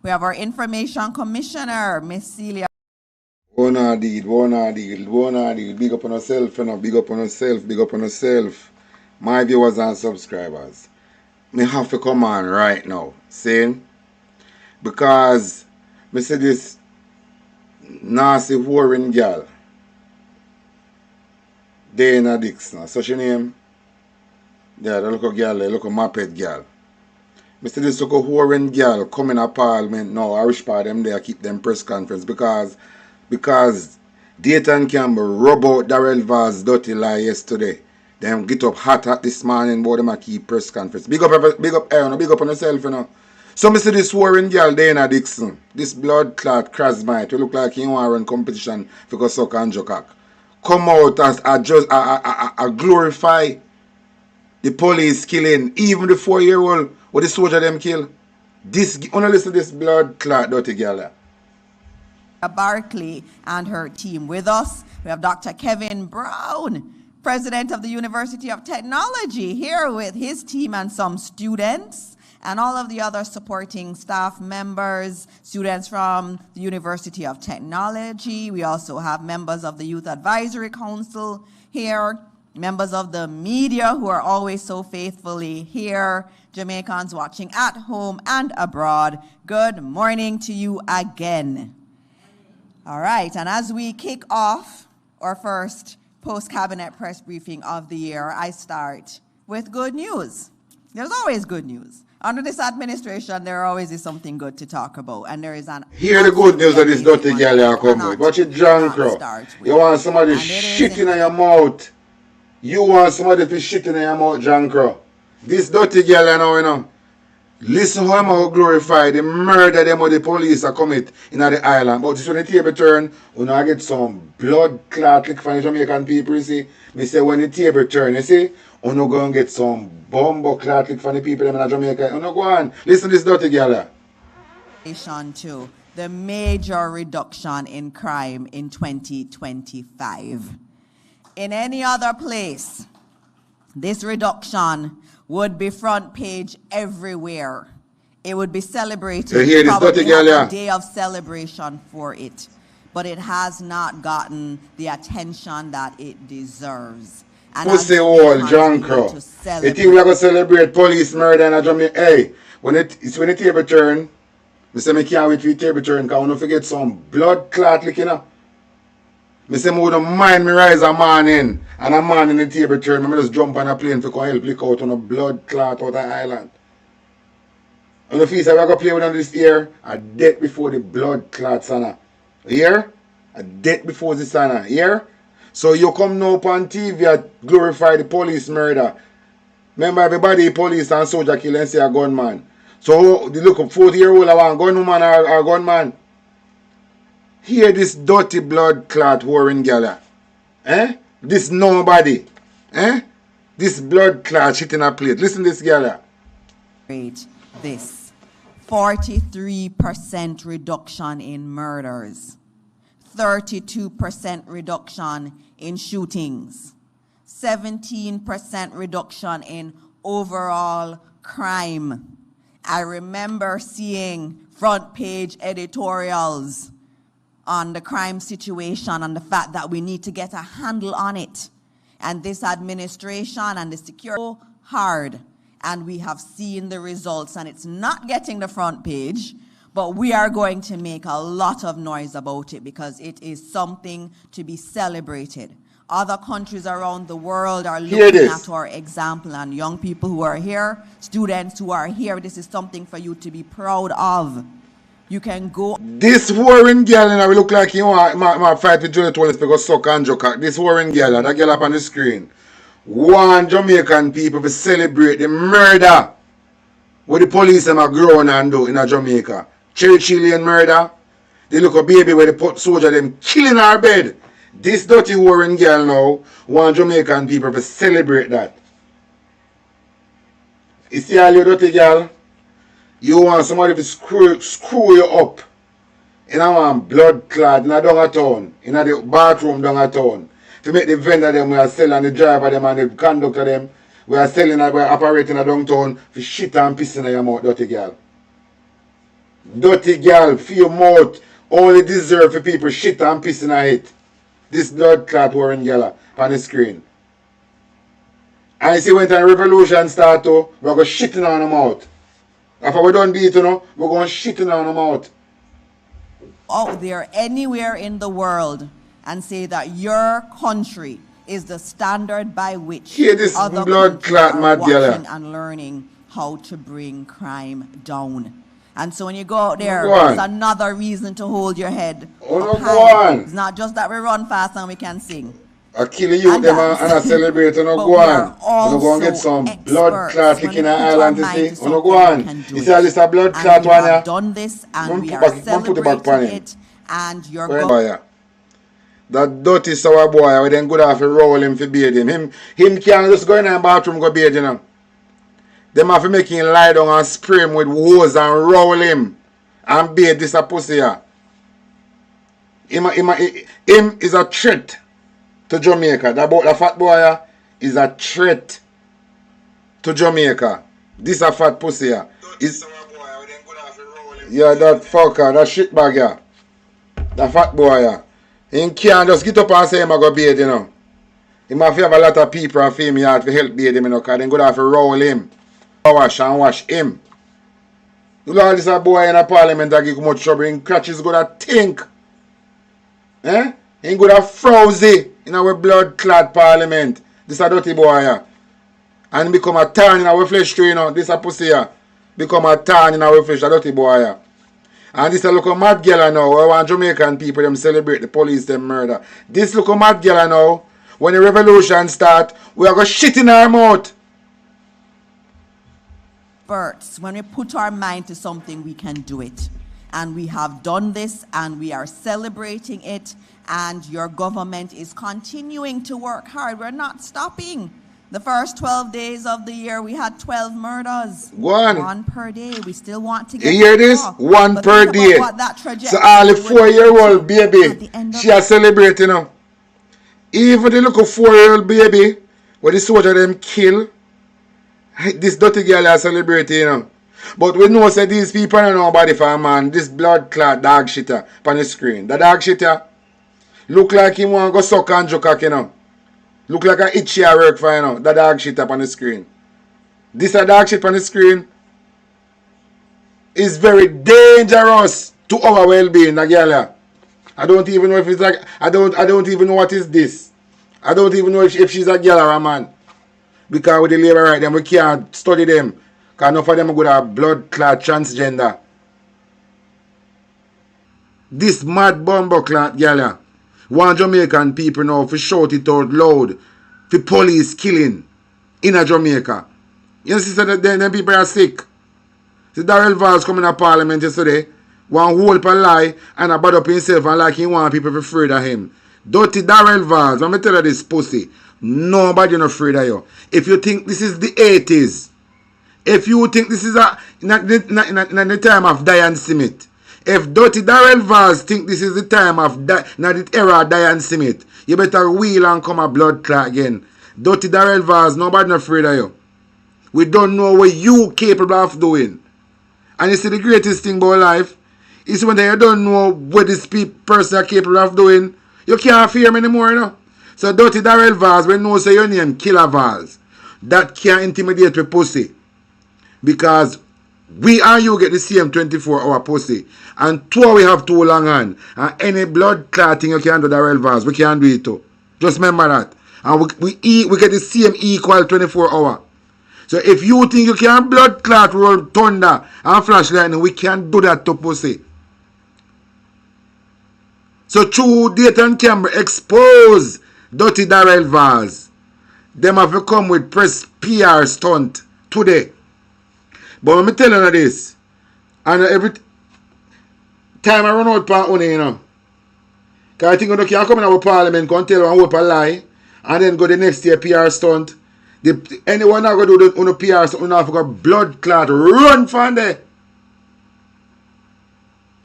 We have our Information Commissioner, Miss Celia. Wanna deed. Big up on yourself, you know. Big up on yourself. My viewers and subscribers. Me have to come on right now, saying, because me see this nasty whoring girl, Dana Dixon, such a name. Yeah, the little girl, the little moped girl. Me see this little whoring girl coming to Parliament now. I wish for them there keep them press conference because Dayton Campbell rub out Darrell Vaz dirty lie yesterday. Them get up hot this morning, but them a keep press conference. Big up on yourself, you know. So me see this warring girl, Dana Dixon, this blood clot Krasmite, who look like he want to run competition for go suck and jockak. Come out as a glorify the police killing, even the 4-year-old what the soldier them kill. This, wanna listen to this blood clot dirty girl. Barkley and her team with us. We have Dr. Kevin Brown, President of the University of Technology, here with his team and some students and all of the other supporting staff members, students from the University of Technology. We also have members of the Youth Advisory Council here, members of the media who are always so faithfully here, Jamaicans watching at home and abroad. Good morning to you again. All right, and as we kick off our first post-cabinet press briefing of the year, I start with good news. There's always good news. Under this administration, there always is something good to talk about, and there is an... Hear the good news of this dirty girl you come with. Watch it, drunk, you want somebody shitting in your mouth. You want somebody to shit in your mouth, drunk. This dirty girl you know. Listen how I'm glorify the murder them or the police are commit in the island. But this when the table turn, we now get some blood clot like from the Jamaican people, you see. Me say when the table turn, you see, we now go and get some bumbo clot like from the people in Jamaica. We now go on. Listen to this dirty girl. To the major reduction in crime in 2025. In any other place, this reduction would be front page everywhere. It would be celebrated. You hear this dirty girl, a day of celebration for it. But it has not gotten the attention that it deserves. And pussy all, John Crow. You think we are going to celebrate police murder in Jamaica? Hey, when the table turn, I say I can't wait for the table turn because I don't forget some blood clot licking up. I say I wouldn't mind me rise a morning and a man in the table turn. I just jump on a plane to help lick out on a blood clot out of the island. And the feast I go play with on this year, a death before the blood clots, Sana. Here? A death before the Sana. Here? So you come now on TV and glorify the police murder. Remember everybody police and soldier kill and say a gunman. So they look up 40-year-old I want gunman or gunman. Hear this dirty blood clot whoring girl. Eh? This nobody. Eh? This blood clot shit in a plate. Listen to this girl. This 43% reduction in murders, 32% reduction in shootings, 17% reduction in overall crime. I remember seeing front page editorials on the crime situation and the fact that we need to get a handle on it. And this administration and the security so hard. And we have seen the results, and it's not getting the front page, but we are going to make a lot of noise about it because it is something to be celebrated. Other countries around the world are looking at our example, and young people who are here, students who are here, this is something for you to be proud of. You can go. This warring girl, and I look like you want fight with Juliet Wallace because suck and joke. This warring girl, that girl up on the screen, want Jamaican people to celebrate the murder what the police are grown and do in Jamaica. Chilean murder. They look a baby where the soldier them killing her bed. This dirty warring girl now want Jamaican people to celebrate that. You see all you dirty girl? You want somebody to screw you up in a blood clot in a down a town, in a the bathroom down a town, to make the vendor them we are selling, the driver them and the conductor them we are selling and we are operating a downtown for shit and piss in your mouth, dirty girl. Dirty girl, few mouth, only deserve for people shit and piss in it. This blood clot wearing girl on the screen. And you see when the revolution start to, we're going shitting on them out. After we done beat, we're going shitting on them out. Out there anywhere in the world and say that your country is the standard by which this other blood clot are mad watching and learning how to bring crime down. And so when you go out there, it's another reason to hold your head up high. It's not just that we run fast and we can sing. I kill you them and I celebrate and I go on. I go and get some blood clot like in an island to see. I go on. You see all this blood clot one here? Done this and we are celebrating it and you're going. That dirty sour boy, we then go off and roll him for bathe him. Him can't just go in the bathroom go bathe him. Them have to make him lie down and spray him with hose and roll him and bathe this a pussy here. Him is a threat to Jamaica. That fat boy is a threat to Jamaica. This a fat pussy here. Yeah, that fucker, that shitbag here. That fat boy here. He can't just get up and say him I go bathe, you know. He might have a lot of people and fame yard to help bathe him, you know, because then go have to roll him. Wash and wash him. You know all this a boy in a parliament that give much trouble. His crutches go to think. Eh? He go to frowsy in our blood clot parliament. This a dirty boy here. And become a thorn in our flesh too, you know. This a pussy here. Become a thorn in our flesh, a dirty boy here. And this a look mad girl now. We want Jamaican people them celebrate the police them murder. This look mad girl now. When the revolution start, we are going to shit in our mouth. When we put our mind to something, we can do it. And we have done this and we are celebrating it. And your government is continuing to work hard. We're not stopping. The first 12 days of the year, we had 12 murders. One per day. We still want to get. You hear this? One per day. So all the 4-year-old baby, she is celebrating now. Even the little 4-year-old baby, where the soldier them kill, this dirty girl is celebrating, you know. But we know that these people don't know nobody for a man. This blood clot dog shitter on the screen. The dog shitter look like he want to go suck and joke, you know. Look like a itchy at work for, you know. The dog shit up on the screen. This a dog shit on the screen is very dangerous to our well-being, the girl. I don't even know if it's like, I don't even know what is this. I don't even know if she's a girl or a man. Because with the labor right then we can't study them. Because enough of them are good at blood clot transgender. This mad bumbo clot girl want Jamaican people now to shout it out loud for police killing in a Jamaica. You see that them people are sick. See Darrell Valls coming to parliament yesterday, one whole per lie and a bad up himself and like he want people to be afraid of him. Dirty Darrell Valls, let me tell you this pussy. Nobody not afraid of you. If you think this is the 80s, if you think this is not the time of Diane Smith, if Dirty Darrell Valls think this is the time of not the era of Diane Smith, you better wheel and come a blood clot again. Dirty Darrell Valls, nobody not afraid of you. We don't know what you capable of doing. And you see the greatest thing about life is when you don't know what this person are capable of doing, you can't fear him anymore, you know. So Dirty Darrell Valls, when you know say your name Killer Valls, that can't intimidate with pussy. Because we and you get the same 24-hour pussy. And two we have too long on. And any blood clotting you can do Darrell Valls, we can do it too. Just remember that. And we get the same equal 24-hour. So if you think you can blood clot, roll thunder and flash lightning, we can do that to pussy. So true data and camera expose Dirty Darrell Valls. Them have to come with press PR stunt today. But let me tell you this. And every time I run out for money, you know. Because I think you can come in our parliament, go and tell one hope a lie, and then go the next year PR stunt. Anyone that go do the PR stunt, you have to go blood clot, run from there.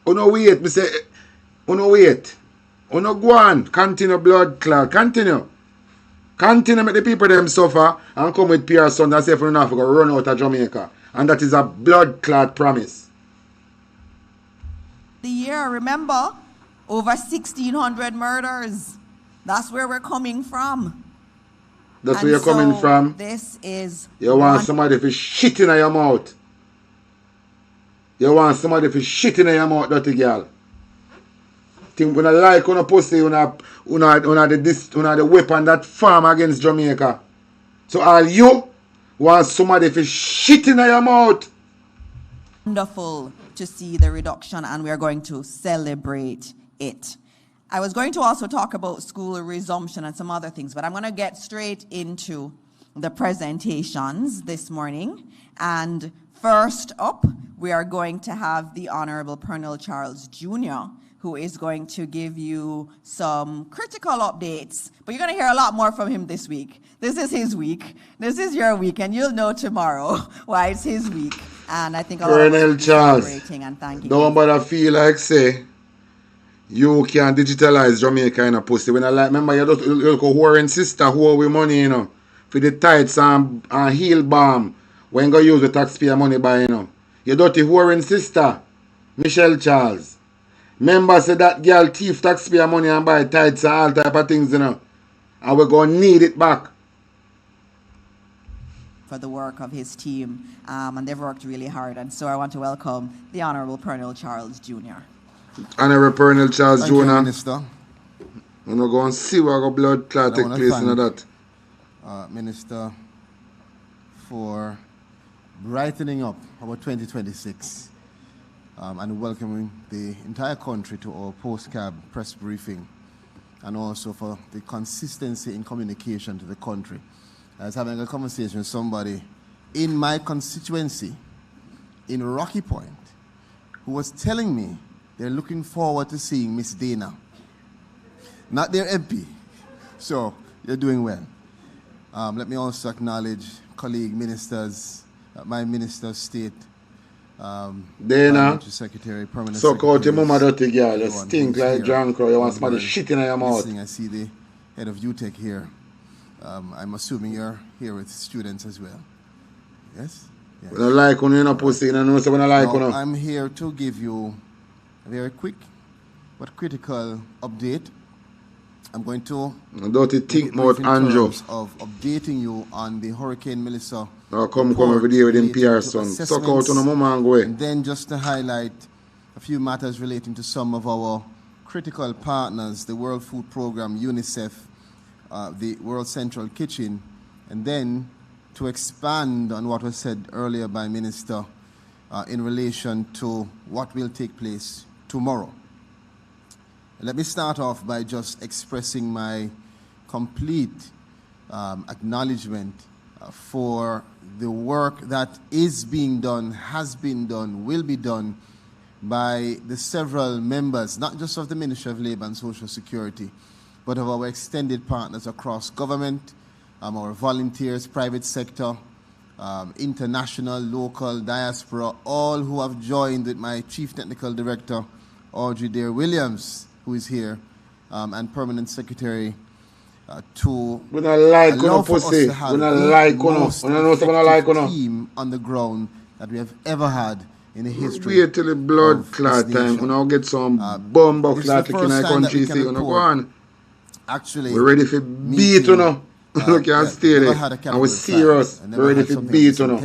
You know wait, me say, you know wait. You know go on, continue blood clot, continue. Continue make the people them suffer and come with PR stunt and say if you have to go run out of Jamaica. And that is a blood clot promise. the year. Remember, over 1,600 murders. That's where we're coming from. That's where you're coming from. This is... You want somebody to shit in your mouth. You want somebody to shit in your mouth, dirty girl. Think when I like on a pussy, the weapon that farm against Jamaica. So all you want somebody to shit in your mouth. Wonderful to see the reduction, and we are going to celebrate it. I was going to also talk about school resumption and some other things, but I'm going to get straight into the presentations this morning. And first up, we are going to have the Honorable Colonel Charles Jr., who is going to give you some critical updates. But you're going to hear a lot more from him this week. This is his week. This is your week, and you'll know tomorrow why it's his week. And I think a lot of Colonel Charles, and thanking don't bother feel like say you can digitalize Jamaica in a pussy. When I like, remember you look a whoring sister who owe we money, you know, for the tights and heel balm. When you go use the taxpayer money by, you know. You dirty whoring sister, Michelle Charles. Remember say that girl thief taxpayer money and buy tights and all type of things, you know. And we're going to need it back. For the work of his team, and they've worked really hard. And so I want to welcome the Honorable Colonel Charles Jr. Honorable Colonel Charles Jr. Thank you, Minister. I'm going to go and see what the blood clot take place in that. Minister, for brightening up our 2026 and welcoming the entire country to our post-cab press briefing, and also for the consistency in communication to the country. I was having a conversation with somebody in my constituency in Rocky Point who was telling me they're looking forward to seeing Miss Dana, not their MP. So you're doing well. Let me also acknowledge colleague ministers, my Minister of State, Dana, Secretary, Permanent so called your mama dirty girl, you everyone stink who's like here. drunk or you want somebody Everyone shit in your mouth. listening. I see the head of UTech here. I'm assuming you're here with students as well. Yes? Yes. When I like when you're not pussy, you know so when I like Now, when I'm here to give you a very quick but critical update. I'm going to dirty think mouth Andrew. of updating you on the Hurricane Melissa. Come every day with them PR son. Suck out on the mama and go away. And then just to highlight a few matters relating to some of our critical partners, the World Food Program, UNICEF, the World Central Kitchen, and then to expand on what was said earlier by Minister in relation to what will take place tomorrow. Let me start off by just expressing my complete acknowledgement for the work that is being done, has been done, will be done by the several members, not just of the Ministry of Labour and Social Security, but of our extended partners across government, our volunteers, private sector, international, local, diaspora, all who have joined with my Chief Technical Director, Audrey Dare Williams, who is here, and Permanent Secretary, to when I like allow on for us pussy, to have when I the like on, most when I know someone I like on. team on the ground that we have ever had in the history. Wait till the blood clot time. When I get some bomb clot like in our country, see, go on. Actually, we're ready for beat, you know. Look, you stay there. And we're serious. We're ready for beat, you know.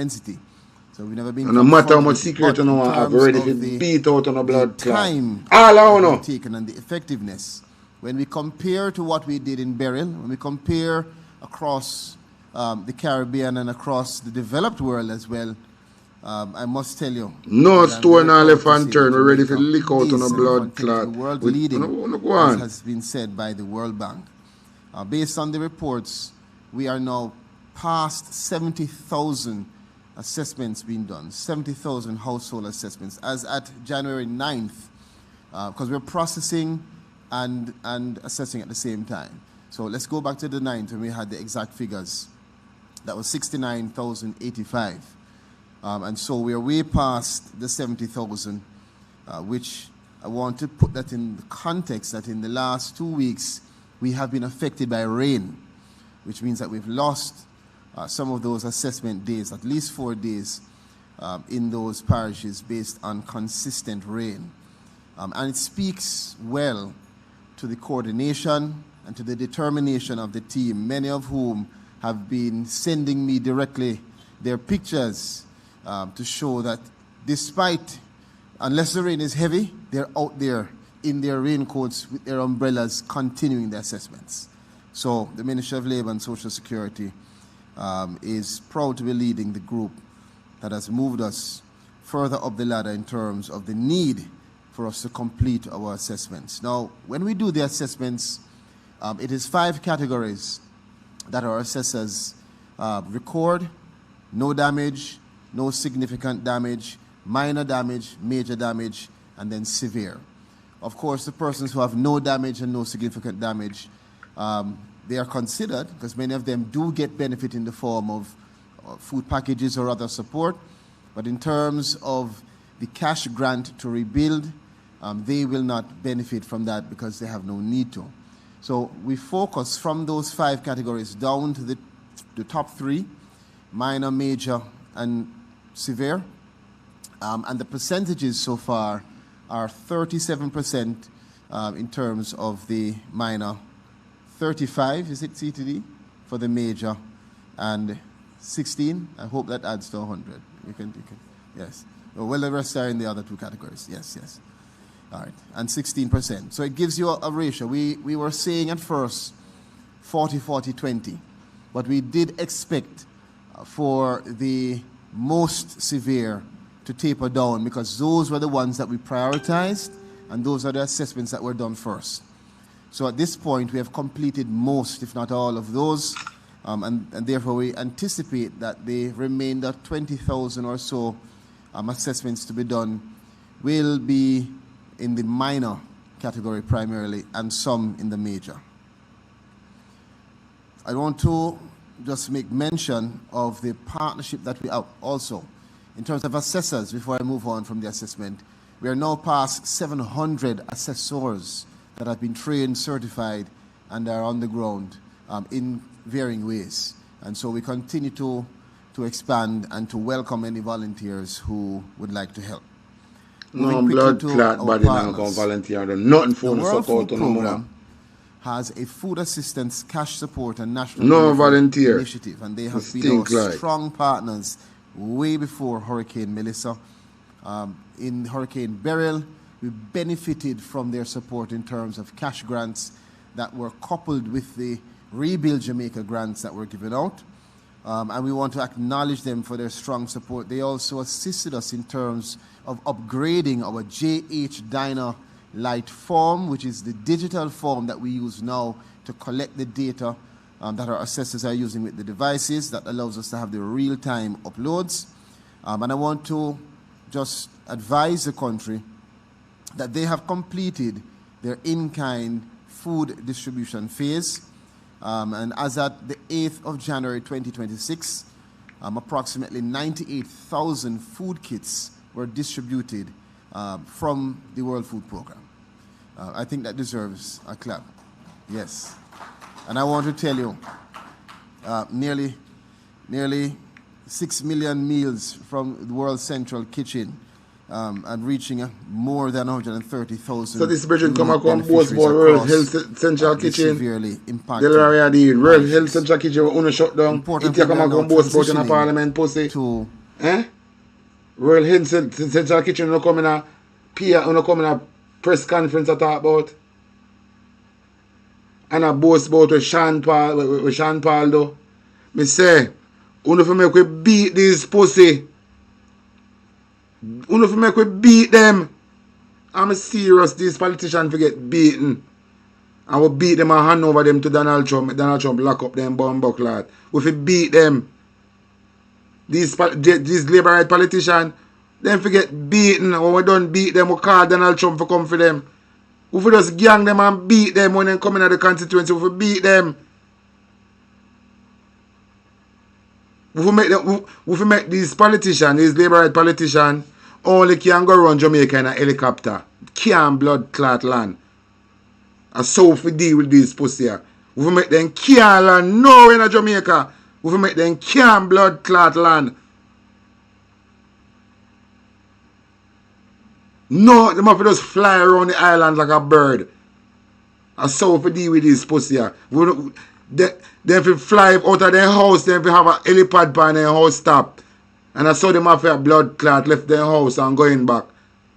So we've never been. And no matter how much secret you know, I'm ready for beat out on a blood clot. All I know. Taken and the effectiveness. When we compare to what we did in Beryl, when we compare across the Caribbean and across the developed world as well, I must tell you. No store now left and turn. We're ready for lick out on a blood clot. The world leading, as has been said by the World Bank. Based on the reports, we are now past 70,000 assessments being done, 70,000 household assessments, as at January 9th, because we're processing and assessing at the same time. So let's go back to the 9th when we had the exact figures. That was 69,085. And so we are way past the 70,000, which I want to put that in the context that in the last 2 weeks, we have been affected by rain, which means that we've lost some of those assessment days, at least 4 days in those parishes based on consistent rain. And it speaks well to the coordination and to the determination of the team, many of whom have been sending me directly their pictures to show that despite, unless the rain is heavy, they're out there in their raincoats with their umbrellas continuing the assessments. So the Ministry of Labour and Social Security is proud to be leading the group that has moved us further up the ladder in terms of the need for us to complete our assessments. Now, when we do the assessments, it is 5 categories that our assessors record: no damage, no significant damage, minor damage, major damage, and then severe. Of course, the persons who have no damage and no significant damage, they are considered, because many of them do get benefit in the form of food packages or other support. But in terms of the cash grant to rebuild, they will not benefit from that because they have no need to. So we focus from those 5 categories down to the top 3, minor, major, and severe. And the percentages so far are 37% in terms of the minor, 35, is it CTD, for the major, and 16. I hope that adds to 100. You can, yes. Well, the rest are in the other 2 categories. Yes. All right, and 16%. So it gives you a ratio. We were saying at first 40-40-20, but we did expect for the most severe to taper down because those were the ones that we prioritized, and those are the assessments that were done first. So at this point, we have completed most, if not all, of those, and therefore we anticipate that the remainder 20,000 or so assessments to be done will be in the minor category primarily, and some in the major. I want to just make mention of the partnership that we have also. In terms of assessors, before I move on from the assessment, we are now past 700 assessors that have been trained, certified, and are on the ground in varying ways. And so we continue to expand and to welcome any volunteers who would like to help. No blood clot body now go volunteer. Nothing for the support Food Program has a food assistance, cash support, and national volunteer initiative, and they have been our strong partners way before Hurricane Melissa. In Hurricane Beryl, we benefited from their support in terms of cash grants that were coupled with the Rebuild Jamaica grants that were given out. And we want to acknowledge them for their strong support. They also assisted us in terms of upgrading our JH Diner Lite form, which is the digital form that we use now to collect the data that our assessors are using with the devices. That allows us to have the real-time uploads. And I want to just advise the country that they have completed their in-kind food distribution phase. And as at the 8th of January 2026, approximately 98,000 food kits were distributed from the World Food Program. I think that deserves a clap. Yes. And I want to tell you, nearly 6 million meals from the World Central Kitchen and reaching more than 130,000. So this Bridget come up on both World Health Central Kitchen. Severely impacted. World Health Central Kitchen will only shut down. It come up on both boat in a parliament pussy. World Health Central Kitchen will come in a peer, will come in a press conference to talk about. And a boast about with Sean Paul though. Me say, uno for make we beat these pussy. Uno for make we beat them. I'm serious, these politicians get beaten. And we beat them and hand over them to Donald Trump. Donald Trump lock up them bumbuck lad. We fi beat them. These Labour right politicians, them forget beaten. When we done beat them, we call Donald Trump for come for them. We fi just gang them and beat them when they come in at the constituency. We fi beat them. We fi make these politicians, these Labour right politicians, only can go run Jamaica in a helicopter. Can't blood clot land. And so we deal with these pussy here. We fi make them can't land nowhere in Jamaica. We fi make them can't blood clot land. No, them have to just fly around the island like a bird. And so if we deal with this pussy here. They if you fly out of their house, then if you have a helipad on their house stop. And I saw them have a blood clot left their house and going back.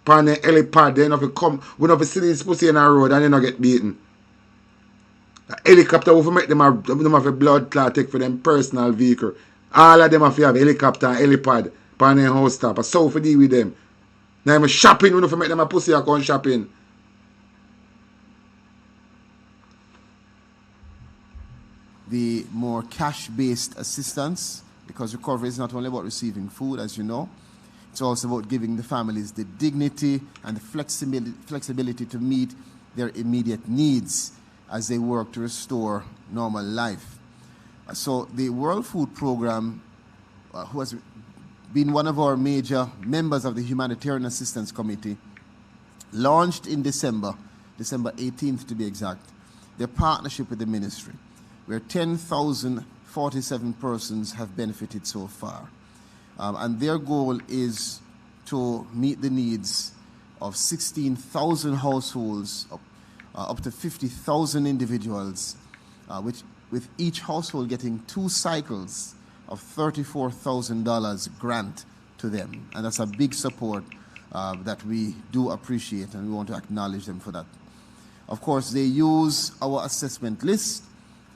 Pan the helipad, then if you come, we don't see this pussy in the road and they don't get beaten. A helicopter will make them have a blood clot take for them personal vehicle. All of them have to have helicopter and helipad pan their house stop. I saw if we deal with them. Now I'm shopping, we don't make them a pussy account shopping. The more cash-based assistance, because recovery is not only about receiving food, as you know, it's also about giving the families the dignity and the flexibility to meet their immediate needs as they work to restore normal life. So the World Food Program, who has been one of our major members of the Humanitarian Assistance Committee, launched in December 18th to be exact, their partnership with the ministry, where 10,047 persons have benefited so far. And their goal is to meet the needs of 16,000 households, up to 50,000 individuals, with each household getting 2 cycles of $34,000 grant to them. And that's a big support that we do appreciate, and we want to acknowledge them for that. Of course, they use our assessment list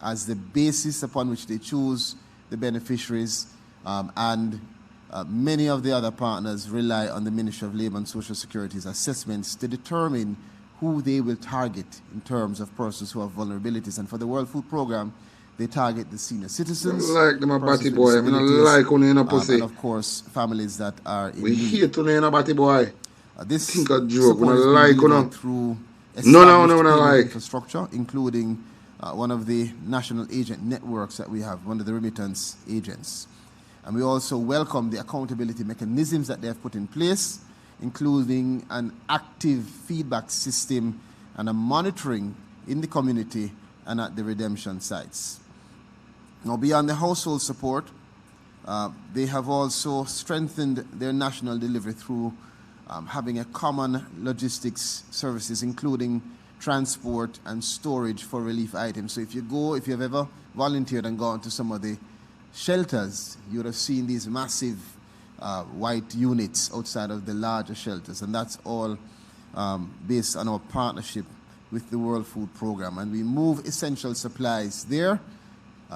as the basis upon which they choose the beneficiaries, and many of the other partners rely on the Ministry of Labour and Social Security's assessments to determine who they will target in terms of persons who have vulnerabilities. And for the World Food Program, they target the senior citizens. I like them a batty boy. I don't like when in a pussy. And of course, families that are in we need. hate to in a batty boy. This think a joke. When I like through no, infrastructure, including one of the national agent networks that we have, one of the remittance agents. And we also welcome the accountability mechanisms that they have put in place, including an active feedback system and a monitoring in the community and at the redemption sites. Now, beyond the household support, they have also strengthened their national delivery through having a common logistics services, including transport and storage for relief items. So if you've ever volunteered and gone to some of the shelters, you would have seen these massive white units outside of the larger shelters, and that's all based on our partnership with the World Food Program. And we move essential supplies there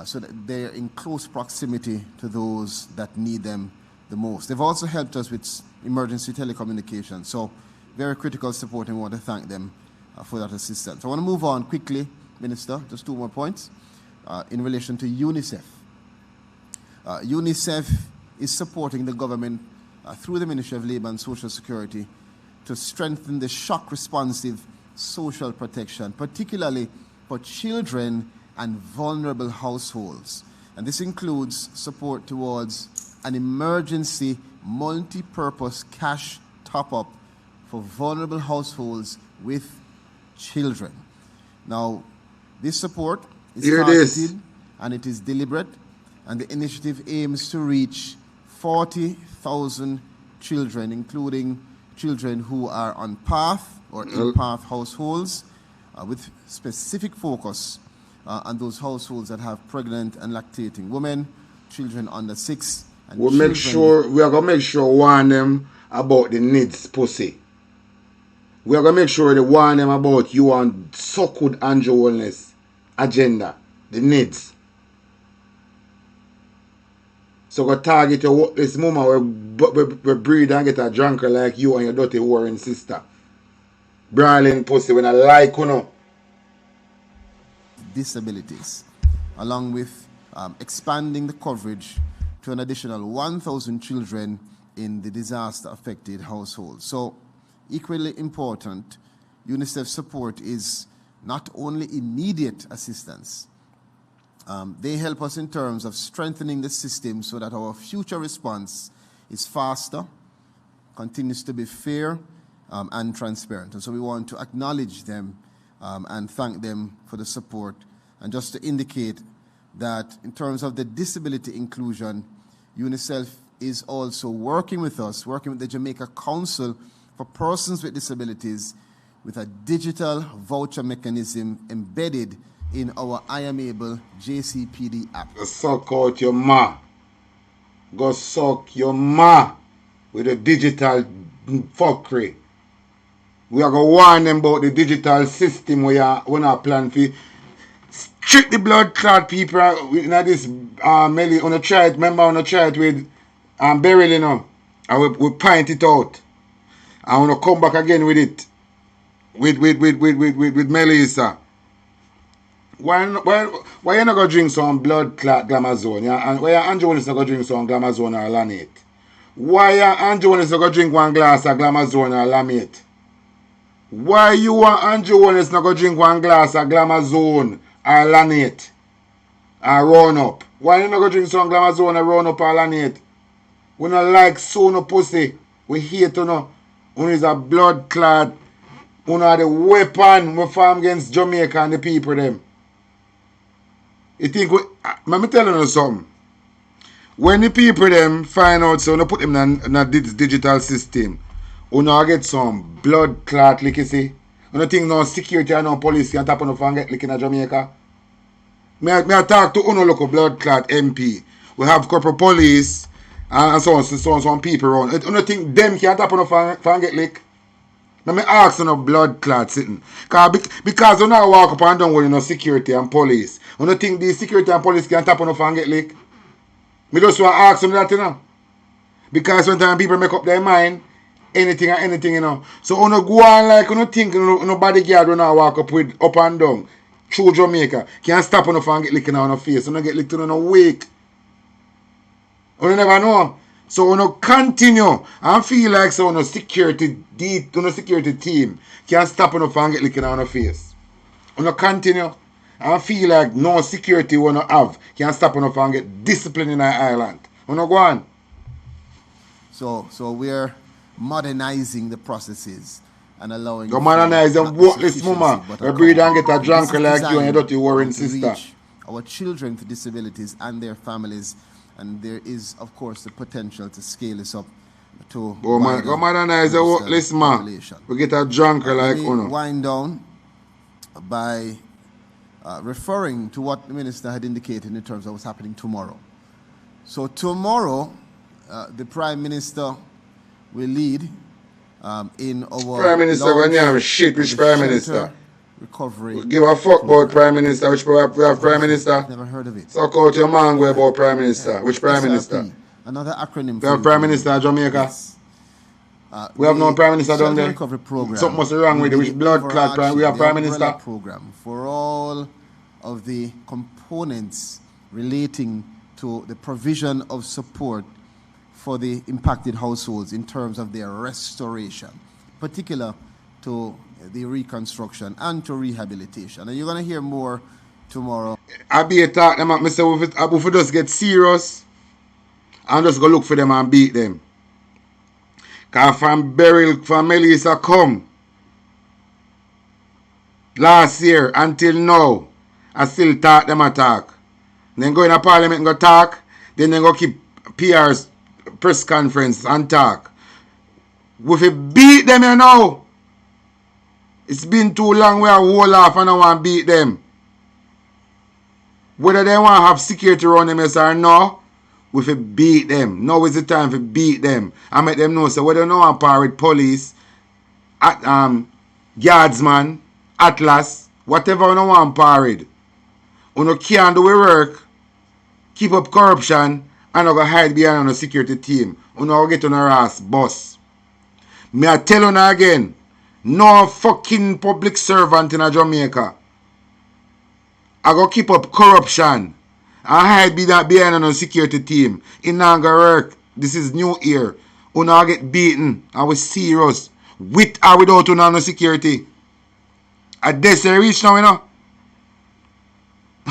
so that they're in close proximity to those that need them the most. They've also helped us with emergency telecommunications, so very critical support, and we want to thank them for that assistance. I want to move on quickly, Minister, just 2 more points in relation to UNICEF. UNICEF is supporting the government through the Ministry of Labour and Social Security to strengthen the shock-responsive social protection, particularly for children and vulnerable households. And this includes support towards an emergency multi-purpose cash top-up for vulnerable households with children. Now, this support is targeted and it is deliberate, and the initiative aims to reach 40,000 children, including children who are on PATH or in-PATH households, with specific focus on those households that have pregnant and lactating women, children under 6, and we are going to make sure warn them about the needs pussy. We are going to make sure they warn them about you and so-called Andrew Wellness agenda, the needs. So go target your this mama we breed and get a drunker like you and your dirty warring sister. Brawling pussy when I like you know. Disabilities, along with expanding the coverage to an additional 1,000 children in the disaster-affected households. So, equally important, UNICEF support is not only immediate assistance. They help us in terms of strengthening the system so that our future response is faster, continues to be fair, and transparent. And so we want to acknowledge them and thank them for the support. And just to indicate that in terms of the disability inclusion, UNICEF is also working with us, working with the Jamaica Council for for persons with disabilities with a digital voucher mechanism embedded in our I Am Able JCPD app. Go suck out your ma. Go suck your ma with the digital fuckery. We are going to warn them about the digital system we not plan for. Trick the blood clot people in this Melly on a try it. Remember on a try it with Beryl, you know. And we pint it out. I want to come back again with it. With Melissa. Why you not going to drink some blood clot Glamazone? Yeah? And why Andrew is not going to drink some Glamazone or Lanate? Why Andrew is not going to drink one glass of Glamazone or Lamate? Why you and Andrew is not going to drink one glass of Glamazone or Lanate? Or Run Up? Why you not going to drink some Glamazone or Run Up or Lanate? We not like so no pussy. We hate to know. One is a blood clot. One are the weapon we farm against Jamaica and the people them. You think let me tell you something. When the people them find out, so we put them in this digital system, we get some blood clot, like you see. We don't think no security and no police can tap on the and get lick in Jamaica. Me talk to uno local blood clot MP. We have corporate police and so on, some people around. I don't think them can tap on the and get lick. Let me ask on a blood clot sitting. Because you now walk up and down with security and police. You don't think the security and police can tap on the and get lick? Me just want to ask them that, you know. Because sometimes people make up their mind, anything and anything, you know. So you don't go on like you don't think no bodyguard when I walk up with up and down through Jamaica. Can't stop on the and get licking on the face. You don't get licked on the wake. You never know. So you continue and feel like so security team can stop on the and get licking on the face. You continue and feel like no security we don't have can stop on and get discipline in our island. You go on. So we're modernizing the processes and allowing you modernize them worthless mama. You breathe and get a drunk like you and you dirty worrying sister. Our children with disabilities and their families, and there is of course the potential to scale this up to go modernize the worthless man. We get a drunk like you. Wind down by referring to what the minister had indicated in terms of what's happening tomorrow. So tomorrow, the Prime Minister will lead in our Prime Minister when you have shit, which Prime Minister? Recovery. Give a fuck about Prime Minister, which we have Prime Minister? Never heard of it. Suck out your mango about Prime Minister. Which Prime Minister? Another acronym. We have Prime Minister of Jamaica? Yes. We have no Prime Minister down there? Recovery program. Something must be wrong with it. Which blood clot prime? We have Prime Minister? Program for all of the components relating to the provision of support for the impacted households in terms of their restoration, particular to the reconstruction and to rehabilitation. And you're going to hear more tomorrow. I be a talk them up. If we just get serious and just go look for them and beat them. Because from Beryl, from Melissa come last year until now, I still talk them attack. Then go in a parliament and go talk. Then they go keep PR's press conference and talk. If we beat them, you know. It's been too long we have hold off and I want to beat them. Whether they want to have security around them yes or no, we fi beat them. Now is the time to beat them. I make them know so whether they want to power with police, guardsman, Atlas, whatever you want to power with. You can't do your work, keep up corruption, and you go hide behind a security team. You go get on your ass, boss. Me I tell you again, no fucking public servant in Jamaica I go keep up corruption and hide behind a security team. It not gonna work. This is new year. You not get beaten and we serious. With or without no security. At this reach now, you know.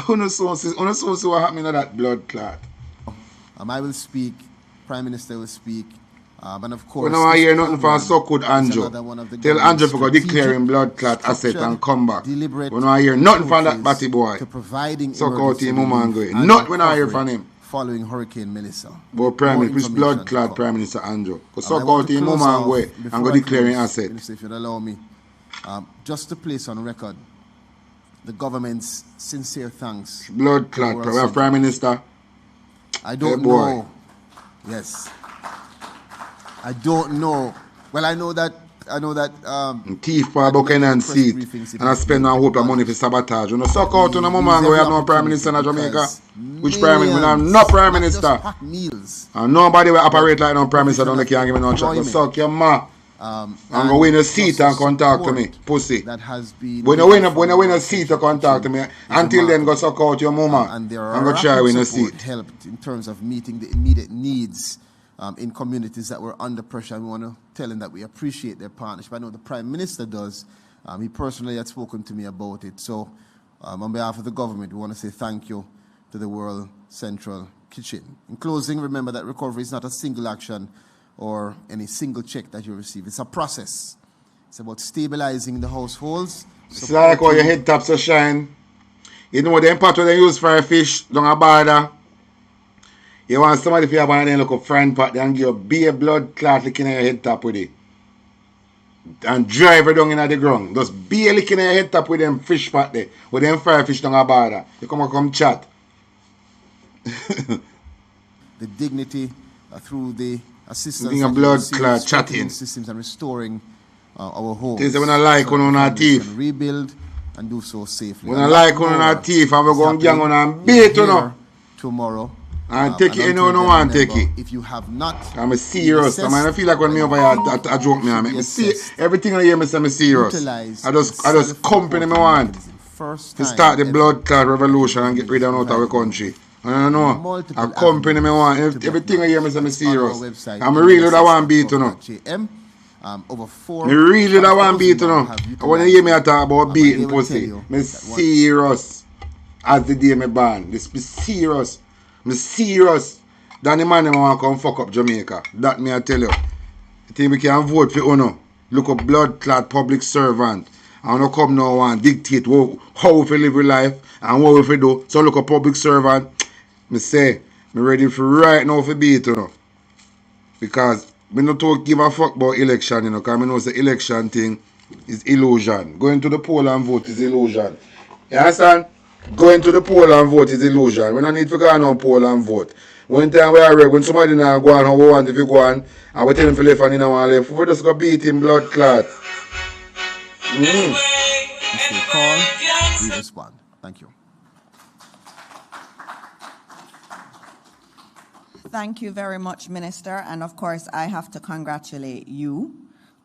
You know so what happened to that blood clot. I will speak, Prime Minister will speak, and of course... We don't hear nothing from so good Andrew. Tell Andrew to go declare him blood clot asset and come back. We don't hear nothing from that batty boy. To providing so called him and going. Nothing we don't hear from him. following Hurricane Melissa. But Prime Minister, which blood clot Prime Minister Andrew? Because so go to him and go and go declaring asset. Minister, if you'd allow me, just to place on record the government's sincere thanks. Blood clot, Prime Minister. I don't know. Yes. I don't know. Well, I know that thief for Buchanan seat and I spend a whole lot of money for sabotage. You know, suck out on a moment we have no Prime Minister in Jamaica. Which Prime Minister? We have no Prime Minister. And nobody will operate like no Prime Minister, don't can't give me no check. Suck your ma. And go win a seat and come talk to me, pussy. That has been when you win a seat to come talk to me, until then go suck out your mama and go try win a seat. Helped in terms of meeting the immediate needs in communities that were under pressure. And we want to tell them that we appreciate their partnership. I know the Prime Minister does. He personally had spoken to me about it. So on behalf of the government, we want to say thank you to the World Central Kitchen. In closing, remember that recovery is not a single action or any single check that you receive. It's a process. It's about stabilizing the households. It's like how your head taps are shine. You know the impact they use for a fish down a border. You want somebody if you have one of them look a friend pot and give you beer blood clot licking in your head top with it. And drive it down in the ground. Just beer licking in your head top with them fish pot there. With them fire fish down a border. You come chat. The dignity through the assistance and blood clot chatting systems and restoring our homes. This is when I like on our teeth. Rebuild and do so safely. When I like on our teeth and we go and gang on and beat you know. Tomorrow. And take it anyone no want take it. If you have not, I'm serious. I feel like when me over here I joke me. I make me see everything I hear me say I'm serious. I just company me want to start the blood clot revolution and get rid of out of our country. I don't know. A company me want everything I hear me say I'm serious. I'm really that one beat you know. Me really that one beat you know. I want to hear me talk about beating pussy. Me serious. As the day me born. This be serious. Me serious. Than the man them want to come fuck up Jamaica. That me I tell you. I think we can vote for Uno. Look up blood clot public servant. I don't come now and dictate how we live our life and what we do. So look up public servant. Me say, me ready for right now for beat you know. Because me not to give a fuck about election, you know, because I know the election thing is illusion. Going to the poll and vote is illusion. You understand? Going to the poll and vote is illusion. We don't need to go on poll and vote. One time we are when somebody now go on how we want if you go on and we tell him to left and in our left, we just go beat him blood clot. If they call, we respond. Thank you. Thank you very much, Minister. And of course, I have to congratulate you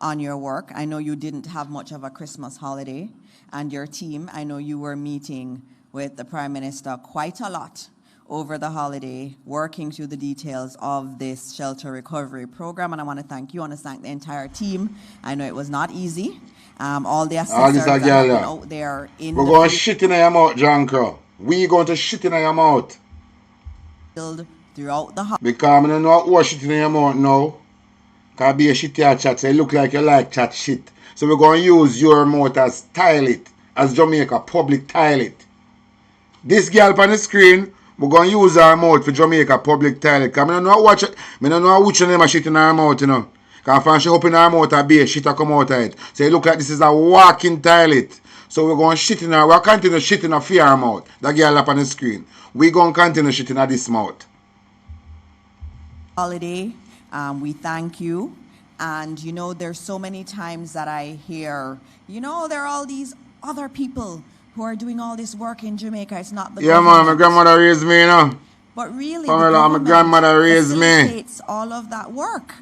on your work. I know you didn't have much of a Christmas holiday, and your team, I know you were meeting with the Prime Minister quite a lot over the holiday, working through the details of this shelter recovery program. And I want to thank you. I want to thank the entire team. I know it was not easy. All the assistants that have been out there in we're going to shit in your mouth, Janko. We going to shit in your mouth. Throughout the holiday. Because I don't know what shit in your mouth now. Because be a shitty chat, so it look like you like chat shit. So we're going to use your mouth as toilet, as Jamaica public toilet. This girl on the screen, we're going to use her mouth for Jamaica public toilet. Because I don't know what I don't know which name of shit in her mouth, you know. Because when she open her mouth, a beer, shit come out of it. So it look like this is a walking toilet. So we're going to shit in her, we're continue shit in her fear mouth. That girl up on the screen. We're going to continue shit in her this mouth. Holiday, we thank you. And you know, there's so many times that I hear, you know, there are all these other people who are doing all this work in Jamaica. It's not the government. Man, my grandmother raised me, you know. But really, Pamela, my grandmother raised me. All of that work.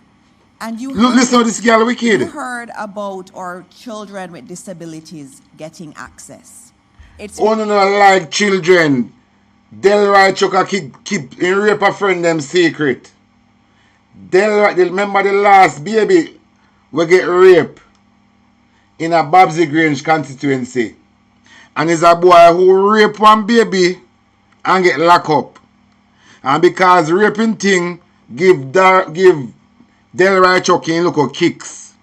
And you listen to this girl wicked. You heard about our children with disabilities getting access. It's no like children. Delroy Chuka keep in rape a friend them secret. Remember the last baby we get raped in a Babsy Grange constituency. And it's a boy who rape one baby and get locked up. And because raping thing give Delroy Chuka in local kicks.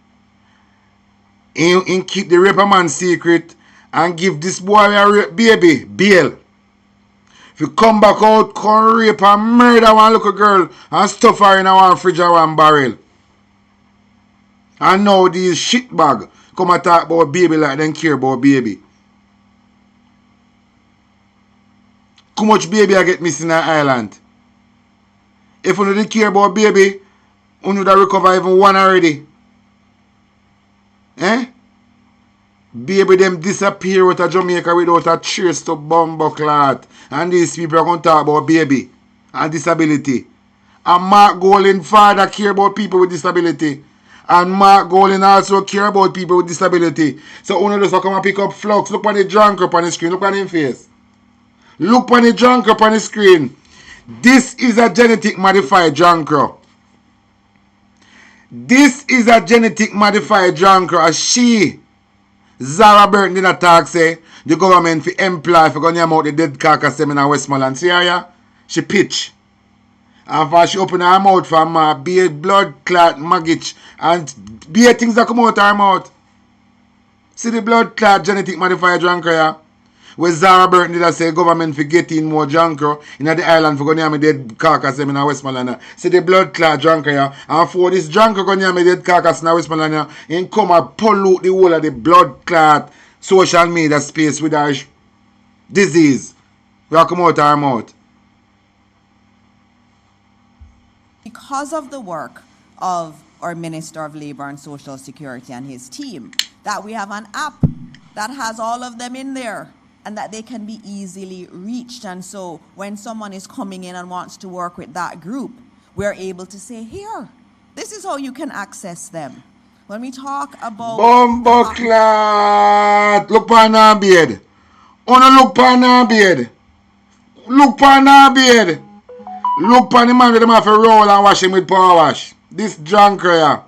In keep the raper man secret and give this boy a rape baby bail. If you come back out, come rape and murder one little girl and stuff her in a one fridge or one barrel. And now these shitbag come and talk about baby like them care about baby. How much baby I get missing in the island? If you don't care about baby, you would have recovered even one already. Eh? Baby them disappear out of Jamaica without a trace to bumbo clot. And these people are going to talk about baby and disability. And Mark Golding father care about people with disability. And Mark Golding also care about people with disability. So only just come and pick up flux. Look on the drunk up on the screen. Look on his face. Look on the drunk up on the screen. This is a genetic modified drunkard. This is a genetic modified drunkard. As she, Zara Burton did not talk say, the government for employ for going to out the dead carcass them in Westmoreland. See her? She pitch. And for she open her mouth from be a blood clot, maggot, and be a things that come out her mouth. See the blood clot genetic modified drunkard here? Where Zara Burton did say government for getting more junker in the island for going to have me dead carcass in Westmoreland. See the blood clot junker here. And for this junker going to have me dead carcass in Westmoreland, he come and pollute the whole of the blood clot social media space with our disease. We are come out our mouth. Because of the work of our Minister of Labour and Social Security and his team, that we have an app that has all of them in there, and that they can be easily reached. And so when someone is coming in and wants to work with that group, we're able to say, here, this is how you can access them. When we talk about... Bumbo clot! Look pan her beard. Wanna look pan her beard. Look pan her beard. Look pan the man with them have to roll and wash him with power wash. This drunker here.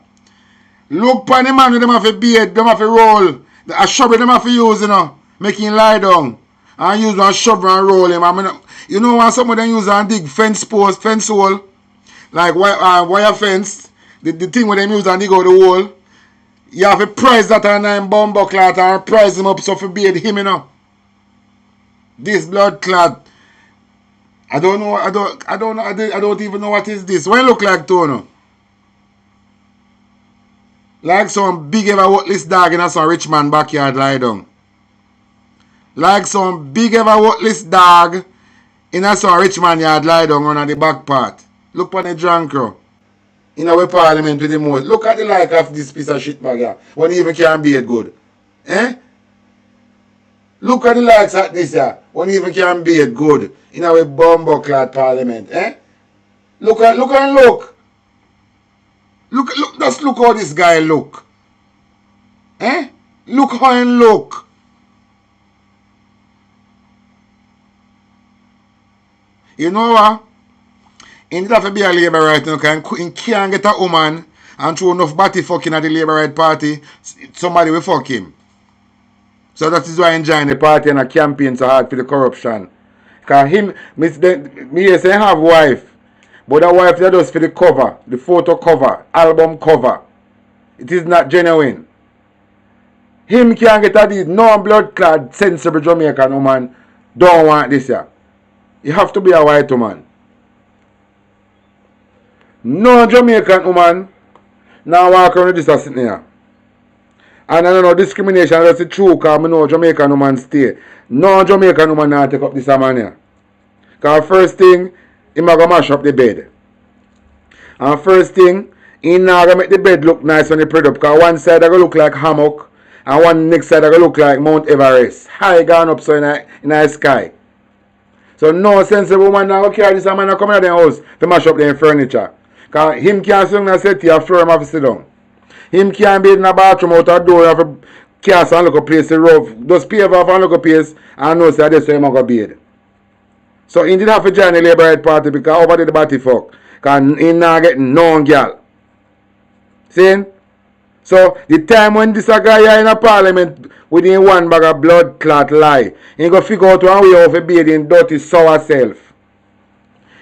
Look pan the man with them have to beard, them have to roll. A shovel them have to use, you know. Make him lie down and use one shovel and roll him. I mean, you know when some of them use and dig fence post, fence hole, like wire fence, the thing where them use and dig out the hole, you have to price that on a bumbo clot and price him up so for beard him, you know. This blood clot, I don't even know what is this. What it look like, Tono? Like some big ever worthless dog in some rich man backyard lie down. Like some big ever worthless dog in a some rich man yard lie down on the back part. Look on the drunker. In our parliament with the most. Look at the like of this piece of shit bag here. When even can be it good. Eh? Look at the likes at this here. When even can be it good. In our bumbo clad parliament. Eh? Look. Just look how this guy look. Eh? Look how he look. You know what? He need have to be a labor right now because he can't get a woman and throw enough body fucking at the labor right party. Somebody will fuck him. So that is why he join the party and a campaign so hard for the corruption. Because him, me say have wife. But that wife that does for the cover, the photo cover, album cover. It is not genuine. Him can't get a deed. No blood clad sensible Jamaican woman don't want this here. You have to be a white woman. No Jamaican woman now walk around this sitting here. And I don't know discrimination, that's the true because I know Jamaican woman stay. No Jamaican woman now take up this man here. Because first thing, he might go mash up the bed. And first thing, he now going to make the bed look nice when he put up. Because one side going to look like hammock. And one next side going to look like Mount Everest. High gone up so in the sky. So no sensible woman now carry this man come out of the house to mash up the furniture. Because him can't sit down and set to a floor and have to sit down. Him can't be in a bathroom out a door and have to cast and look a place to rub. Just pay off and look a place and know say that's where him go bed. So he did have to join the Labour Right Party because over the body fuck. Because he not getting no girl. See? So the time when this a guy here in a parliament within one bag of blood clot lie, he go figure out one way how to bathe in dirty sour self.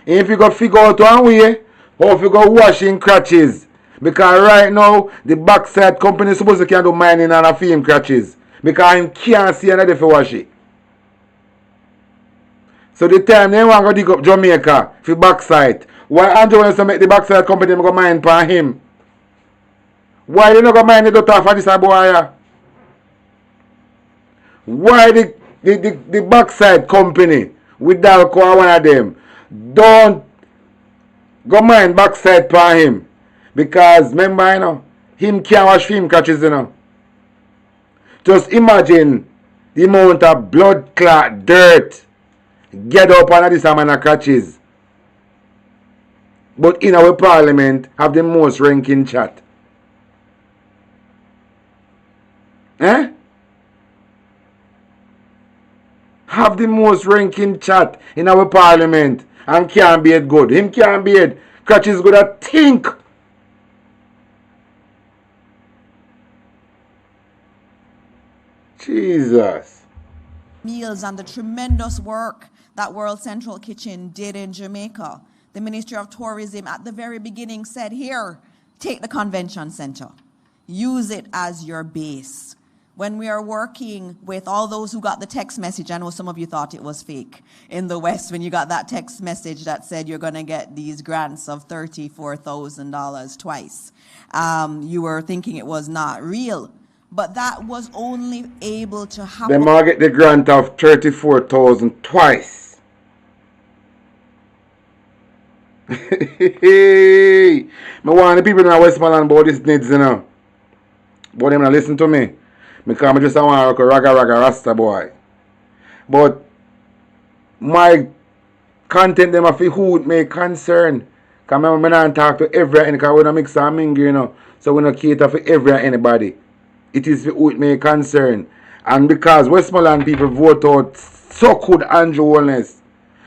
If he go figure out one way how to go washing crutches. Because right now the backside company is supposed to can do mining and a film crutches. Because he can't see another for wash it. So the time they want to dig up Jamaica for backside, why Andrew wants to make the backside company go mine for him? Why they not go mine the daughter for this boy? Why the backside company with Dalco one of them don't go mine backside for him? Because remember, you know, him can't wash film catches, you know. Just imagine the amount of blood clot dirt get up under this man catches. But in our parliament have the most ranking chat. Eh? Have the most ranking chat in our parliament and can't be it good. Him can't be it. Catches good at think. Jesus. Meals and the tremendous work that World Central Kitchen did in Jamaica. The Ministry of Tourism at the very beginning said, here, take the convention center. Use it as your base. When we are working with all those who got the text message, I know some of you thought it was fake in the West when you got that text message that said you're going to get these grants of $34,000 twice. You were thinking it was not real. But that was only able to happen. They might get the grant of 34,000 twice. Me want the people in Westmoreland about this needs, you know. But them not listen to me. Because I just want to raga rasta boy. But my content them of who it may concern. Because I don't talk to everyone because we don't mix and mingle, you know. So we don't cater for everyone anybody. It is who it may concern. And because Westmoreland people vote out so good Andrew Wellness,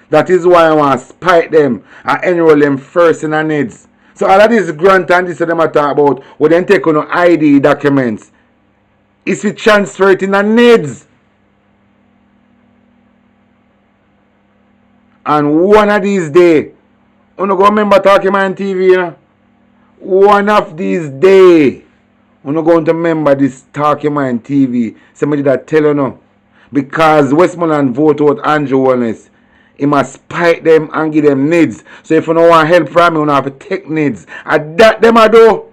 that is why I want to spite them and enroll them first in their needs. So all of this grant and this them I talk about, when they take on ID documents, is we transfer it in their needs. And one of these days, you know, go remember talking on TV, you know? One of these days, we're not going to remember this talking on TV. Somebody that tell you no. Because Westmoreland vote out Andrew Wellness. He must spite them and give them needs. So if you don't want help from me, you don't have to take needs. And that them I do.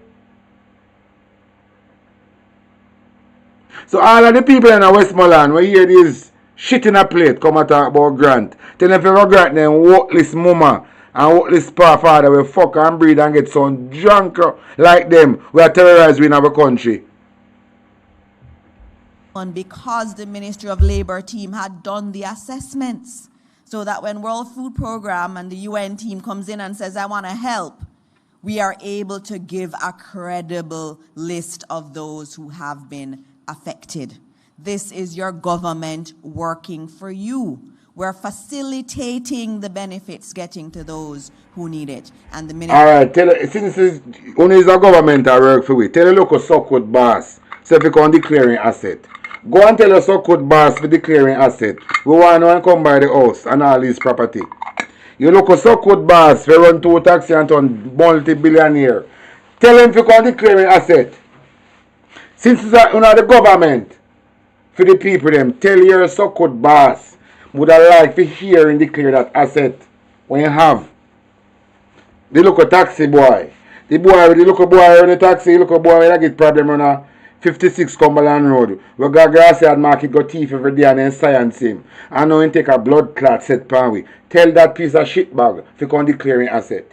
So all of the people in Westmoreland, when you hear this shit in a plate, come and talk about grant. Tell them if you grant them worthless mama and worthless father will fuck and breed and get some drunk like them. We are terrorized in our country. And because the Ministry of Labor team had done the assessments, so that when World Food Program and the UN team comes in and says, I want to help, we are able to give a credible list of those who have been affected. This is your government working for you. We're facilitating the benefits getting to those who need it. And the ministry. All right, tell since it's only the government I work for, tell a local so-called boss, so if you can declaring asset. Go and tell a so-called boss for declaring asset. We want to come by the house and all this property. You look a so-called boss, we run two taxi and turn multi-billionaire. Tell him if you can declaring asset. Since it's the government, for the people them, tell your so-called boss would I like to hear and declare that asset when you have. The local taxi boy. The local boy on the taxi, the local boy that get problem on a 56 Cumberland Road. We got grassy at market got thief every day and then science him. And now he take a blood clot set pan we. Tell that piece of shit bag if you can declare an asset.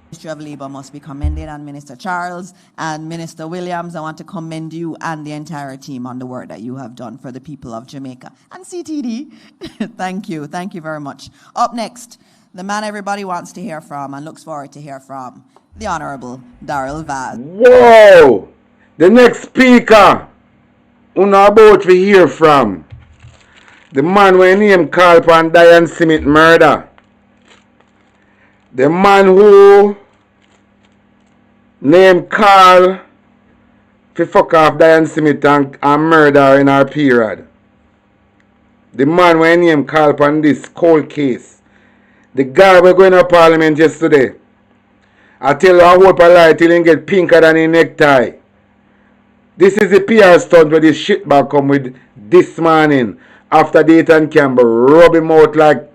Ministry of Labor must be commended, and Minister Charles and Minister Williams, I want to commend you and the entire team on the work that you have done for the people of Jamaica. And CTD, thank you very much. Up next, the man everybody wants to hear from and looks forward to hear from, the Honorable Darrell Vaz. Whoa! The next speaker, who know about to hear from, the man when name called upon Diane Smith murder. The man who name call to fuck off Diane Smith and murder in our period. The man when name call upon this cold case. The guy we're going to parliament yesterday. I tell you I hope I lie till he get pinker than a necktie. This is the PR stunt where this shitbag come with this morning after Dayton Campbell rub him out like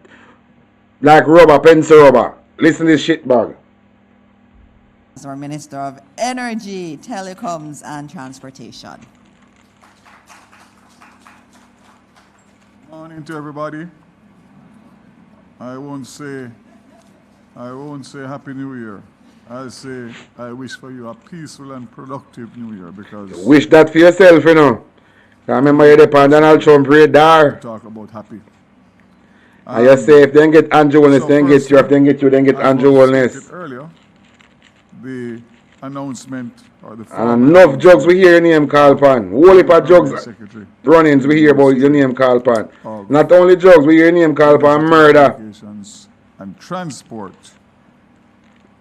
Like rubber, pencil rubber. Listen to this shit bag. Our Minister of Energy, Telecoms and Transportation. Morning to everybody. I won't say Happy New Year. I'll say I wish for you a peaceful and productive New Year because... Wish that for yourself, you know. I remember you're the Donald Trump radar. Talk about happy. And you say if they don't get Andrew Wellness, so then get you. If they don't get you, then get Andrew Wellness. Earlier, the announcement or the... And enough drugs we hear your name called upon. Whole heap of drugs run-ins we hear about your name called upon. Not only drugs, we hear your name called upon murder. And Transport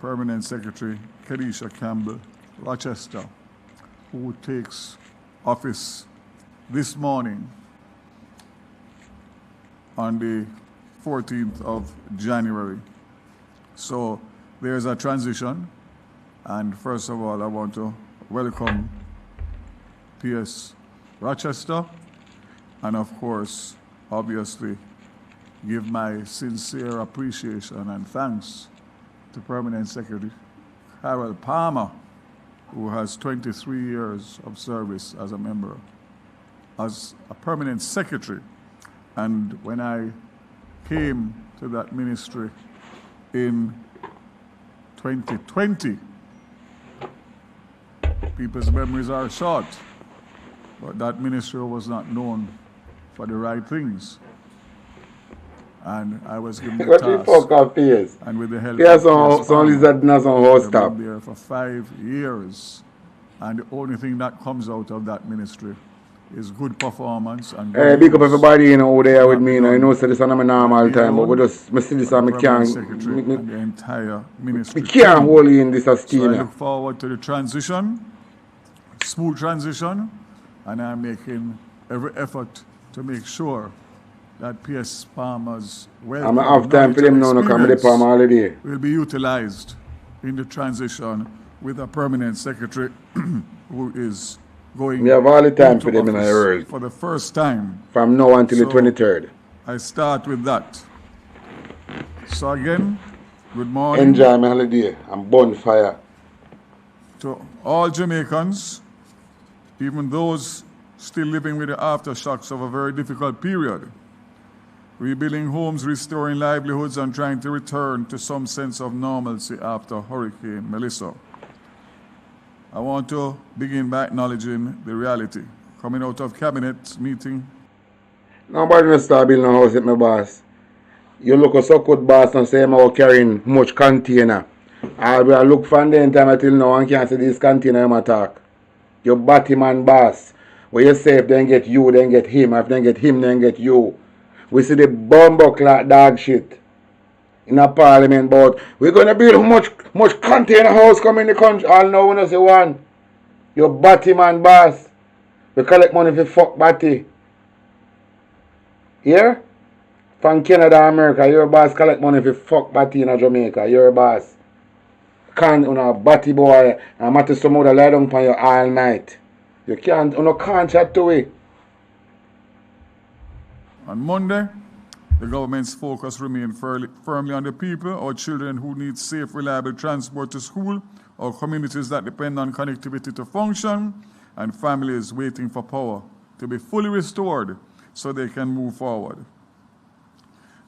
Permanent Secretary Kedisha Campbell Rochester, who takes office this morning on the 14th of January. So there's a transition, and first of all I want to welcome PS Rochester, and of course obviously give my sincere appreciation and thanks to Permanent Secretary Carol Palmer, who has 23 years of service as a member, as a permanent secretary. And when I came to that ministry in 2020, people's memories are short, but that ministry was not known for the right things. And I was given the task. And with the help of I've been there for 5 years. And the only thing that comes out of that ministry is good performance. And good hey, big up everybody over there with me. I know so this is not my normal time, but we just see this and I can't. The entire ministry. We can't hold you in this as so I look forward to the transition, smooth transition, and I'm making every effort to make sure that PS Palmer's I'm off time for them now to come to the Palmer holiday. Will be utilized in the transition with a permanent secretary who is going. We have all the time for them in the world. For the first time. From now until the 23rd. I start with that. So again, good morning. Enjoy my holiday and bonfire. To all Jamaicans, even those still living with the aftershocks of a very difficult period. Rebuilding homes, restoring livelihoods, and trying to return to some sense of normalcy after Hurricane Melissa. I want to begin by acknowledging the reality. Coming out of cabinet meeting. Nobody will start building a house with my boss. You look so good, boss, and say I'm carrying much container. I will look from the time until now and can't see this container I'm attack. You Batman boss. Where you say if they get you, then get him. If they get him, then get you. We see the bumbuck dog shit in a parliament, but we're going to build much container house come in the country. All now we don't say one. You Batman boss. We collect money for fuck Batty. Here? From Canada, America, your boss collect money for fuck Batty in Jamaica. Your boss. Can't on a Batty boy and matter some other lie down upon you all night. You can't chat to it. On Monday, the government's focus remained firmly on the people, our children who need safe, reliable transport to school, our communities that depend on connectivity to function, and families waiting for power to be fully restored so they can move forward.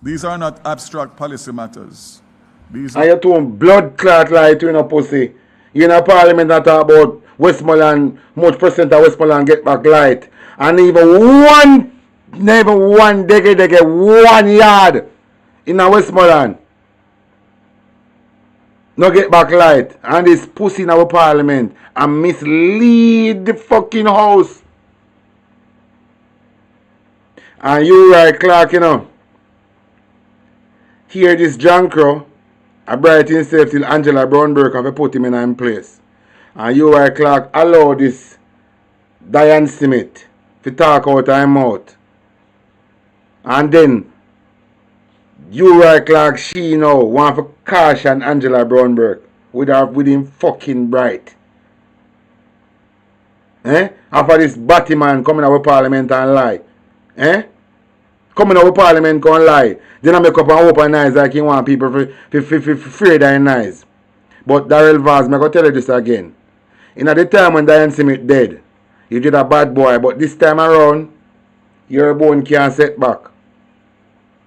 These are not abstract policy matters. These are... you two blood clot like you in a pussy. You in a parliament that talk about Westmoreland, much percent of Westmoreland get back light. And never one decade, 1 yard in a Westmoreland. No get back light. And this pussy in our parliament and mislead the fucking house. And you right Clark, you know. Here this John Crow, I bright himself till Angela Brownberg have put him in place. And you right Clark allow this Diane Smith to talk out her mouth. And then Uriah Clark, she now want to caution Angela Brownberg with him fucking bright. After this Batman coming out of parliament and lie. Coming out with parliament can lie. Then I make up and open eyes like you want people to afraid and nice. But Darrell Vaz, I'm going to tell you this again. In the time when Diane Smith dead, you did a bad boy, but this time around, your bone can't set back.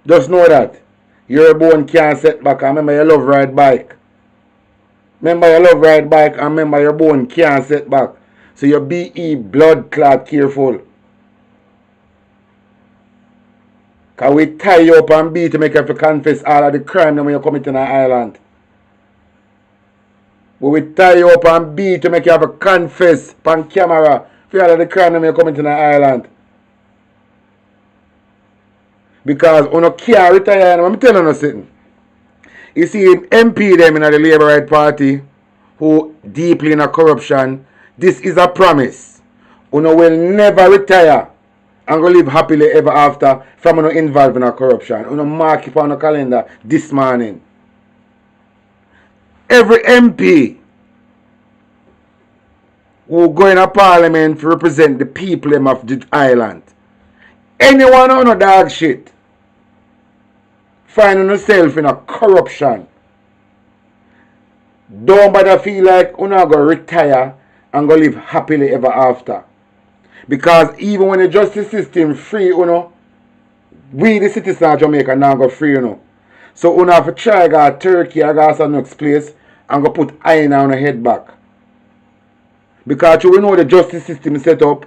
Just know that. Your bone can't set back. And remember you love ride bike. Remember you love ride bike and remember your bone can't set back. So you be blood clot careful. Because we tie you up and beat to make you have to confess all of the crime when you commit in an island. We will tie you up and beat to make you have to confess on camera for all of the crime when you commit in an island. Because you can't retire. I'm telling you something. You see, MP them in the Labour Right Party who deeply in a corruption, this is a promise. You will never retire and go live happily ever after from you involved in a corruption. You mark it on the calendar this morning. Every MP who go in a parliament to represent the people of the island. Anyone on a dog shit finding yourself in a corruption. Don't bother feel like you're not going to retire and go live happily ever after. Because even when the justice system free, we the citizens of Jamaica now go free, So you have to try to go to Turkey or go to some next place and go put iron on your head back. Because we know the justice system is set up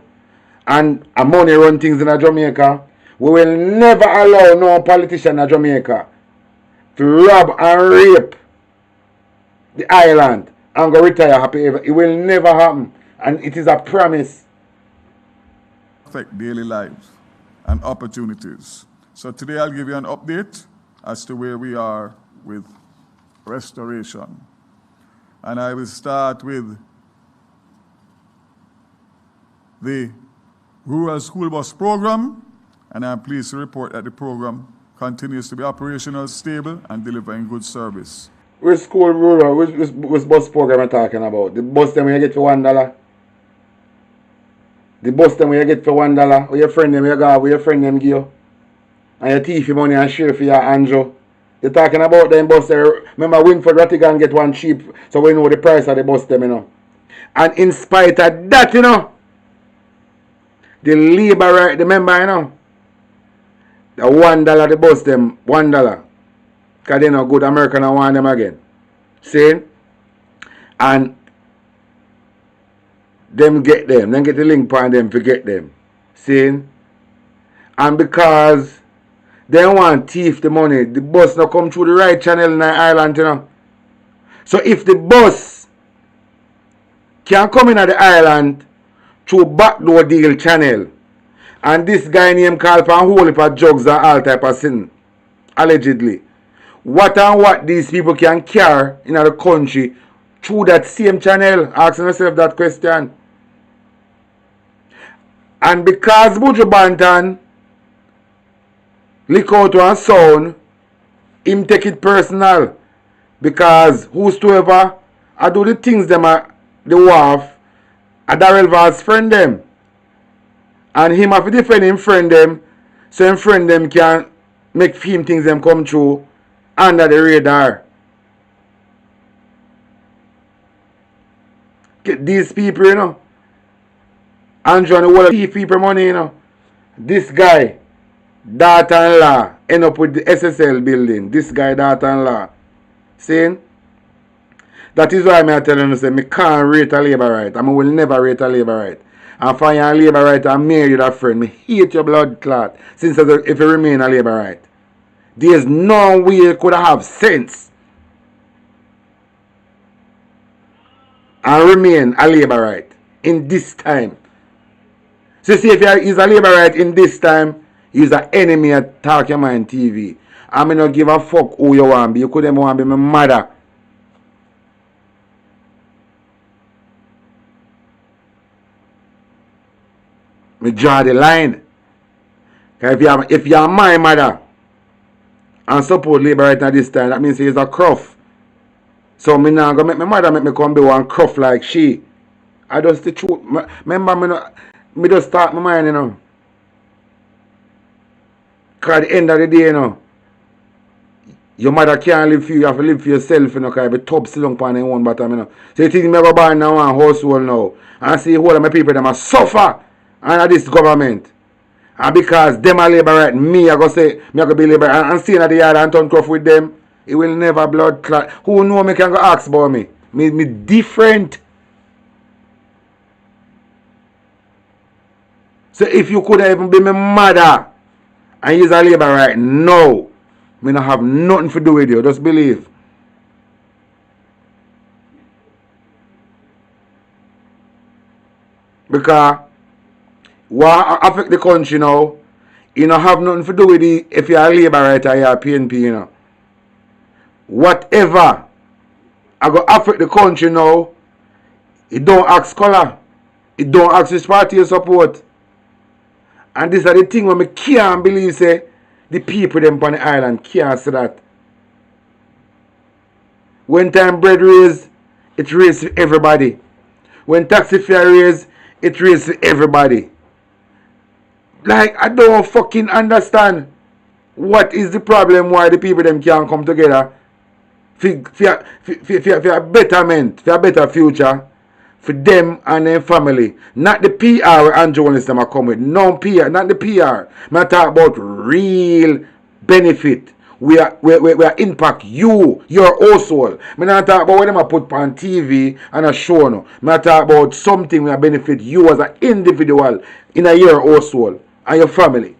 and money run things in Jamaica. We will never allow no politician in Jamaica to rob and rape the island and go retire happy ever. It will never happen. And it is a promise. Affect daily lives and opportunities. So today I'll give you an update as to where we are with restoration. And I will start with the Rural School Bus Program, and I'm pleased to report that the program continues to be operational, stable, and delivering good service. Which school rural, which bus program I'm talking about? The bus them you get for $1? The bus them you get for $1? Or your friend them you go, where your friend them give you? And you thief your money and share for your Andrew. You're talking about them bus there. Remember Winford Rattigan get one cheap, so we know the price of the bus them, And in spite of that, the labor right, remember, the $1 the bus them, $1. Because they no good American and want them again. See? And them get them. Then get the link on them to get them. See? And because they want thief the money, the bus no come through the right channel in the island, So if the bus can come in at the island through backdoor deal channel, and this guy named call for a whole heap of drugs and all type of sin, allegedly, what these people can carry in the country through that same channel? Asking yourself that question. And because Buju Banton lick out one sound, him take it personal. Because whosoever I do the things them at the wharf, a Darrell Vaz friend them. And him have to defend him friend them, so him friend them can make him things them come true under the radar. Get these people, Andrew and the whole of people money, This guy, daughter-in-law, end up with the SSL building. This guy, daughter-in-law. See? That is why I tell you, I can't rate a labor right. I will never rate a labor right. And for your labor right, I marry you that friend. I hate your blood clot. Since if you remain a labor right. There's no way you could have sense and remain a labor right in this time. So see, if he's a labor right in this time, he's an enemy at Talk Your Mind TV. I'm not give a fuck who you want to be. You couldn't want to be my mother. Me draw the line. If you're my mother and support labor right at this time, that means he's a cruff. So me now go make my mother make me come be one cruff like she. I just the truth. Remember me just start my mind, Because at the end of the day, you know, your mother can't live for you, you have to live for yourself, you know, because you tub still on your own bottom, you know. So you think me go born now one household now, and see all of my people, them a suffer under this government. And because them are labor right, me I go say, me I go be labor and staying at the yard and turn cuff with them, it will never blood clot. Who know me can go ask about me? Me different. So if you could even be my mother and you're a labor right now, me not have nothing to do with you. Just believe. Because what affect the country now, you don't have nothing to do with it if you're a labor right or you're a PNP, you know. Whatever I go affect the country now, it don't ask color. It don't ask which party you support. And this is the thing when I can't believe say the people them on the island can't say that. When time bread raise, it raise for everybody. When taxi fare raise, it raise for everybody. Like, I don't fucking understand what is the problem why the people them can't come together for a betterment, for a better future for them and their family. Not the PR and journalists them are come with. No PR, not the PR. I talk about real benefit. We are impact you, your household. I not talk about what them I put on TV and a show no. I talk about something that benefit you as an individual in your household and your family.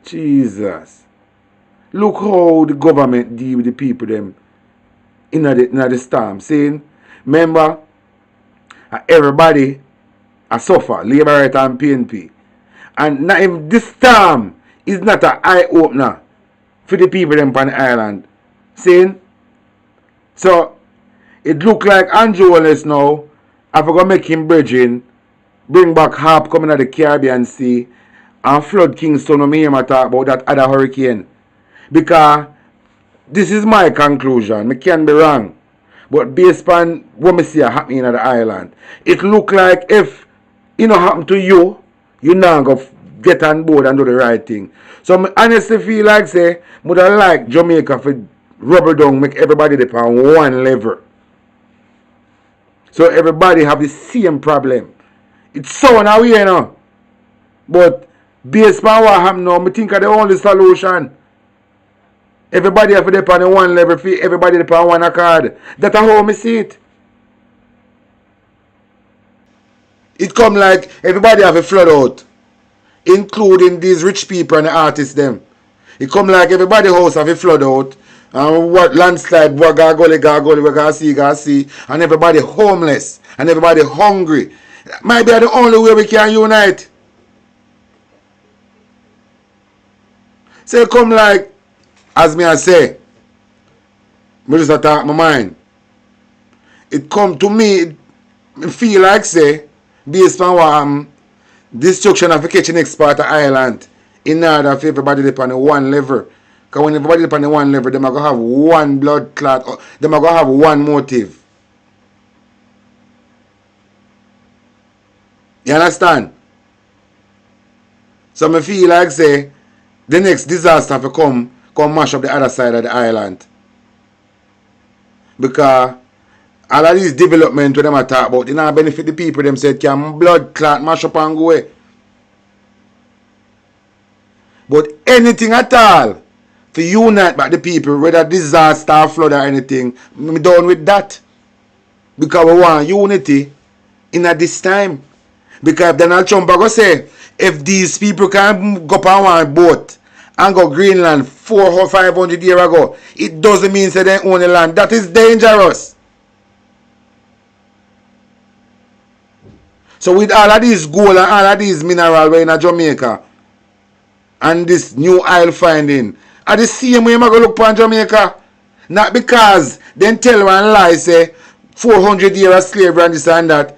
Jesus. Look how the government deal with the people them in the storm. Saying, remember, everybody a suffer, Labour Right and PNP. And not even this storm is not an eye-opener for the people them on the island. Saying, so it look like Andrew Wallace now, I forgot make him bridging, bring back harp coming out the Caribbean Sea, and flood Kingston when me hear talk about that other hurricane. Because this is my conclusion. I can be wrong. But based on what I see happening at the island, it look like if it not happen to you, you now go get on board and do the right thing. So I honestly feel like say, would I like Jamaica for rubber down, make everybody depend on one level. So everybody have the same problem. It's so now you know. But based on what happened now, I think of the only solution. Everybody have to depend on one level fee, everybody depend on one accord. That's how I see it. It come like everybody have a flood out, including these rich people and the artists them. It come like everybody house have a flood out, and what landslide, what gargoyle, we gotta see, and everybody homeless, and everybody hungry. Might be the only way we can unite. So it come like, as me I say, me just attack my mind. It come to me, it feel like say, based on what destruction of the kitchen export island, in order for everybody to on one level. Because when everybody on one level, they are going to have one blood clot, they are going to have one motive. You understand? So I feel like say, the next disaster will come mash up the other side of the island. Because all of these development when them talk about, they not benefit the people them said can blood clot mash up and go away. But anything at all to unite back the people, whether disaster, flood or anything, I'm done with that. Because we want unity in at this time. Because if Donald Trump go say, if these people can go on one boat and go Greenland 400 or 500 years ago, it doesn't mean that they own the land. That is dangerous. So with all of these gold and all of these minerals in Jamaica and this new oil finding, are the same way I'm going to look upon Jamaica? Not because they tell one lie, say 400 years of slavery and this and that.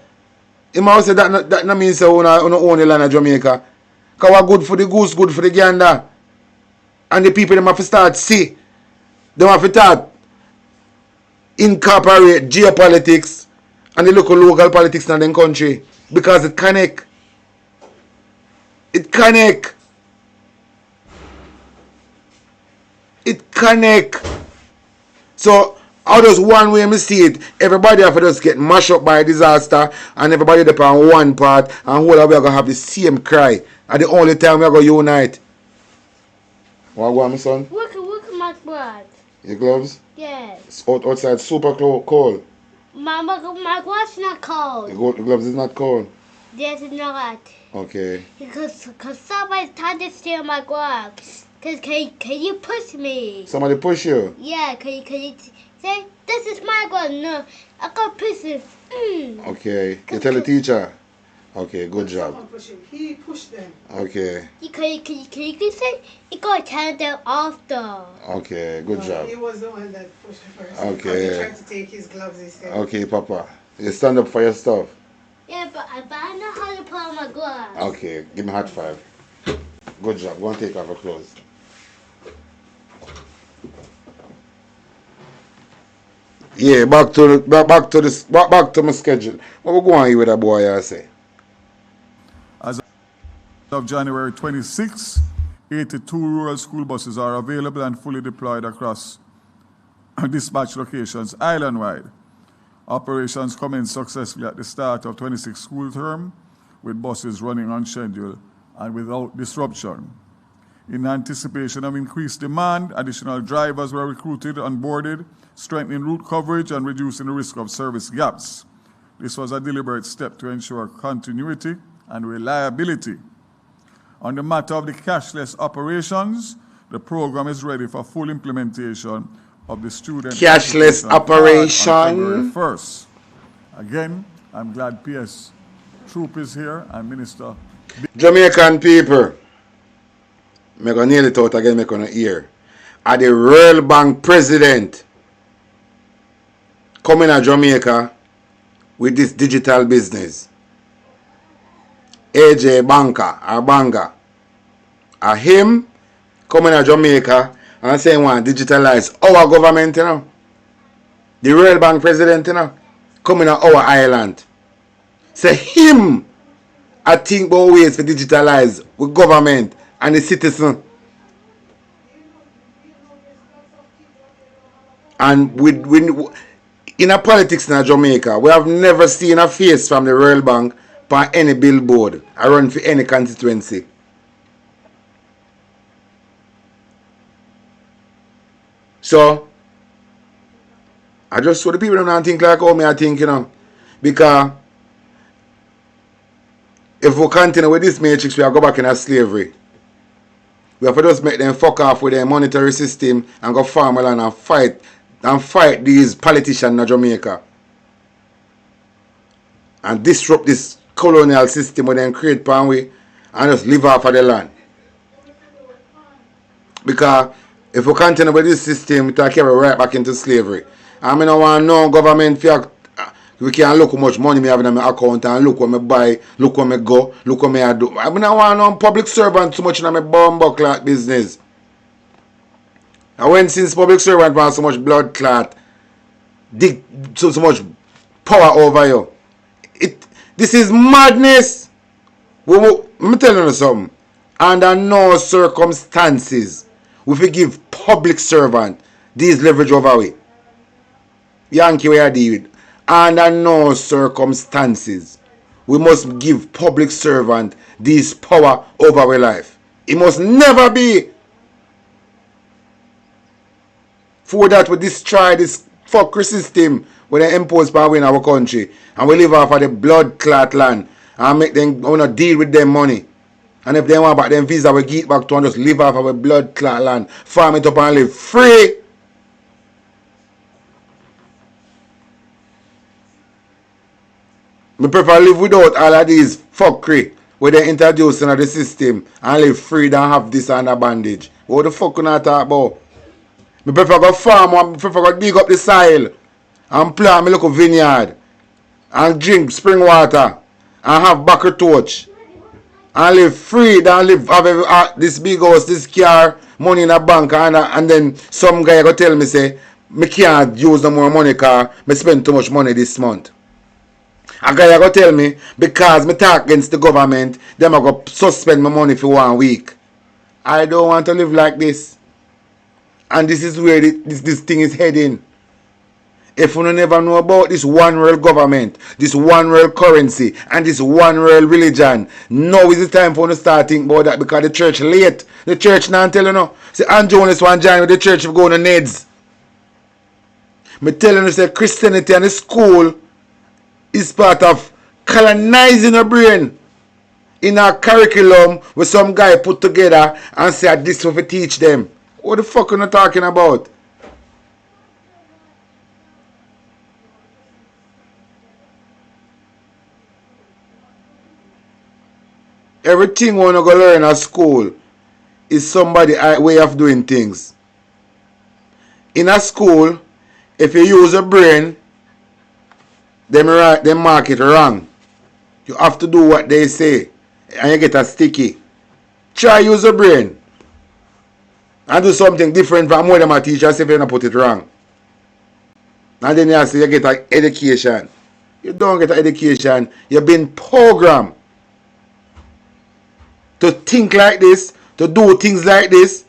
He must say that means that we don't own the land of Jamaica. Because we're good for the goose, good for the gander. And the people them have to start see. They have to start incorporate geopolitics and the local politics in the country. Because it connect. It connect. It connect. So how does one way me see it? Everybody have to just get mashed up by a disaster and everybody up on one part and whole we are gonna have the same cry. And the only time we are gonna unite. What go on, my son? Look at my gloves. Your gloves? Yes. It's outside super cold. My gloves not cold. The gloves is not cold. Yes, it's not. Okay. Because somebody's trying to steal my gloves. Cause can you push me? Somebody push you? Yeah, can you say this is my glove? No, I got push it. Okay. You tell the teacher. Okay, good job. Someone push him. He pushed them. Okay. Can you say you gotta turn them off though? Okay, good job. He was the one that pushed him first. Okay. He tried to take his gloves instead. Okay, Papa. You stand up for your stuff. Yeah, but I know how to put on my gloves. Okay, give me hot five. Good job. Go and take off your clothes. Yeah, back to my schedule. What we go on here with that boy I say? As of January 26, 82 rural school buses are available and fully deployed across dispatch locations island-wide. Operations commenced successfully at the start of 26 school term, with buses running on schedule and without disruption. In anticipation of increased demand, additional drivers were recruited and boarded, strengthening route coverage and reducing the risk of service gaps. This was a deliberate step to ensure continuity and reliability. On the matter of the cashless operations, the program is ready for full implementation of the student cashless operation on February 1st. Again, I'm glad PS Troop is here and Minister. Jamaican people, I'm going to nail it out again, I'm going to hear. At the Royal Bank president coming to Jamaica with this digital business. AJ Banker or Banga. Him coming to Jamaica and saying want to digitalize our government, you know. The Royal Bank president, you know, coming to our island. Say him I think about ways to digitalize with government and the citizen. And in a politics in Jamaica, we have never seen a face from the Royal Bank by any billboard around for any constituency. So, I just saw the people don't think like how me I think, you know. Because if we continue with this matrix, we are go back in a slavery. We have to just make them fuck off with their monetary system and go farm land and fight these politicians in Jamaica. And disrupt this colonial system with them create pan way and just live off of the land. Because if we continue with this system, we will carry right back into slavery. And I don't want no government we can look how much money I have in my account and look what I buy, look what I go, look what I do. I don't want no public servant too much in my bomb clot business. And when since public servant want so much blood clot, dig so much power over you. This is madness. I'm telling you something. Under no circumstances we will give public servant these leverage over we. Yankee we are deal with. Under no circumstances we must give public servant this power over our life. It must never be. For that we destroy this fuckery system when they impose power in our country and we live off of the blood clot land and make them deal with them money. And if they want back them visa we get back to and just live off of a blood clot land, farm it up and live free. I prefer live without all of these fuckery where they introduce into the system and live free than have this under bandage. What the fuck can I talk about? I prefer go farm, I prefer go dig up the soil and plant my little vineyard and drink spring water and have backer torch and live free than have this big house, this car, money in a bank and then some guy go tell me say, I can't use no more money because I spend too much money this month. A guy go tell me, because me talk against the government, them I go suspend my money for 1 week. I don't want to live like this. And this is where this thing is heading. If you never know about this one world government, this one world currency, and this one world religion, now is the time for you to start thinking about that, because the church late. The church now tell you no. See, Aunt Jonas one join with the church for going to Neds. Me telling you, say Christianity and the school is part of colonizing a brain in a curriculum where some guy put together and say this will teach them. What the fuck are you talking about? Everything we want to go learn at school is somebody's way of doing things. In a school, if you use a brain, they mark it wrong. You have to do what they say and you get a sticky. Try use a brain and do something different from what them teach us if you don't put it wrong. And then you say you get an education. You don't get an education. You've been programmed to think like this, to do things like this.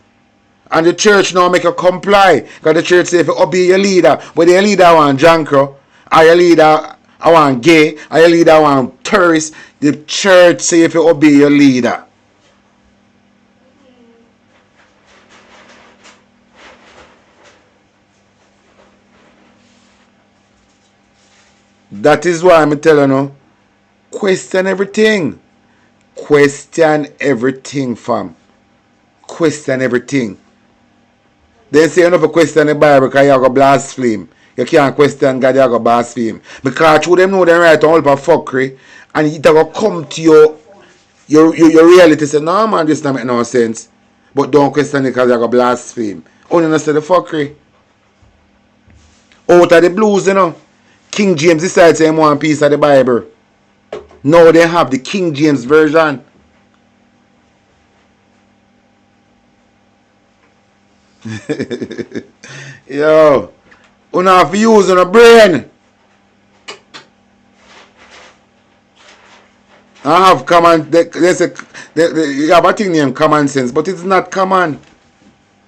And the church now make you comply. Because the church say if you obey your leader, but your leader want jankro, or your leader I want gay, or your leader I want terrorist, the church say if you obey your leader. That is why I'm telling you, question everything. Question everything, fam. Question everything. They say you never question the Bible because you have a blaspheme. You can't question God, you have a blaspheme. Because through them know them right on all of fuckery, and it will come to your reality. Say, no man, this don't make no sense. But don't question it because you have a blaspheme. Only not say the fuckery. Out of the blues, you know. King James decides to want a piece of the Bible. Now they have the King James version. Yo, you have to use your brain. I have common. You have a thing named common sense, but it's not common.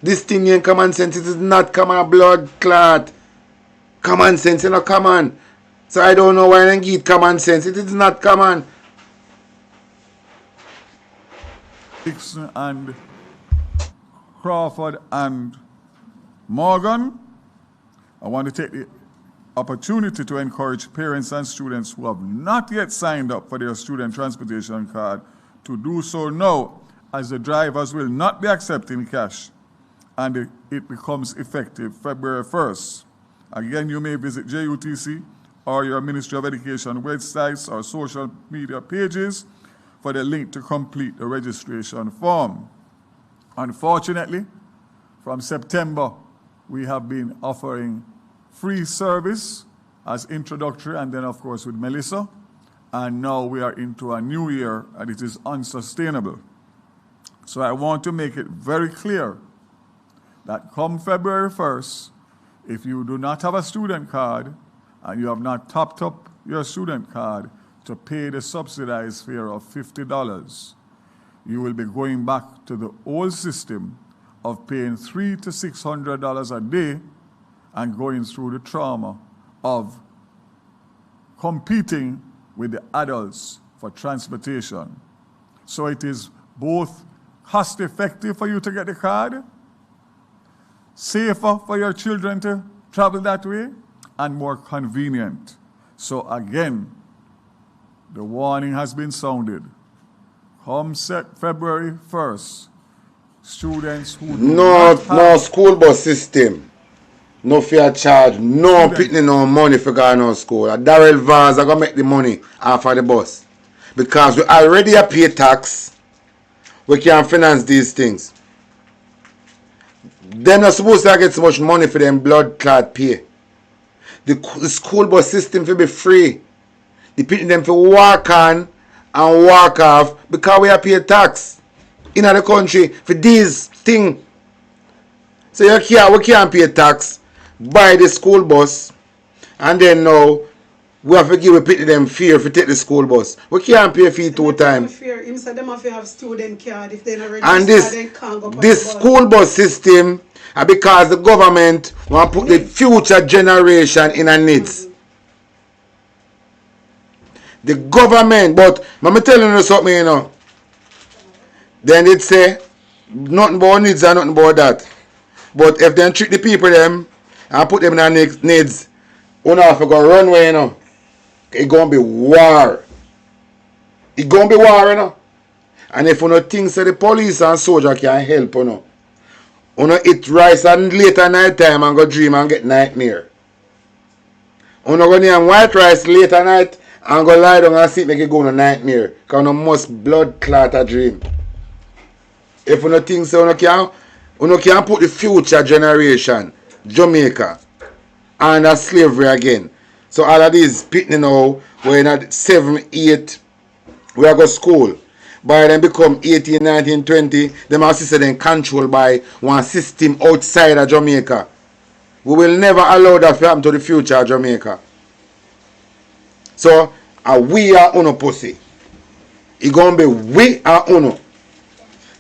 This thing named common sense, it is not common. Blood clot. Common sense is not common. So I don't know why I give common sense. It is not common. Dixon and Crawford and Morgan, I want to take the opportunity to encourage parents and students who have not yet signed up for their student transportation card to do so now, as the drivers will not be accepting cash and it becomes effective February 1st. Again, you may visit JUTC or your Ministry of Education websites or social media pages for the link to complete the registration form. Unfortunately, from September, we have been offering free service as introductory, and then of course with Melissa, and now we are into a new year and it is unsustainable. So I want to make it very clear that come February 1st, if you do not have a student card and you have not topped up your student card to pay the subsidized fare of $50, you will be going back to the old system of paying $300 to $600 a day and going through the trauma of competing with the adults for transportation. So it is both cost effective for you to get the card, safer for your children to travel that way, and more convenient. So again, the warning has been sounded. Come February 1st, students who no school bus system, no fair charge, no picking no money for going to school. Darrell Vaz are going to make the money off of the bus. Because we already pay tax, we can't finance these things. They're not supposed to get so much money for them blood clot pay. The school bus system will be free. The people them for walk on and walk off because we pay tax in the country for these things. So we can't pay tax, buy the school bus, and then now We have to give them fear to take the school bus. We can't pay fee 2 times. Him said them have to have student card. If they not register, And they can't go this school bus system, because the government want to put the future generation in a needs. The government, but let me tell you something, you know. Then it say nothing about needs and nothing about that. But if they treat the people them and put them in a needs, you know, if you go runway, you know, it's gonna be war. It's gonna be war, you know. And if you know things that the police and soldier can help, you know eat rice and later night time and go dream and get nightmare. You know go near white rice later night and go lie down and sleep make you go on a nightmare. Because you must blood clot a dream. If you know things so you can put the future generation, Jamaica, under slavery again. So all of these pitney now, we're in at 7, 8, we are go school. By then become 18, 19, 20, them are then controlled by one system outside of Jamaica. We will never allow that to happen to the future of Jamaica. So, we are uno pussy. It's going to be we are uno.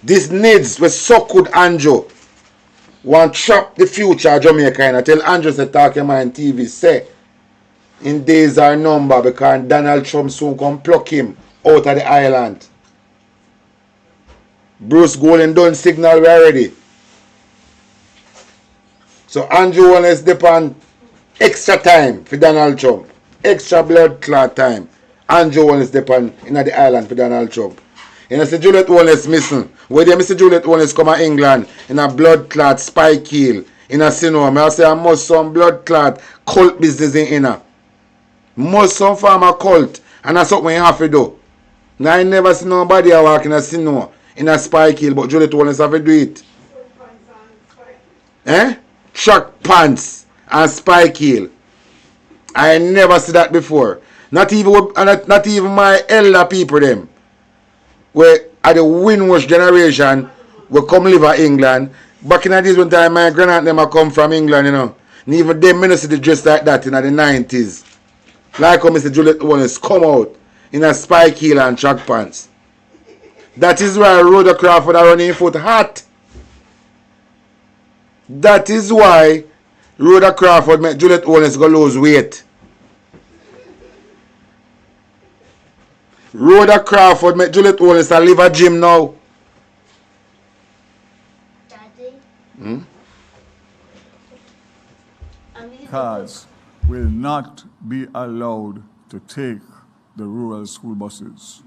This needs we so good Andrew. Want trap the future of Jamaica. And I tell Andrew to talk him on TV, say, in days are number because Donald Trump soon come pluck him out of the island. Bruce Golden done signal we already. So Andrew Wallace depend extra time for Donald Trump. Extra blood clot time. Andrew Wallace depend in the island for Donald Trump. You know, see Juliet Wallace missing. Where they Mr. Juliet Wallace come to England in a blood clot spy kill in a cinema. I say I must some blood clot cult business in her. Must some farmer cult. And that's what we have to do. Now I never see nobody walk in a cinema in a spy kill, but Juliet Wallace have to do it. Track pants and spy kill. I never see that before. Not even my elder people them. Where at the Windrush generation we come live in England. Back in the days when time my grandaunt them come from England, you know. And even them minister dress like that in the 90s. Like how Mr. Juliet Wallace come out in a spy kill and track pants. That is why Rhoda Crawford are running foot hot. That is why Rhoda Crawford made Juliet Wallace go lose weight. Rhoda Crawford made Juliet Wallace to leave a gym now. Daddy? Cars will not be allowed to take the rural school buses.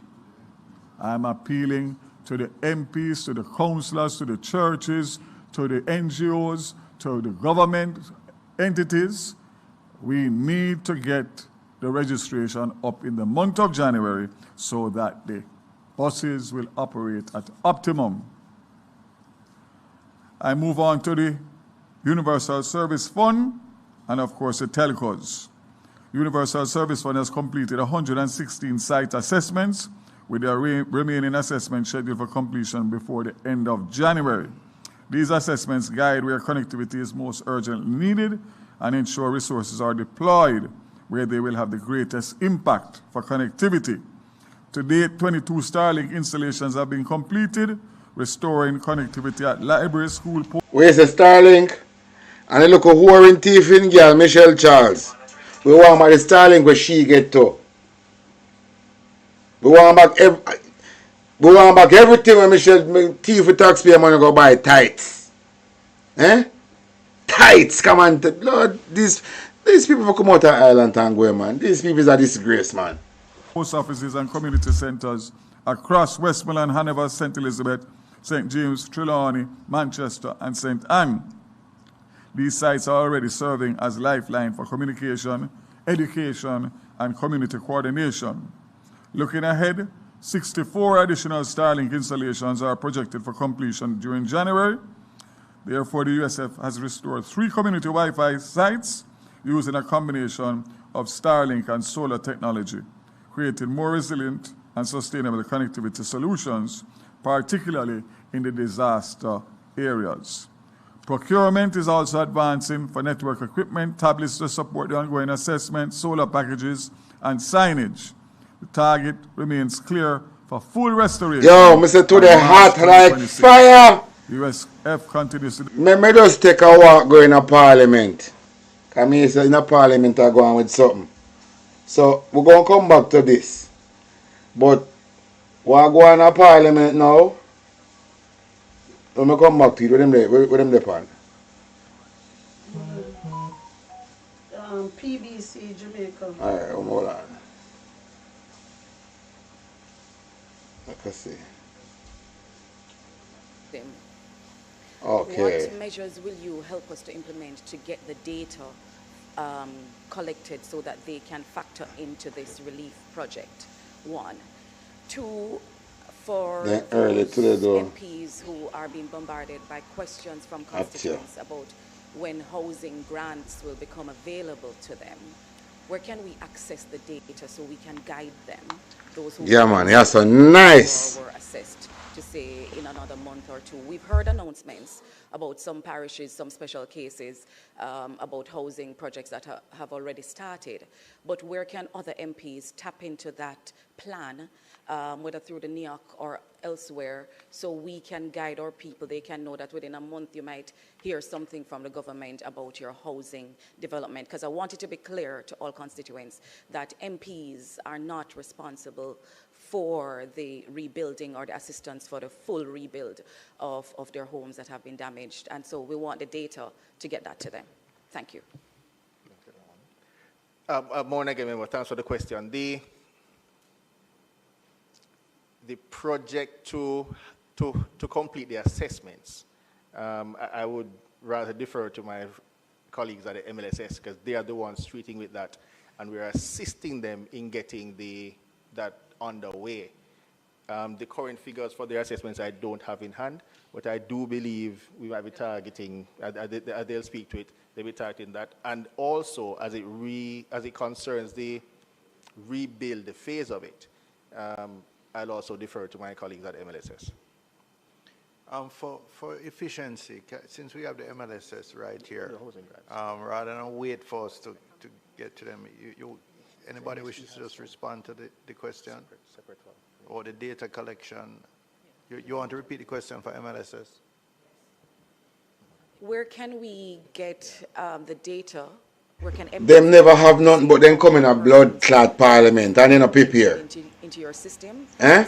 I'm appealing to the MPs, to the councillors, to the churches, to the NGOs, to the government entities. We need to get the registration up in the month of January so that the buses will operate at optimum. I move on to the Universal Service Fund and, of course, the telcos. Universal Service Fund has completed 116 site assessments with their remaining assessment scheduled for completion before the end of January. These assessments guide where connectivity is most urgently needed and ensure resources are deployed where they will have the greatest impact for connectivity. To date, 22 Starlink installations have been completed, restoring connectivity at library, school... Where's the Starlink? And I look at whoring thief in girl, Michelle Charles. We want back the Starlink where she get to. We want back everything when Michelle thief with taxpayer money go buy tights. Tights, come on. Lord, these people come out of Ireland and go, man. These people is a disgrace, man. Post offices and community centres across Westmoreland, Hanover, St. Elizabeth, St. James, Trelawney, Manchester, and St. Anne. These sites are already serving as lifeline for communication, education, and community coordination. Looking ahead, 64 additional Starlink installations are projected for completion during January. Therefore, the USF has restored 3 community Wi-Fi sites using a combination of Starlink and solar technology, creating more resilient and sustainable connectivity solutions, particularly in the disaster areas. Procurement is also advancing for network equipment, tablets to support the ongoing assessment, solar packages, and signage. The target remains clear for full restoration. Yo, Mr. To the heart like fire. USF continues to... Me just take a walk going to Parliament. Because me say in a Parliament I go on with something. So, we're going to come back to this. But, we're going to Parliament now. When I come back to it, where them there pan? PBC, Jamaica. Alright, hold on. Let's see. Okay. What measures will you help us to implement to get the data collected so that they can factor into this relief project? 1. 2, for MPs who are being bombarded by questions from constituents about when housing grants will become available to them, where can we access the data so we can guide them? Those who that's so nice. Were assessed to say in another month or 2. We've heard announcements about some parishes, some special cases about housing projects that have already started. But where can other MPs tap into that plan, whether through the NIOC or elsewhere, so we can guide our people? They can know that within a month you might hear something from the government about your housing development. Because I want it to be clear to all constituents that MPs are not responsible for the rebuilding or the assistance for the full rebuild of their homes that have been damaged. And so we want the data to get that to them. Thank you. Morning again, thanks for the question. The project to complete the assessments, I would rather defer to my colleagues at the MLSS because they are the ones treating with that, and we're assisting them in getting that underway. The current figures for the assessments I don't have in hand, but I do believe we might be targeting, they'll speak to it, they'll be targeting that. And also, as it concerns the rebuild, the phase of it, I'll also defer to my colleagues at MLSS. For efficiency, since we have the MLSS right here, rather than wait for us to get to them, anybody wishes to just respond to the question? Separate or the data collection? You want to repeat the question for MLSS? Where can we get the data? Where can them never have nothing but them come in a blood clot Parliament and then a prepare. Into your system,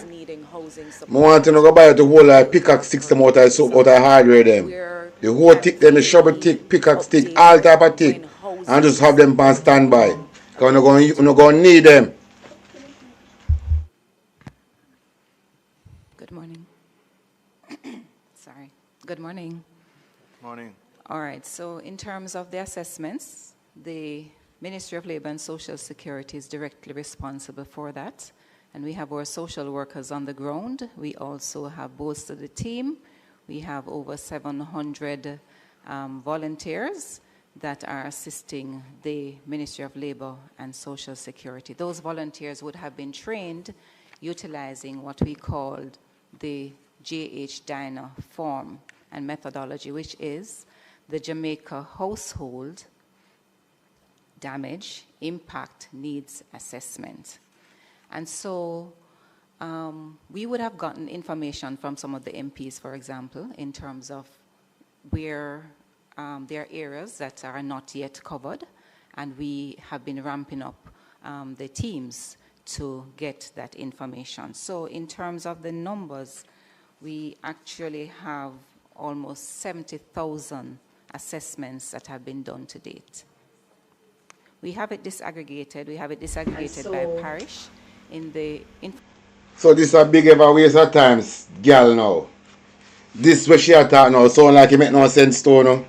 needing housing support. I want to go buy the whole pickaxe system out of hardware them. The whole tick them, the shovel tick, pickaxe tick, all type of tick, and just have them on standby. Because we're not going to need them. Good morning. Sorry. Good morning. Morning. All right. So in terms of the assessments, the Ministry of Labour and Social Security is directly responsible for that. And we have our social workers on the ground. We also have bolstered the team. We have over 700 volunteers that are assisting the Ministry of Labour and Social Security. Those volunteers would have been trained utilizing what we called the JH Diner form and methodology, which is the Jamaica Household Damage Impact Needs Assessment. And so we would have gotten information from some of the MPs, for example, in terms of where there are areas that are not yet covered, and we have been ramping up the teams to get that information. So in terms of the numbers, we actually have almost 70,000 assessments that have been done to date. We have it disaggregated. We have it disaggregated by parish. So this is a big ever waste of time, girl, now. This what she attack now sound like it make no sense to no.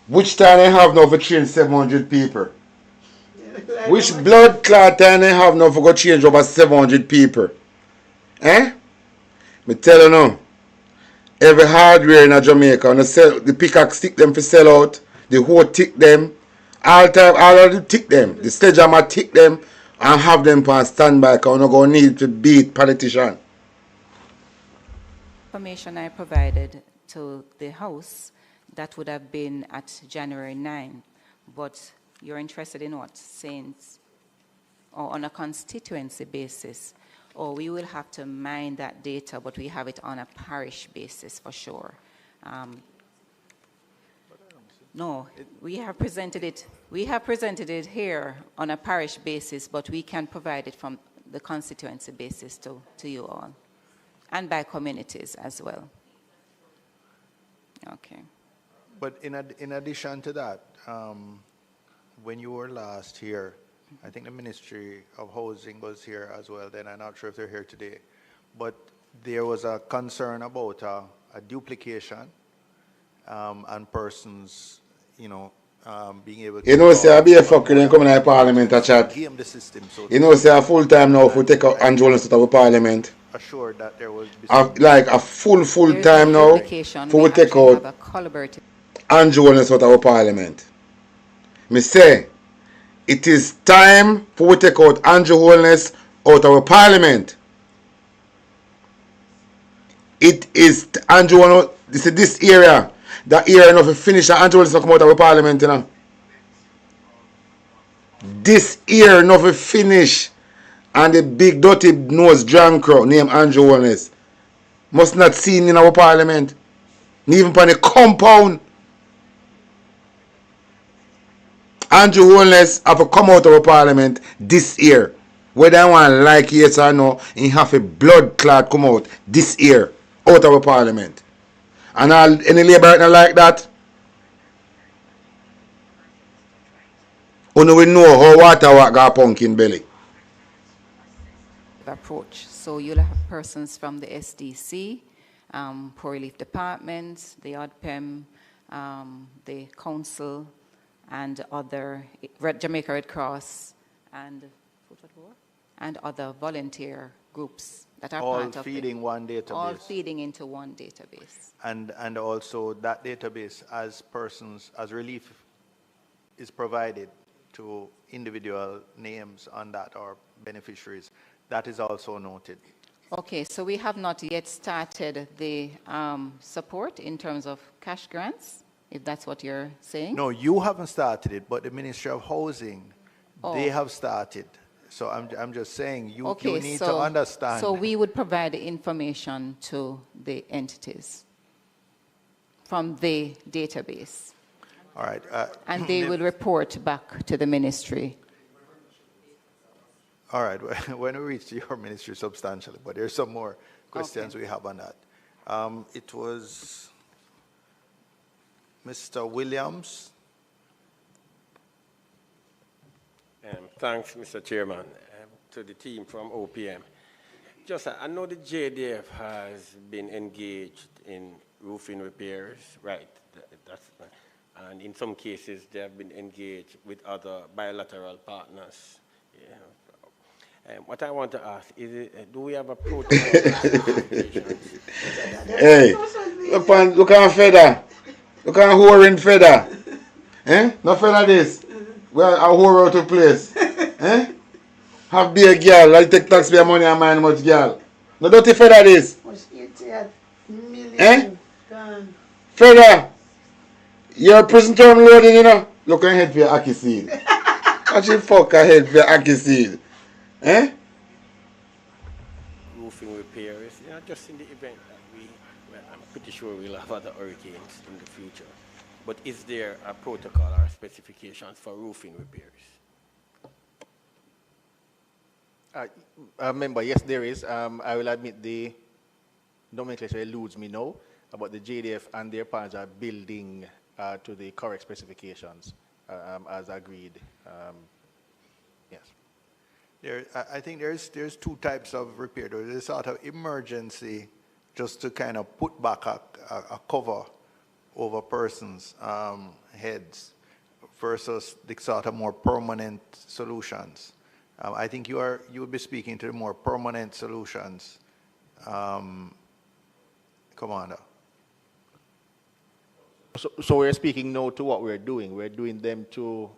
Which time they have now for train 700 people? Which blood clot time they have now for go change over 700 people? Me tell you now, every hardware in Jamaica, and the pickaxe stick them for sell out, the whole tick them, all of the tick them, the sledgehammer tick them, and have them on standby because we're not going to need to beat politicians. Information I provided to the House, that would have been at January 9. But you're interested in what? Saints, or on a constituency basis? Or we will have to mine that data, but we have it on a parish basis for sure. No, we have presented it. We have presented it here on a parish basis, but we can provide it from the constituency basis to you all, and by communities as well. Okay. But in addition to that, when you were last here, I think the Ministry of Housing was here as well then. I'm not sure if they're here today. But there was a concern about a duplication and persons, being able to... You know, say I be a fucker then come in the parliament a chat. Game the system, so you know, say a full time now if we take out Andrew out of the parliament. Assured that there will be like a full time now for we take out Andrew out of the parliament. Me say it is time for we take out Andrew Holness out of our parliament. It is Andrew, this area, that area enough to finish and Andrew Holness come out of our parliament, you know. This year enough to finish and the big dirty nose drunk crowd named Andrew Holness must not seen in our parliament, even on the compound. Andrew Holness have to come out of our parliament this year. Whether I want to like yes or no, he have a blood clot come out this year, out of our parliament. And any Labour not like that, we know how water walk got pumpkin belly. Approach. So you'll have persons from the SDC, Poor Relief Department, the ODPEM, the Council, and other Jamaica Red Cross and other volunteer groups that are all part of feeding one database. All feeding into one database. And also that database, as relief is provided to individual names on that or beneficiaries, that is also noted. Okay, so we have not yet started the support in terms of cash grants, if that's what you're saying? No, you haven't started it, but the Ministry of Housing, they have started. So I'm just saying, you need to understand. So we would provide the information to the entities from the database. All right. And they will report back to the ministry. All right. When we reach your ministry substantially, but there's some more questions we have on that. It was Mr. Williams. Thanks, Mr. Chairman, to the team from OPM. Just, I know the JDF has been engaged in roofing repairs, right? And in some cases, they have been engaged with other bilateral partners. Yeah. What I want to ask is, do we have a protocol? Hey, look on feather. Look on whoring feather. Eh? No feather this. Well, a whore out of place. Eh? Have be a girl, I take taxpayer money and mind much girl. No dirty feather this. Eh? Feather. Your prison term loading, you know. Look ahead for your ackee seed. Actually fuck ahead for your ackee seed. Eh? Roofing repairs, just in the event that I'm pretty sure we'll have other hurricanes in the future. But is there a protocol or specifications for roofing repairs? Member, yes, there is. I will admit the nomenclature eludes me now, but the JDF and their partners are building to the correct specifications as agreed. Yes. I think there's two types of repair. There's a sort of emergency, just to kind of put back a cover over persons' heads, versus the sort of more permanent solutions. I think you would be speaking to the more permanent solutions, Commander. So we're speaking now to what we're doing. We're doing them to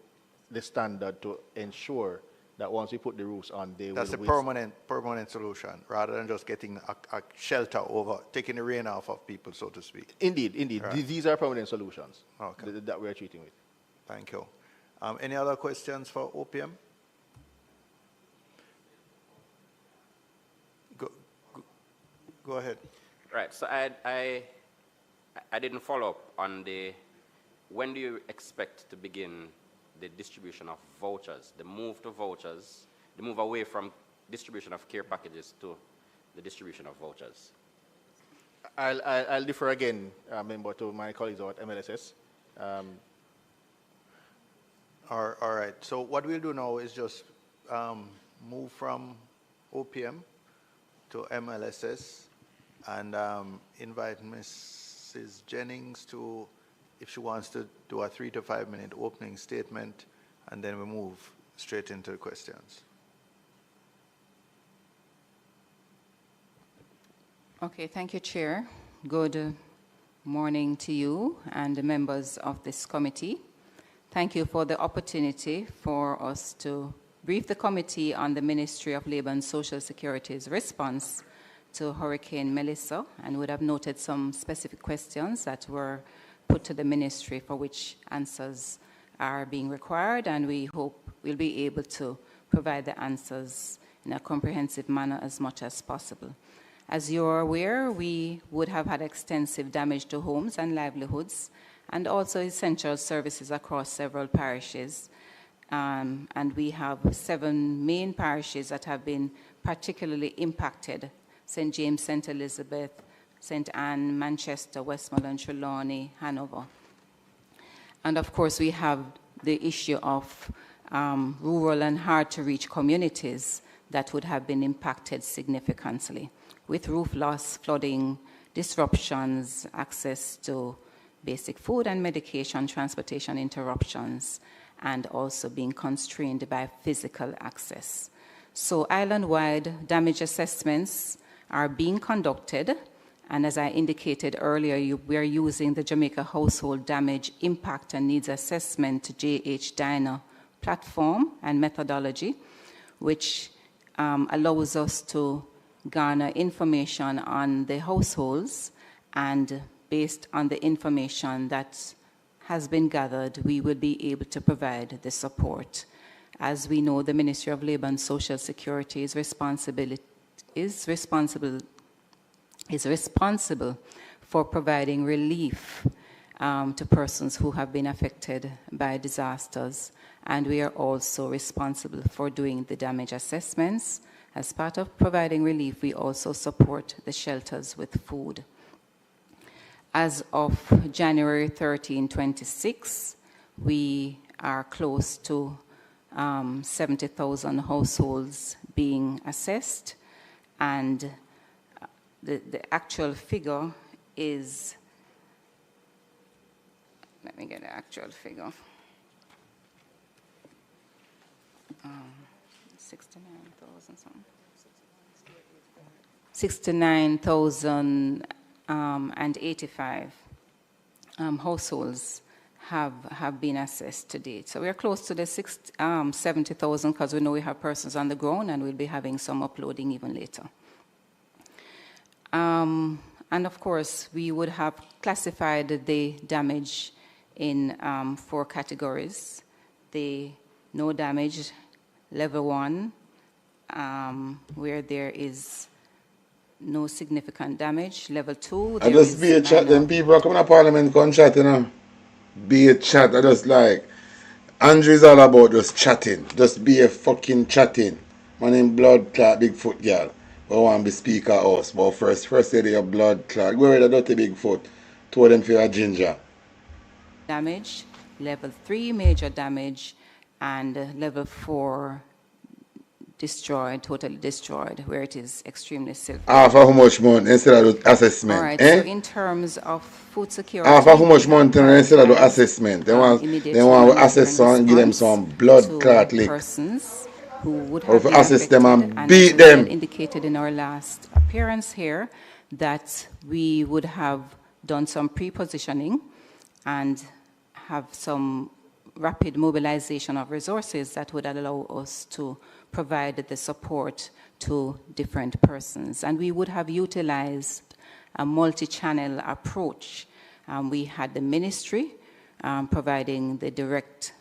the standard to ensure that once we put the roofs on, they That's a will permanent solution, rather than just getting a shelter over, taking the rain off of people, so to speak. Indeed. Right. These are permanent solutions Okay. that we are treating with. Thank you. Any other questions for OPM? Go ahead. Right. So I didn't follow up on when do you expect to begin the distribution of vouchers, the move to vouchers, the move away from distribution of care packages to the distribution of vouchers? I'll defer again, member, to my colleagues at MLSS. All right. So what we'll do now is just move from OPM to MLSS and invite Mrs. Jennings to, if she wants to do a 3 to 5 minute opening statement, and then we move straight into the questions. Okay, thank you, Chair. Good morning to you and the members of this committee. Thank you for the opportunity for us to brief the committee on the Ministry of Labour and Social Security's response to Hurricane Melissa, and would have noted some specific questions that were put to the ministry for which answers are being required, and we hope we'll be able to provide the answers in a comprehensive manner as much as possible. As you're aware, we would have had extensive damage to homes and livelihoods, and also essential services across several parishes. And we have 7 main parishes that have been particularly impacted: St. James, St. Elizabeth, St. Anne, Manchester, Westmoreland, Trelawney, Hanover. And of course, we have the issue of rural and hard-to-reach communities that would have been impacted significantly, with roof loss, flooding, disruptions, access to basic food and medication, transportation interruptions, and also being constrained by physical access. So island-wide damage assessments are being conducted, and as I indicated earlier, we are using the Jamaica Household Damage Impact and Needs Assessment JH-DINA platform and methodology, which allows us to garner information on the households, and based on the information that has been gathered, we will be able to provide the support. As we know, the Ministry of Labour and Social Security is responsible for providing relief to persons who have been affected by disasters, and we are also responsible for doing the damage assessments. As part of providing relief, we also support the shelters with food. As of January 13, 26, we are close to 70,000 households being assessed, and the actual figure is, let me get the actual figure, 69,000 something. 69,085 households have been assessed to date. So we're close to the 70,000 because we know we have persons on the ground, and we'll be having some uploading even later. And of course, we would have classified the damage in 4 categories. The no damage, level 1, where there is no significant damage. Level 2, I just be a chat, them people are coming to Parliament, come chat, you know. Be a chat. I just like, Andrew is all about just chatting. Just be a fucking chatting. My name blood clot Bigfoot girl. But I want to be speaker house. But first say they are blood clot. Go ahead, the dirty Bigfoot. Told them for your ginger. Damage, level 3 major damage, and level 4 destroyed, totally destroyed, where it is extremely severe. Half of how much month instead of the assessment? All right, eh? so in terms of food security, half of how much month instead of the assessment? They want to assess and give them some blood clot lick. Persons who would have been assess them and beat we them. had indicated in our last appearance here that we would have done some pre-positioning and have some rapid mobilization of resources that would allow us to provide the support to different persons. And we would have utilized a multi-channel approach. We had the ministry providing the direct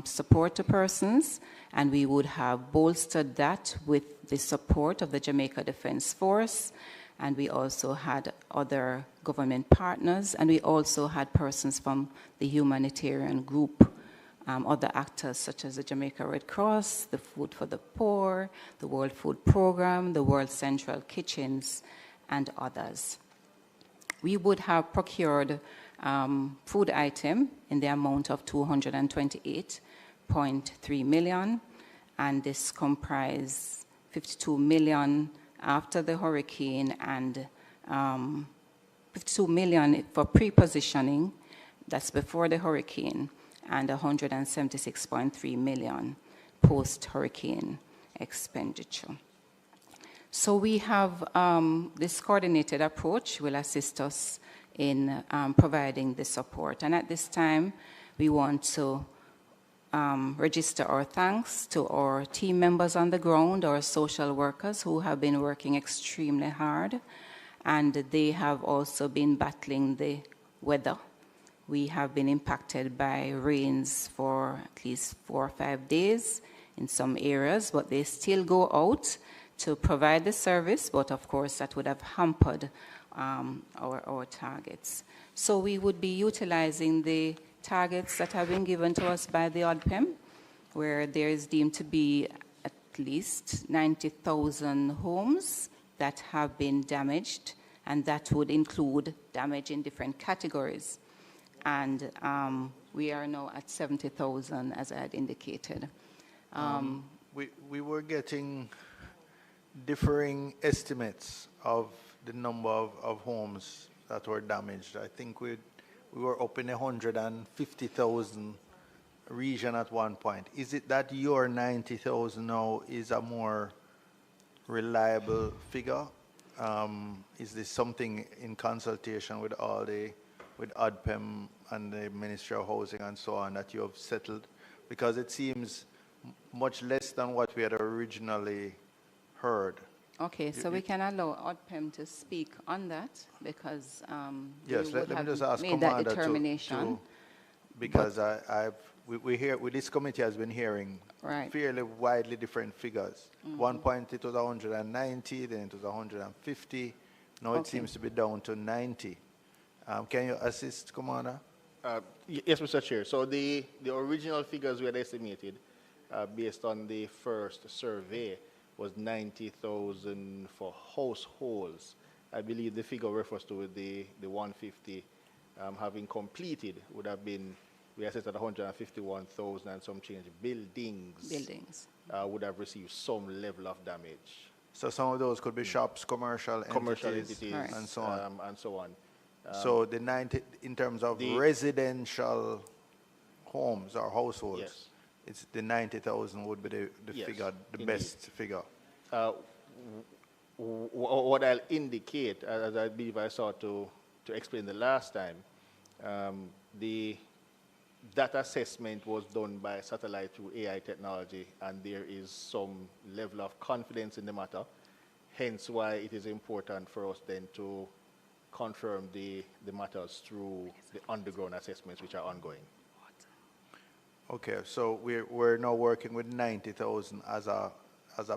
support to persons, and we would have bolstered that with the support of the Jamaica Defense Force, and we also had other government partners, and we also had persons from the humanitarian group, other actors such as the Jamaica Red Cross, the Food for the Poor, the World Food Program, the World Central Kitchens, and others. We would have procured food item in the amount of 228.3 million, and this comprised 52 million after the hurricane and 52 million for pre-positioning, that's before the hurricane, and 176.3 million post-hurricane expenditure. So we have this coordinated approach will assist us in providing the support. And at this time, we want to register our thanks to our team members on the ground, our social workers who have been working extremely hard, and they have also been battling the weather. We have been impacted by rains for at least 4 or 5 days in some areas, but they still go out to provide the service, but of course that would have hampered our targets. So we would be utilizing the targets that have been given to us by the ODPEM, where there is deemed to be at least 90,000 homes that have been damaged, and that would include damage in different categories. And we are now at 70,000, as I had indicated. We were getting differing estimates of the number of homes that were damaged. I think we were up in 150,000 region at one point. Is it that your 90,000 now is a more reliable figure? Is this something in consultation with with ODPEM and the Ministry of Housing and so on that you have settled? Because it seems much less than what we had originally heard. Okay, so we can allow ODPEM to speak on that because yes, let me just ask made Commander that determination. Because this committee has been hearing fairly widely different figures. One point it was 190, then it was 150. Now it seems to be down to 90. Can you assist, Commander? Yes, Mr. Chair. So the original figures we had estimated based on the first survey was 90,000 for households. I believe the figure refers to the 150 having completed would have been, we assessed at 151,000 and some change. Buildings would have received some level of damage. So some of those could be shops, commercial entities and so on. So the 90, in terms of residential homes or households, yes, it's the 90,000 would be the yes, figure, the indeed. best figure. What I'll indicate, as I believe I saw to explain the last time, that assessment was done by satellite through AI technology, and there is some level of confidence in the matter, hence why it is important for us then to confirm the matters through the underground assessments which are ongoing. Okay, so we're now working with 90,000 as a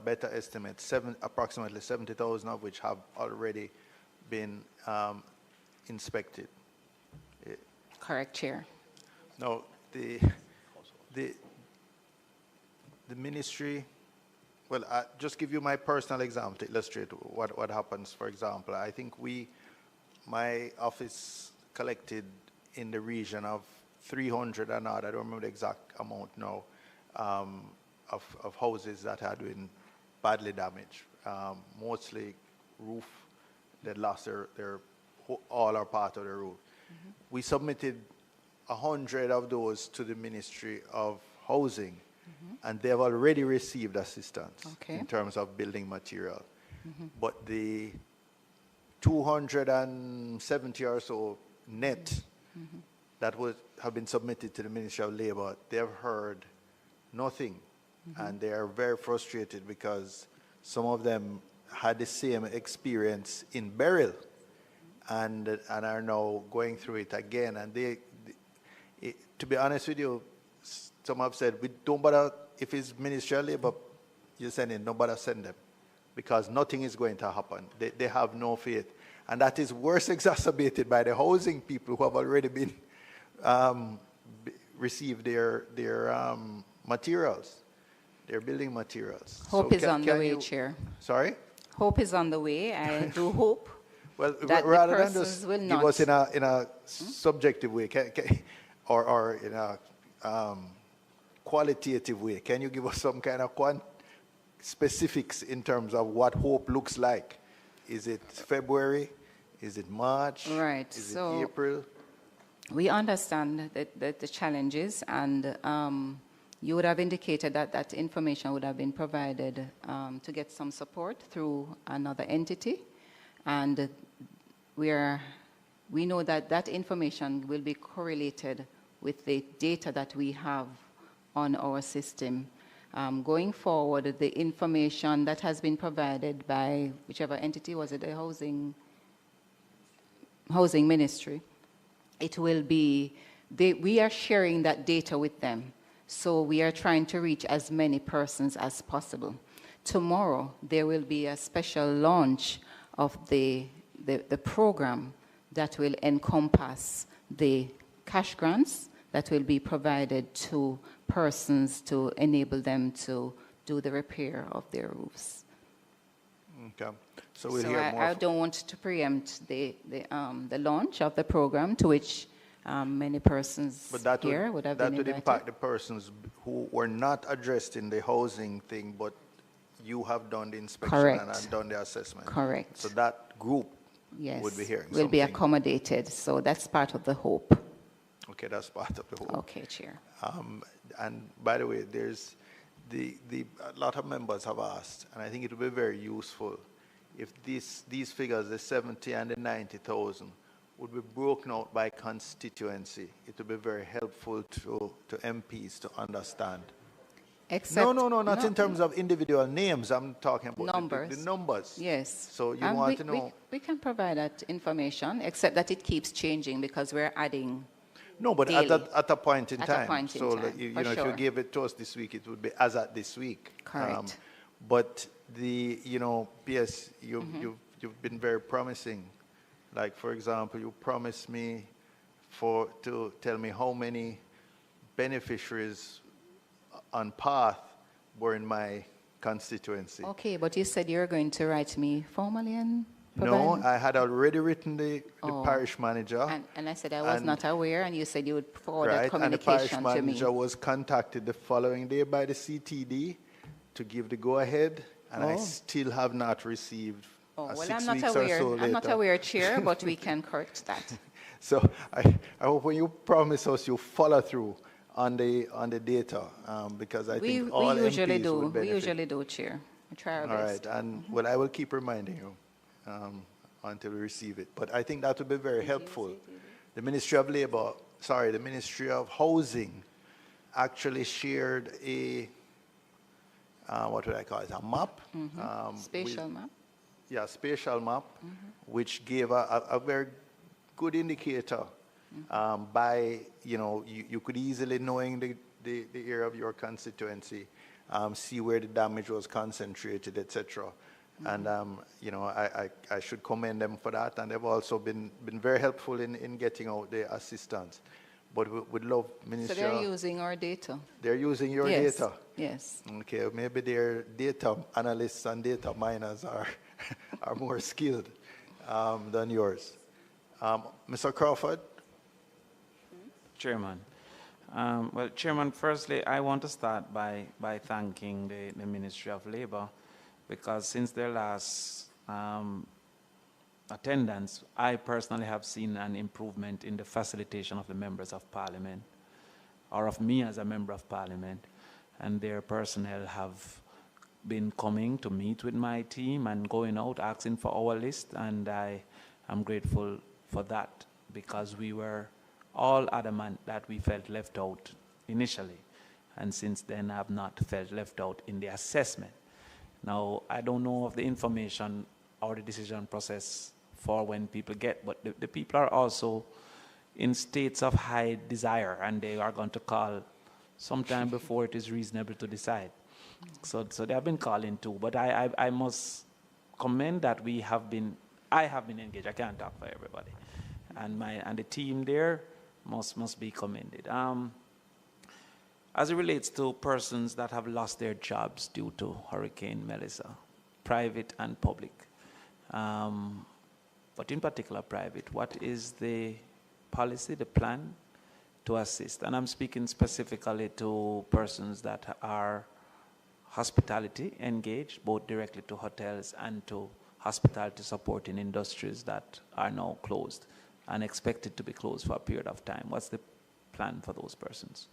better estimate, approximately 70,000 of which have already been inspected. Correct, Chair. Now, the ministry, well, I just give you my personal example to illustrate what happens. For example, I think my office collected in the region of 300 and odd, I don't remember the exact amount now, of houses that had been badly damaged, mostly roof, that lost their all or part of the roof. Mm-hmm. We submitted 100 of those to the Ministry of Housing, mm-hmm, and they've already received assistance in terms of building material. Mm-hmm. But the 270 or so net, mm-hmm, that have been submitted to the Ministry of Labor, they have heard nothing. And they are very frustrated because some of them had the same experience in Beryl and are now going through it again. And to be honest with you, some have said, we don't bother, if it's Ministry of Labor, you send it, don't bother send them, because nothing is going to happen. They have no faith. And that is worse exacerbated by the housing people who have already been received their materials, their building materials. Hope is on the way, Chair. Sorry? Hope is on the way. I do hope well, that rather the than persons just will give not. us in a subjective way, or in a qualitative way, can you give us some kind of specifics in terms of what hope looks like? Is it February? Is it March? Right. Is it April? We understand the challenges, and you would have indicated that that information would have been provided to get some support through another entity, and we know that that information will be correlated with the data that we have on our system. Going forward, the information that has been provided by whichever entity, was it the housing ministry, it will be, we are sharing that data with them. So we are trying to reach as many persons as possible. Tomorrow, there will be a special launch of the program that will encompass the cash grants that will be provided to persons to enable them to do the repair of their roofs. Okay. So we'll hear more. I don't want to preempt the launch of the program, to which many persons would have been invited. That would impact the persons who were not addressed in the housing thing, but you have done the inspection and have done the assessment. Correct. So that group would be hearing something. Will be accommodated. So that's part of the hope. Okay, that's part of the hope. Okay, Chair. And by the way, there's a lot of members have asked, and I think it would be very useful if these figures, the 70 and the 90,000, would be broken out by constituency. It would be very helpful to MPs to understand. Except no, not in terms of individual names. I'm talking about numbers. The numbers. Yes. So you want to know. We can provide that information, except that it keeps changing because we're adding. No, but daily. at a point in At time. a point in time, you for know, sure. if you gave it to us this week, it would be as at this week. Correct. But PS, you've been very promising. Like, for example, you promised me to tell me how many beneficiaries on path were in my constituency. Okay, but you said you were going to write me formally and No, I had already written the parish manager. And I said I was not aware, and you said you would forward that and the communication parish to me. manager was contacted the following day by the CTD to give the go-ahead, and I still have not received well, 6 I'm not weeks aware. or so later. I'm not aware, Chair, but we can correct that. So I hope when you promise us, you follow through on the data, because I think all we usually MPs do. would benefit. We usually do, Chair. We try our All best. right, and well, I will keep reminding you until we receive it. But I think that would be very helpful. The Ministry of Labor, the Ministry of Housing actually shared a, what would I call it, a map? Spatial map? Yeah, spatial map, which gave a very good indicator by, you could easily, knowing the area of your constituency, see where the damage was concentrated, etc. And, I should commend them for that. And they've also been very helpful in getting out the assistance. But we'd love Ministry. So they're using our data? They're using your data? Yes. Okay, maybe their data analysts and data miners are more skilled than yours. Mr. Crawford? Chairman. Well, Chairman, firstly, I want to start by thanking the Ministry of Labor, because since their last attendance, I personally have seen an improvement in the facilitation of the members of Parliament, or of me as a member of Parliament, and their personnel have been coming to meet with my team and going out asking for our list, and I am grateful for that, because we were all adamant that we felt left out initially, and since then have not felt left out in the assessment. Now, I don't know of the information or the decision process for when people get, but the people are also in states of high desire, and they are going to call sometime before it is reasonable to decide. So they have been calling too, but I must commend that I have been engaged. I can't talk for everybody, and the team there must be commended. As it relates to persons that have lost their jobs due to Hurricane Melissa, private and public, but in particular private, what is the policy, the plan to assist? And I'm speaking specifically to persons that are hospitality engaged, both directly to hotels and to hospitality supporting industries that are now closed and expected to be closed for a period of time. What's the plan for those persons?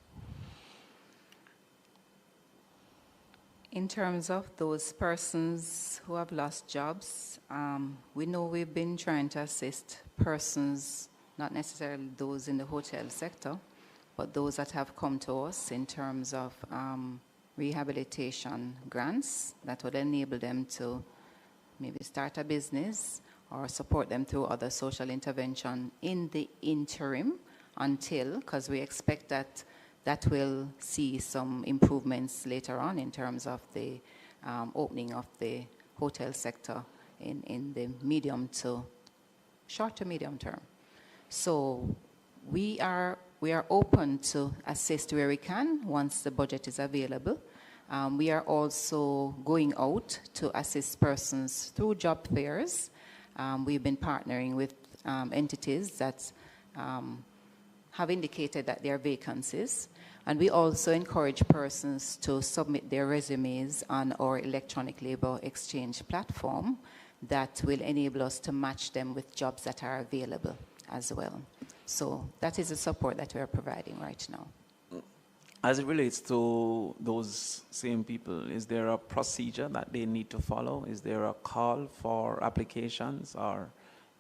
In terms of those persons who have lost jobs, we know we've been trying to assist persons, not necessarily those in the hotel sector, but those that have come to us in terms of rehabilitation grants that would enable them to maybe start a business or support them through other social intervention in the interim until, because we expect that will see some improvements later on in terms of the opening of the hotel sector in the short to medium term. So we are open to assist where we can once the budget is available. We are also going out to assist persons through job fairs. We've been partnering with entities that have indicated that there are vacancies. And we also encourage persons to submit their resumes on our electronic labor exchange platform that will enable us to match them with jobs that are available as well. So that is the support that we are providing right now. As it relates to those same people, is there a procedure that they need to follow? Is there a call for applications, or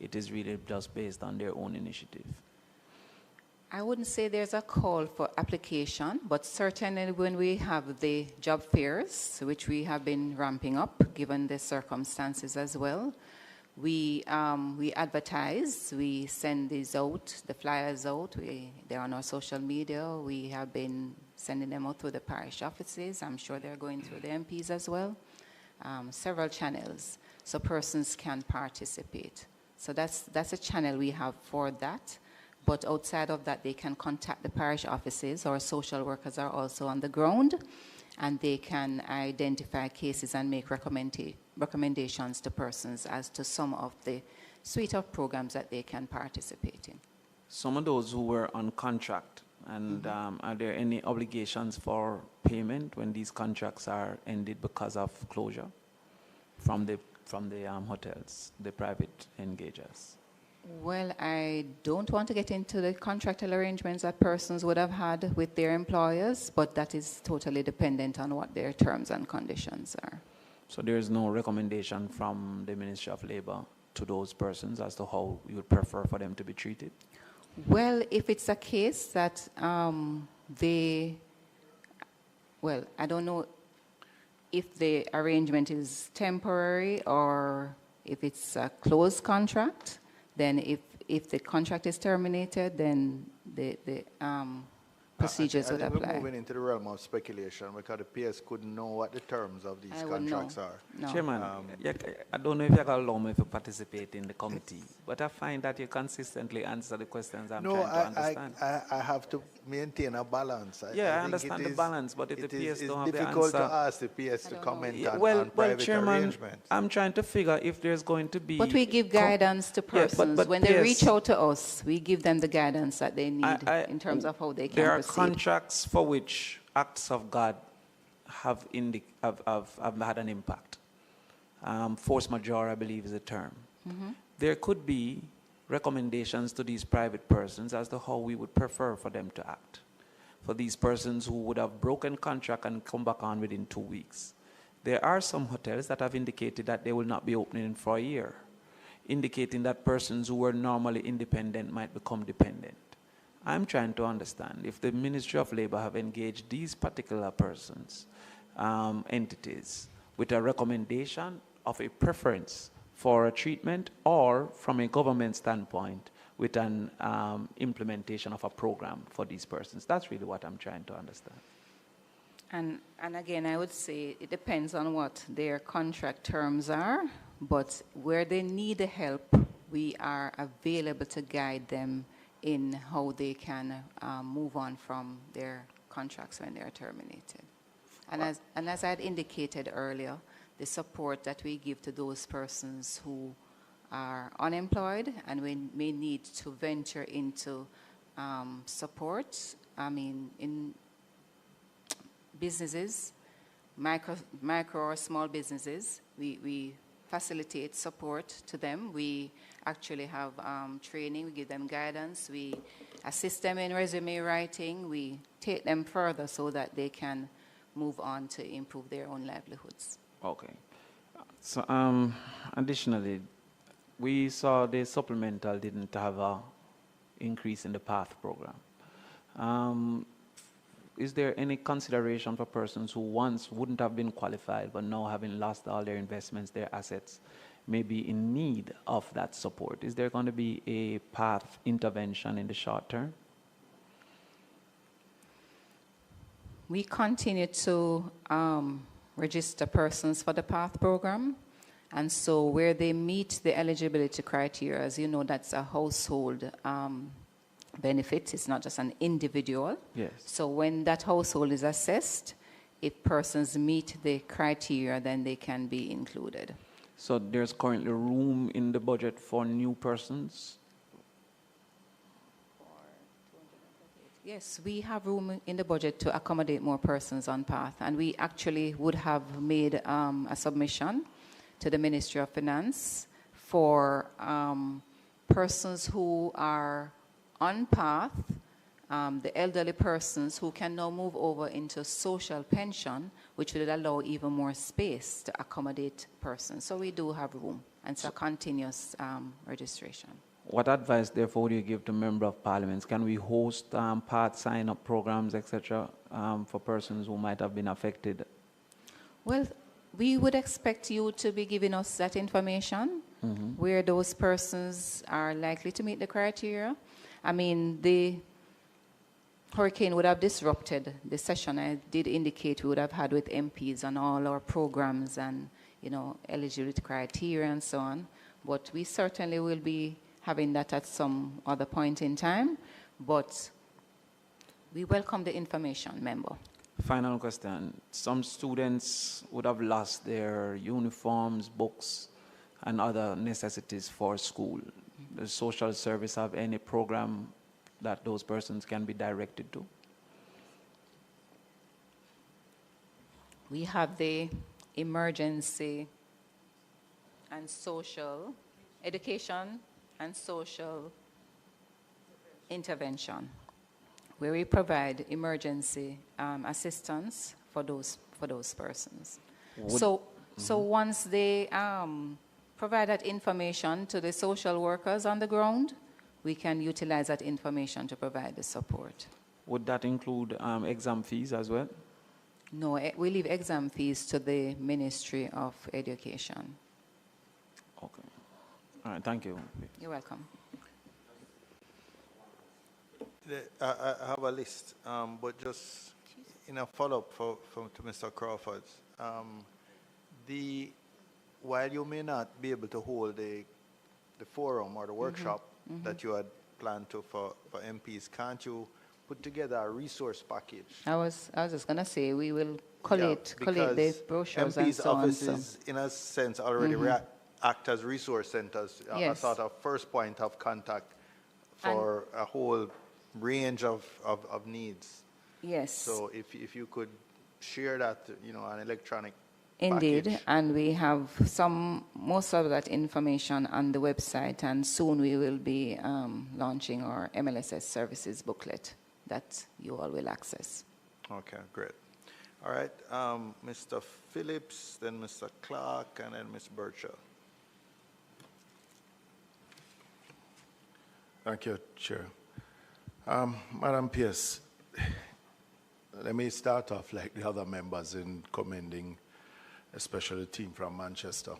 it is really just based on their own initiative? I wouldn't say there's a call for application, but certainly when we have the job fairs, which we have been ramping up given the circumstances as well, we advertise, we send these out, the flyers out, they're on our social media, we have been sending them out through the parish offices, I'm sure they're going through the MPs as well, several channels, so persons can participate. So that's a channel we have for that. But outside of that, they can contact the parish offices. Our social workers are also on the ground, and they can identify cases and make recommendations to persons as to some of the suite of programs that they can participate in. Some of those who were on contract, and are there any obligations for payment when these contracts are ended because of closure from the hotels, the private engagers? Well, I don't want to get into the contractual arrangements that persons would have had with their employers, but that is totally dependent on what their terms and conditions are. So there is no recommendation from the Ministry of Labor to those persons as to how you would prefer for them to be treated? Well, if it's a case that I don't know if the arrangement is temporary or if it's a closed contract. Then if the contract is terminated, then the procedures would apply. We're moving into the realm of speculation because the PS couldn't know what the terms of these contracts are. No. Chairman, I don't know if you can allow me to participate in the committee, but I find that you consistently answer the questions I'm trying to understand. I have to maintain a balance. I understand the balance, but if the PS don't have the answer... It's difficult to ask the PS to comment on private Chairman, arrangements. I'm trying to figure if there's going to be... But we give guidance to persons. But when they reach out to us, we give them the guidance that they need in terms of how they can proceed. Contracts for which acts of God have had an impact. Force majeure, I believe, is a term. There could be recommendations to these private persons as to how we would prefer for them to act. For these persons who would have broken contract and come back on within 2 weeks. There are some hotels that have indicated that they will not be opening for a year, indicating that persons who were normally independent might become dependent. I'm trying to understand if the Ministry of Labor have engaged these particular persons, entities, with a recommendation of a preference for a treatment, or from a government standpoint with an implementation of a program for these persons. That's really what I'm trying to understand. And again, I would say it depends on what their contract terms are, but where they need the help, we are available to guide them in how they can move on from their contracts when they are terminated. And as I had indicated earlier, the support that we give to those persons who are unemployed and we may need to venture into support, I mean, in businesses, micro or small businesses, we facilitate support to them. We actually have training, we give them guidance, we assist them in resume writing, we take them further so that they can move on to improve their own livelihoods. Okay. So additionally, we saw the supplemental didn't have a increase in the PATH program. Is there any consideration for persons who once wouldn't have been qualified but now, having lost all their investments, their assets, may be in need of that support? Is there going to be a PATH intervention in the short term? We continue to register persons for the PATH program. And so where they meet the eligibility criteria, as you know, that's a household benefit. It's not just an individual. Yes. So when that household is assessed, if persons meet the criteria, then they can be included. So there's currently room in the budget for new persons? Yes, we have room in the budget to accommodate more persons on PATH, and we actually would have made a submission to the Ministry of Finance for persons who are on PATH, the elderly persons who can now move over into social pension, which will allow even more space to accommodate persons. So we do have room, and it's a continuous registration. What advice, therefore, do you give to Member of Parliament? Can we host PATH sign-up programs, etc., for persons who might have been affected? Well, we would expect you to be giving us that information, where those persons are likely to meet the criteria. I mean, the hurricane would have disrupted the session. I did indicate we would have had with MPs on all our programs and, you know, eligibility criteria and so on. But we certainly will be having that at some other point in time. But we welcome the information, member. Final question. Some students would have lost their uniforms, books, and other necessities for school. Does social service have any program that those persons can be directed to? We have the emergency and social education and social intervention, where we provide emergency assistance for those persons. So once they provide that information to the social workers on the ground, we can utilize that information to provide the support. Would that include exam fees as well? No, we leave exam fees to the Ministry of Education. Okay. All right, thank you. You're welcome. I have a list, but just in a follow-up to Mr. Crawford, while you may not be able to hold the forum or the workshop that you had planned to for MPs, can't you put together a resource package? I was just going to say we will collate the brochures and MPs' so on. offices, in a sense, already act as resource centers, a sort of first point of contact for a whole range of needs. Yes. So if you could share that, an electronic Indeed, package. and we have most of that information on the website, and soon we will be launching our MLSS services booklet that you all will access. Okay, great. All right, Mr. Phillips, then Mr. Clark, and then Ms. Birchall. Thank you, Chair. Madam Pierce, let me start off like the other members in commending especially the team from Manchester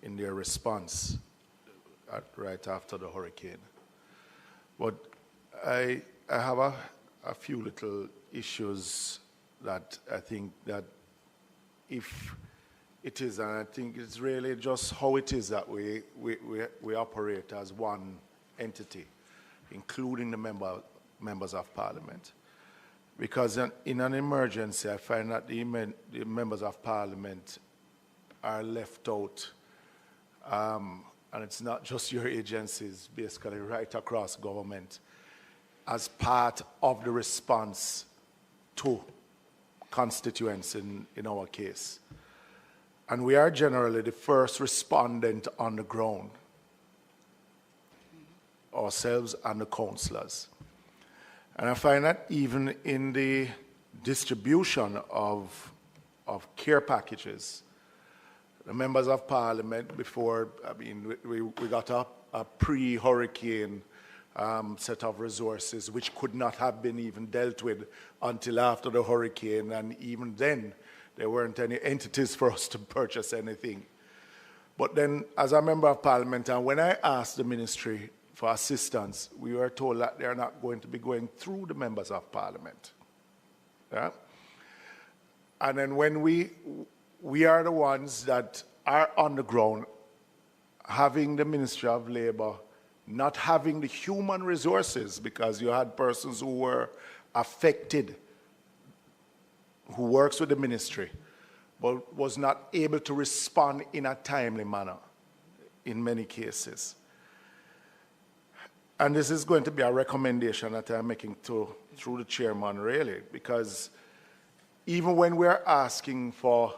in their response right after the hurricane. But I have a few little issues that I think that if it is, and I think it's really just how it is that we operate as one entity, including the members of parliament. Because in an emergency, I find that the members of parliament are left out, and it's not just your agencies, basically right across government, as part of the response to constituents in our case. And we are generally the first respondent on the ground, ourselves and the councillors. And I find that even in the distribution of care packages, the members of parliament before, I mean, we got a pre-hurricane set of resources which could not have been even dealt with until after the hurricane, and even then there weren't any entities for us to purchase anything. But then as a member of parliament, and when I asked the ministry for assistance, we were told that they're not going to be going through the members of parliament. Yeah? And then when we are the ones that are on the ground, having the Ministry of Labour not having the human resources, because you had persons who were affected, who works with the ministry, but was not able to respond in a timely manner in many cases. And this is going to be a recommendation that I'm making through the chairman, really, because even when we're asking for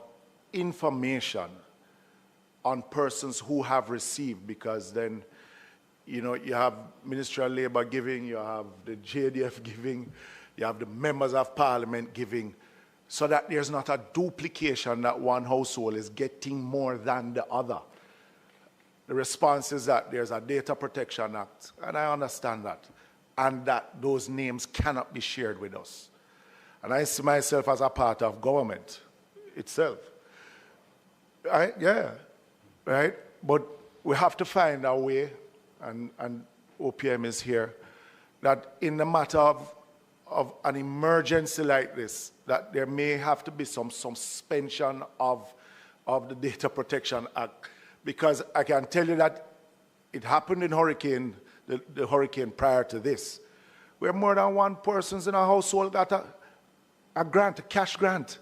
information on persons who have received, because then, you know, you have Ministry of Labour giving, you have the JDF giving, you have the members of parliament giving, so that there's not a duplication that one household is getting more than the other. The response is that there's a Data Protection Act, and I understand that, and that those names cannot be shared with us. And I see myself as a part of government itself. Right? Yeah, right? But we have to find a way, and OPM is here, that in the matter of an emergency like this, that there may have to be some suspension of the Data Protection Act. Because I can tell you that it happened in the hurricane prior to this, where more than one person in a household got a grant, a cash grant.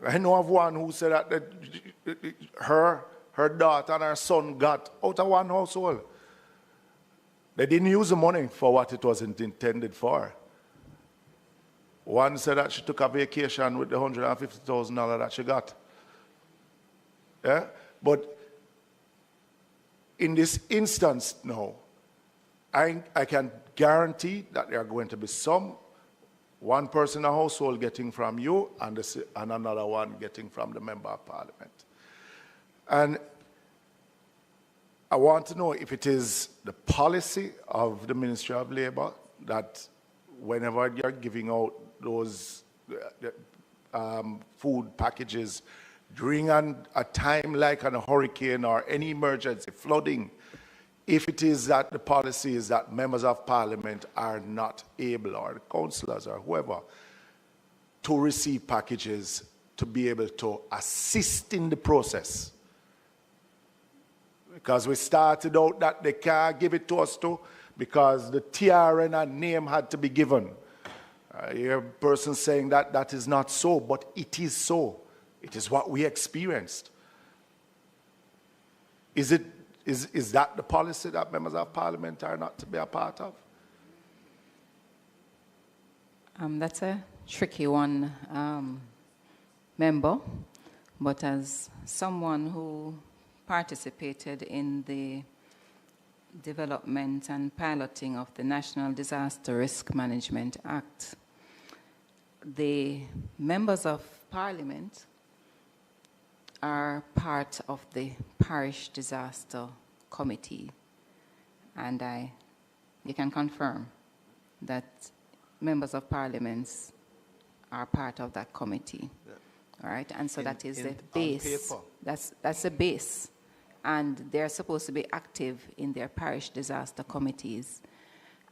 I know of one who said that her daughter and her son got out of one household. They didn't use the money for what it was intended for. One said that she took a vacation with the $150,000 that she got. Yeah? But in this instance now, I can guarantee that there are going to be one person in a household getting from you and another one getting from the member of parliament. And I want to know if it is the policy of the Ministry of Labour that whenever you're giving out those food packages during a time like a hurricane or any emergency, flooding, if it is that the policy is that members of parliament are not able, or the councillors or whoever, to receive packages to be able to assist in the process. Because we started out that they can't give it to us too, because the TRN and name had to be given. I hear a person saying that that is not so, but it is so. It is what we experienced. Is that the policy that members of parliament are not to be a part of? That's a tricky one, member. But as someone who participated in the development and piloting of the National Disaster Risk Management Act, the members of parliament are part of the parish disaster committee, and I you can confirm that members of parliament are part of that committee. Yeah. All right, and so that is the base. That's the base. And they're supposed to be active in their parish disaster committees.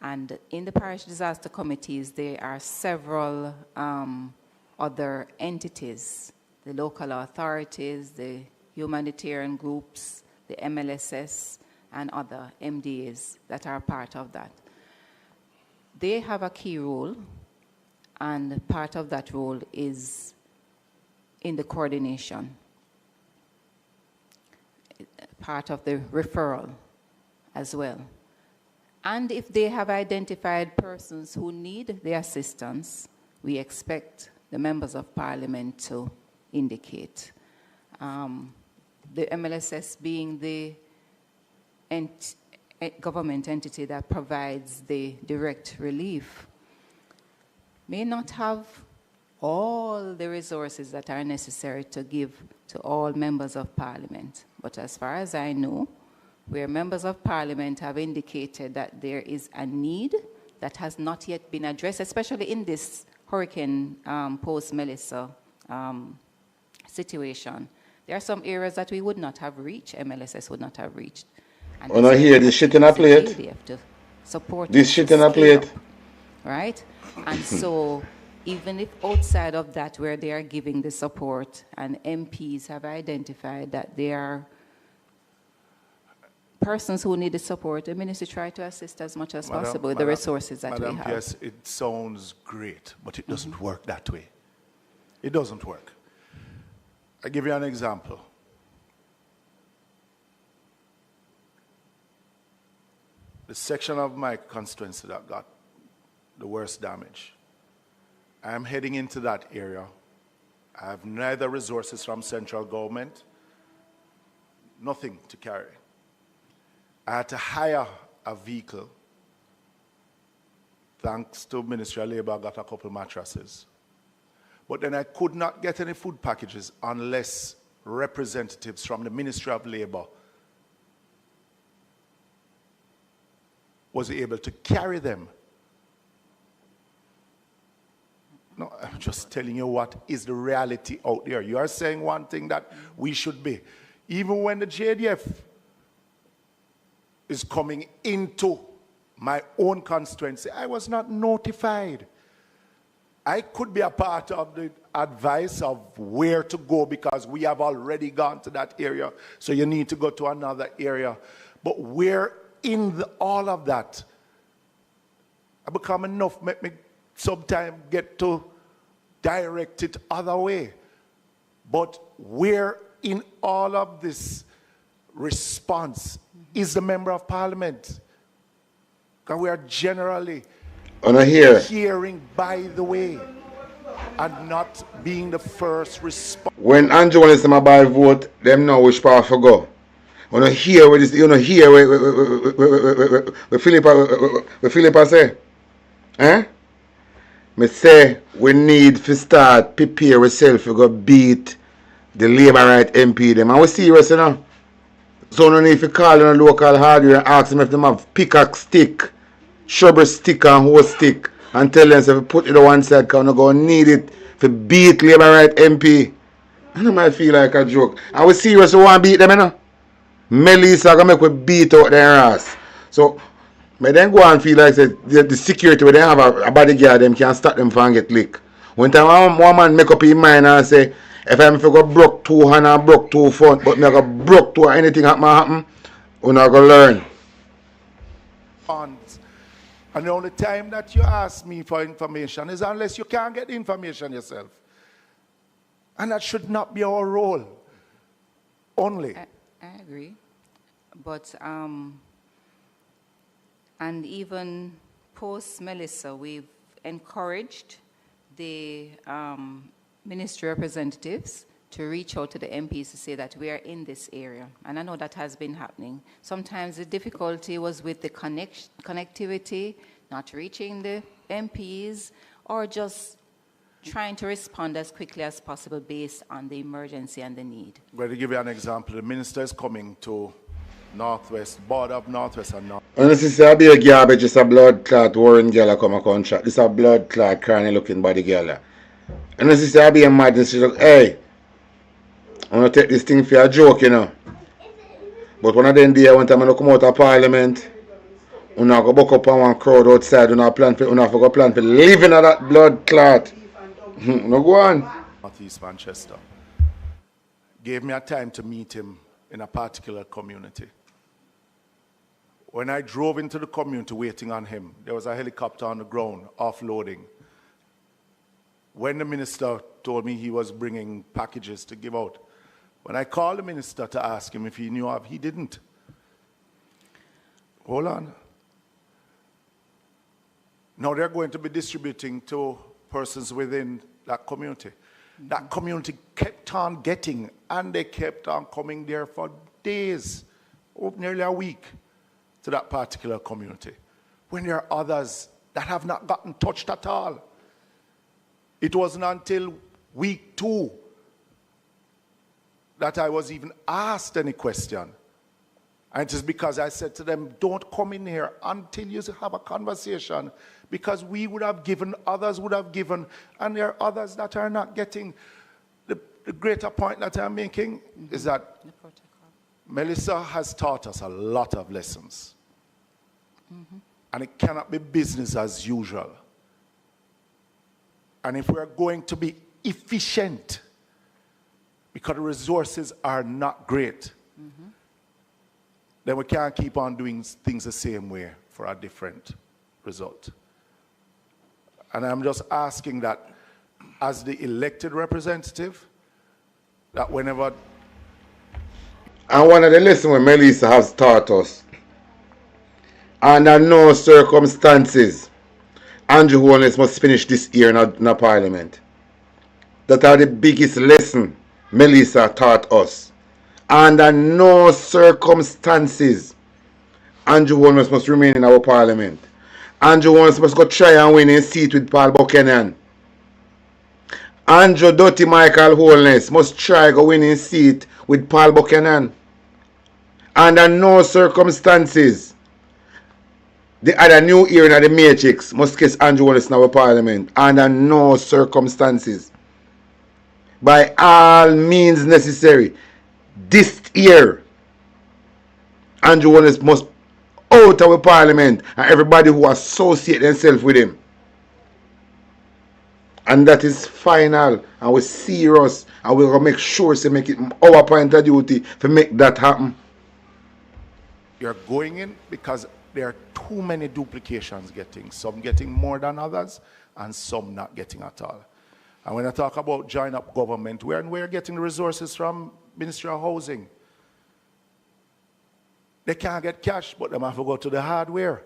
And in the parish disaster committees, there are several other entities, the local authorities, the humanitarian groups, the MLSS, and other MDAs that are part of that. They have a key role, and part of that role is in the coordination, part of the referral as well. And if they have identified persons who need the assistance, we expect the members of parliament to indicate. The MLSS being the government entity that provides the direct relief may not have all the resources that are necessary to give to all members of parliament. But as far as I know, where members of parliament have indicated that there is a need that has not yet been addressed, especially in this hurricane post-Melissa situation, there are some areas that we would not have reached, MLSS would not have reached. And when I hear this shit in a plate, this shit in a plate, right? And so even if outside of that, where they are giving the support, and MPs have identified that there are persons who need the support, the ministry try to assist as much as possible with the resources that we have. Yes, it sounds great, but it doesn't work that way. It doesn't work. I'll give you an example. The section of my constituency that got the worst damage, I'm heading into that area. I have neither resources from central government, nothing to carry. I had to hire a vehicle. Thanks to Ministry of Labor, I got a couple mattresses. But then I could not get any food packages unless representatives from the Ministry of Labor was able to carry them. No, I'm just telling you what is the reality out there. You are saying one thing that we should be. Even when the JDF is coming into my own constituency, I was not notified. I could be a part of the advice of where to go because we have already gone to that area, so you need to go to another area. But where in all of that, I become enough, make me sometimes get to direct it other way. But where in all of this response is the member of parliament? Because we are generally hearing by the way and not being the first response. When Andrew wants to buy vote, them know which part to go. When you hear what this, you know, hear what Philippa say, eh? Me say we need to start prepare ourselves to go beat the Labour Right MP them, and we serious, you know. So no need to call in a local hardware and ask them if they have pickaxe stick, shrubbery stick and hose stick, and tell them if you put it on one side because you're going to need it to beat Labour Right MP. I know might feel like a joke. And we serious, we want to beat them, you know. Melissa going to make we beat out their ass. So, may then go and feel like the security where they have a bodyguard, them can stop them from get licked. One time one man make up his mind and say, if I'm go broke 2 hand and broke 2 foot, but me go broke 2 anything happen, we're not going to learn. And the only time that you ask me for information is unless you can't get the information yourself. And that should not be our role only. I agree. But, and even post-Melissa, we've encouraged the ministry representatives to reach out to the MPs to say that we are in this area. And I know that has been happening. Sometimes the difficulty was with the connectivity, not reaching the MPs, or just trying to respond as quickly as possible based on the emergency and the need. I'm going to give you an example. The minister is coming to Northwest, border of Northwest and North. And this is a be a garbage, just a blood clot warring girl come a contract. This is a blood clot cranny looking body girl. And this is a be a madness. She look, hey, I'm gonna take this thing for a joke, you know. But one of them day one time I come out of parliament, I go buck up on one crowd outside, I plan for living at that blood clot. No go on. Northeast Manchester. Gave me a time to meet him in a particular community. When I drove into the community waiting on him, there was a helicopter on the ground, offloading. When the minister told me he was bringing packages to give out, when I called the minister to ask him if he knew of, he didn't. Hold on. Now they're going to be distributing to persons within that community. That community kept on getting, and they kept on coming there for days, nearly a week, to that particular community. When there are others that have not gotten touched at all. It wasn't until week 2 that I was even asked any question. And it is because I said to them, don't come in here until you have a conversation, because we would have given, others would have given, and there are others that are not getting. The greater point that I'm making is that Melissa has taught us a lot of lessons. And it cannot be business as usual. And if we're going to be efficient, because the resources are not great, then we can't keep on doing things the same way for a different result. And I'm just asking that as the elected representative, that whenever... And one of the lessons when Melissa has taught us, under no circumstances, Andrew Holness must finish this year in a parliament. That are the biggest lesson Melissa taught us. Under no circumstances, Andrew Holness must remain in our parliament. Andrew Holness must go try and win a seat with Paul Buchanan. Andrew Dirty Michael Holness must try go win a seat with Paul Buchanan. Under no circumstances, the other new era in the matrix must kiss Andrew Holness in our parliament. Under no circumstances. By all means necessary. This year, Andrew Holness must out of our parliament and everybody who associate themselves with him. And that is final, and we're serious, and we're going to make sure to make it our point of duty to make that happen. You're going in because there are too many duplications getting. Some getting more than others, and some not getting at all. And when I talk about join up government, we're getting the resources from Ministry of Housing. They can't get cash, but they have to go to the hardware.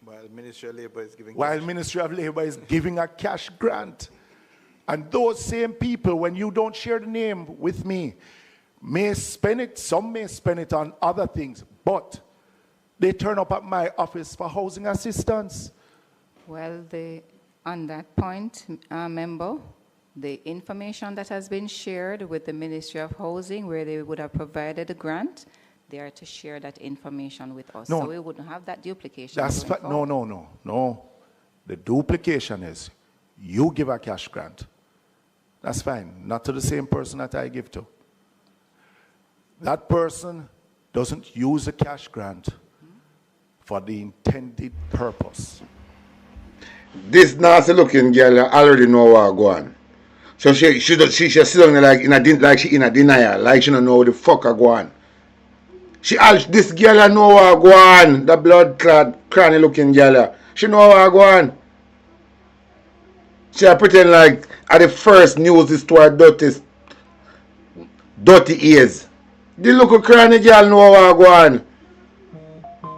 While Ministry of Labour is giving While cash. Ministry of Labour is giving a cash grant. And those same people, when you don't share the name with me, may spend it, some may spend it on other things, but they turn up at my office for housing assistance. Well, on that point, member, the information that has been shared with the Ministry of Housing, where they would have provided a grant, they are to share that information with us. No, so we wouldn't have that duplication. That's no. The duplication is you give a cash grant. That's fine. Not to the same person that I give to. That person doesn't use a cash grant for the intended purpose. This nasty looking girl already know what go on. So she sit down like she in a denial, like she don't know what the fuck go on. This girl know what go on. The blood clad cranny looking girl. She know what go on. She pretend like at the first news is to her dirty ears. The little cranny girl know what go on.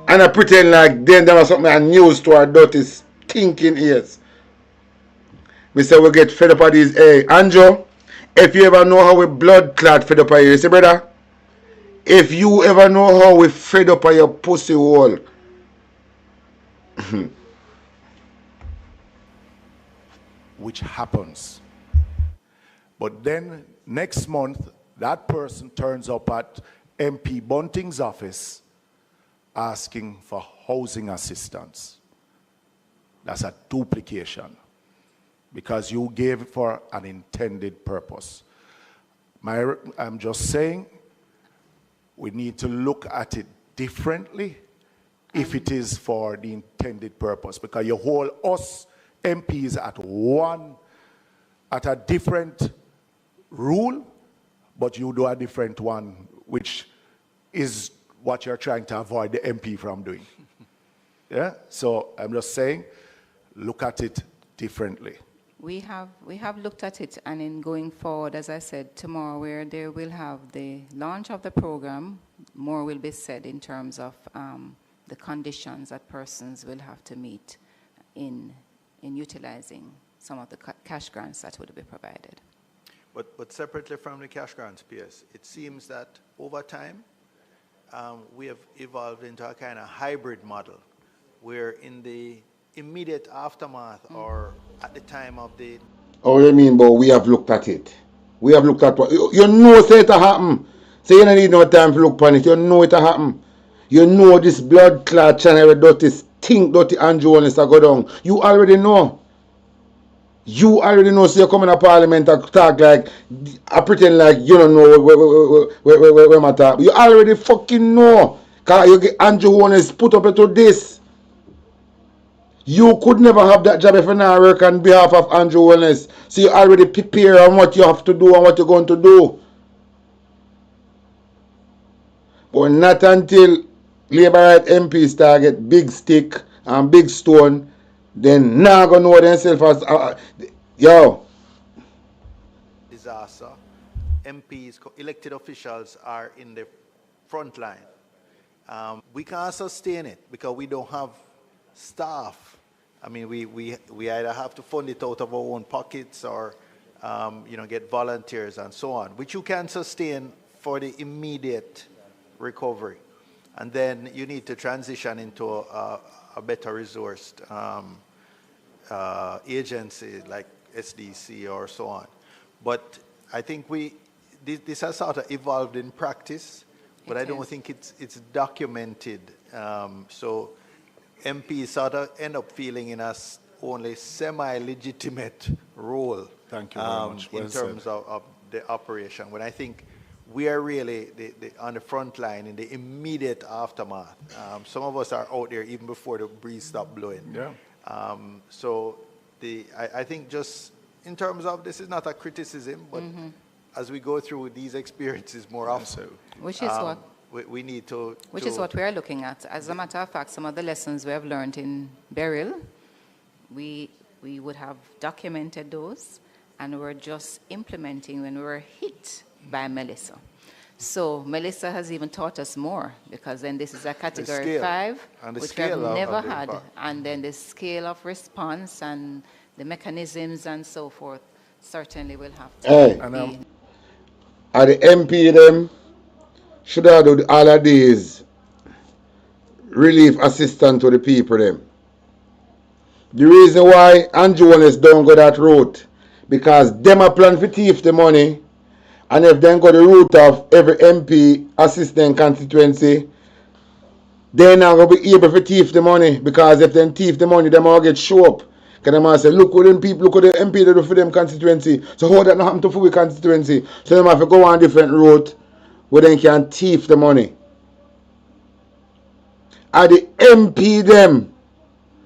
And I pretend like then there was something a news to her dirty stinking ears. Me say we get fed up of these. Hey, Andrew, if you ever know how we blood clot fed up of you see brother? If you ever know how we fed up of your pussy hole. Which happens. But then next month, that person turns up at MP Bunting's office asking for housing assistance. That's a duplication because you gave it for an intended purpose. I'm just saying we need to look at it differently if it is for the intended purpose, because you hold us MPs at a different rule, but you do a different one, which is what you're trying to avoid the MP from doing. Yeah? So I'm just saying, look at it differently. We have looked at it, and in going forward, as I said, tomorrow where they will have the launch of the program, more will be said in terms of the conditions that persons will have to meet in utilizing some of the cash grants that would be provided. But separately from the cash grants, PS, it seems that over time, we have evolved into a kind of hybrid model where in the immediate aftermath or at the time of the... Oh, you mean, but we have looked at it. We have looked at what... You know say it'll happen. So you don't need no time to look upon it. You know it'll happen. You know this blood clot channel dirty stink, dirty Andrew Holness to go down. You already know. You already know, so you come in a parliament and talk like, I pretend like you don't know where I talk. You already fucking know. Because you get Andrew Holness put up into this. You could never have that job if you not work on behalf of Andrew Holness. So you already prepare on what you have to do and what you're going to do. But not until Labour right MPs target big stick and big stone, then now gonna know themselves as yo. Disaster. MPs, elected officials are in the front line. We can't sustain it because we don't have staff. I mean, we either have to fund it out of our own pockets or get volunteers and so on, which you can sustain for the immediate recovery. And then you need to transition into a better resourced agency like SDC or so on. But I think this has sort of evolved in practice, but I don't think it's documented. So MPs sort of end up feeling in a only semi-legitimate role. Thank you very much. In terms of the operation, when I think we are really on the front line in the immediate aftermath. Some of us are out there even before the breeze stopped blowing. Yeah. So I think just in terms of, this is not a criticism, but as we go through these experiences more often, which is what we need to... Which is what we are looking at. As a matter of fact, some of the lessons we have learned in Beryl, we would have documented those, and we're just implementing when we were hit by Melissa. So Melissa has even taught us more, because then this is a category 5, which we have never had. And then the scale of response and the mechanisms and so forth certainly will have to be. Are the MP them should have do all of these relief assistance to the people them. The reason why Andrew Holness don't go that route, because them a plan for thief the money. And if they go the route of every MP assistant constituency, they're not going to be able to thief the money. Because if they thief the money, they might get show up. Because they might say, look what them people, look what the MP they do for them constituency. So how that not happen to full constituency? So they might have to go on a different route where they can thief the money. Are the MP them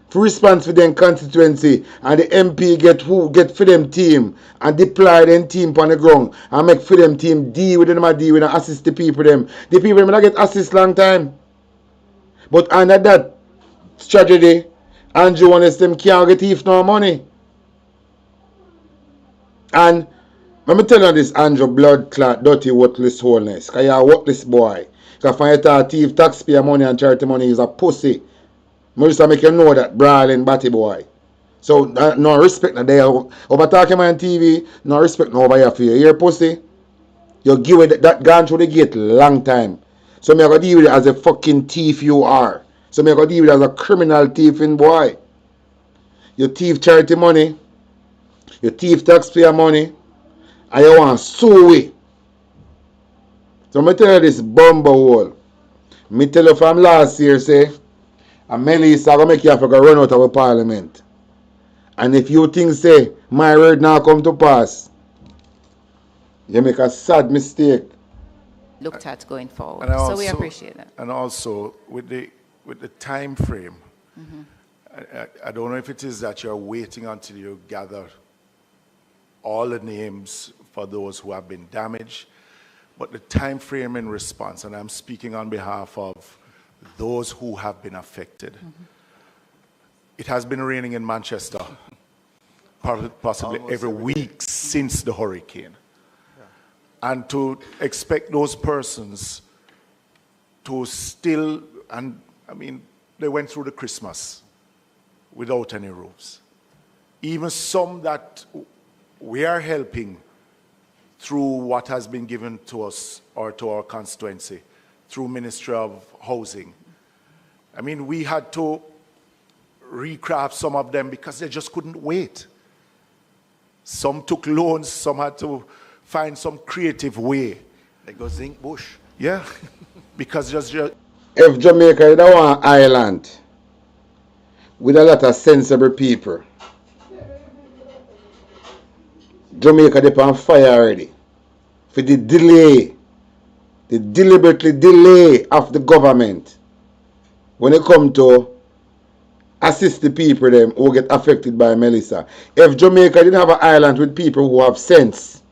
for response for them constituency, and the MP get for them team and deploy them team on the ground and make for them team deal with them and deal with and assist the people them. The people them not get assist long time. But under that strategy, Andrew Holness them can't get thief no money. And let me tell you this, Andrew blood clot, dirty worthless Holness. Because you're a worthless boy. Because when you talk thief taxpayer money and charity money is a pussy. I just make you know that brawling batty boy. So no respect no there. Over talking on TV, no respect no over here for you. You hear pussy? You give it that gone through the gate long time. So me gonna deal with it as a fucking thief you are. So me gonna deal with it as a criminal thieving boy. You thief charity money, you thief taxpayer money, and you want to sue we. So I tell you this bumble hole. Me tell you from last year, say, and Melissa gonna make you have to go run out of a parliament. And if you think say my word now come to pass, you make a sad mistake. Looked at going forward. And So we appreciate that. And also with the time frame, I don't know if it is that you're waiting until you gather all the names for those who have been damaged, but the time frame in response, and I'm speaking on behalf of those who have been affected. It has been raining in Manchester possibly every week since the hurricane. And to expect those persons to still, and I mean, they went through the Christmas without any roofs. Even some that we are helping through what has been given to us or to our constituency, through Ministry of Housing. I mean, we had to recraft some of them because they just couldn't wait. Some took loans, some had to find some creative way. They go zinc bush. Yeah, because just if Jamaica is one island with a lot of sensible people, Jamaica is on fire already. For the delay, the deliberately delay of the government when it comes to assist the people them who get affected by Melissa. If Jamaica didn't have an island with people who have sense,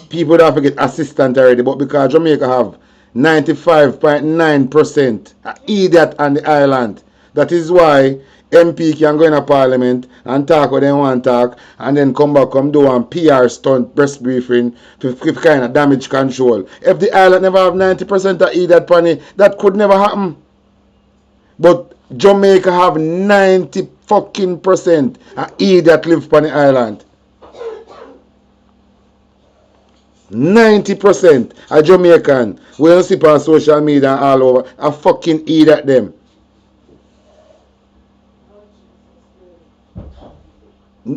people would have to get assistance already. But because Jamaica have 95.9% idiot on the island, that is why MP can go in a parliament and talk what they want to talk and then come back, come do one PR stunt, press briefing, to kind of damage control. If the island never have 90% of idiot money, that could never happen. But Jamaica have 90% of idiot live on the island. 90% of Jamaican, we don't see on social media and all over, are fucking idiot them.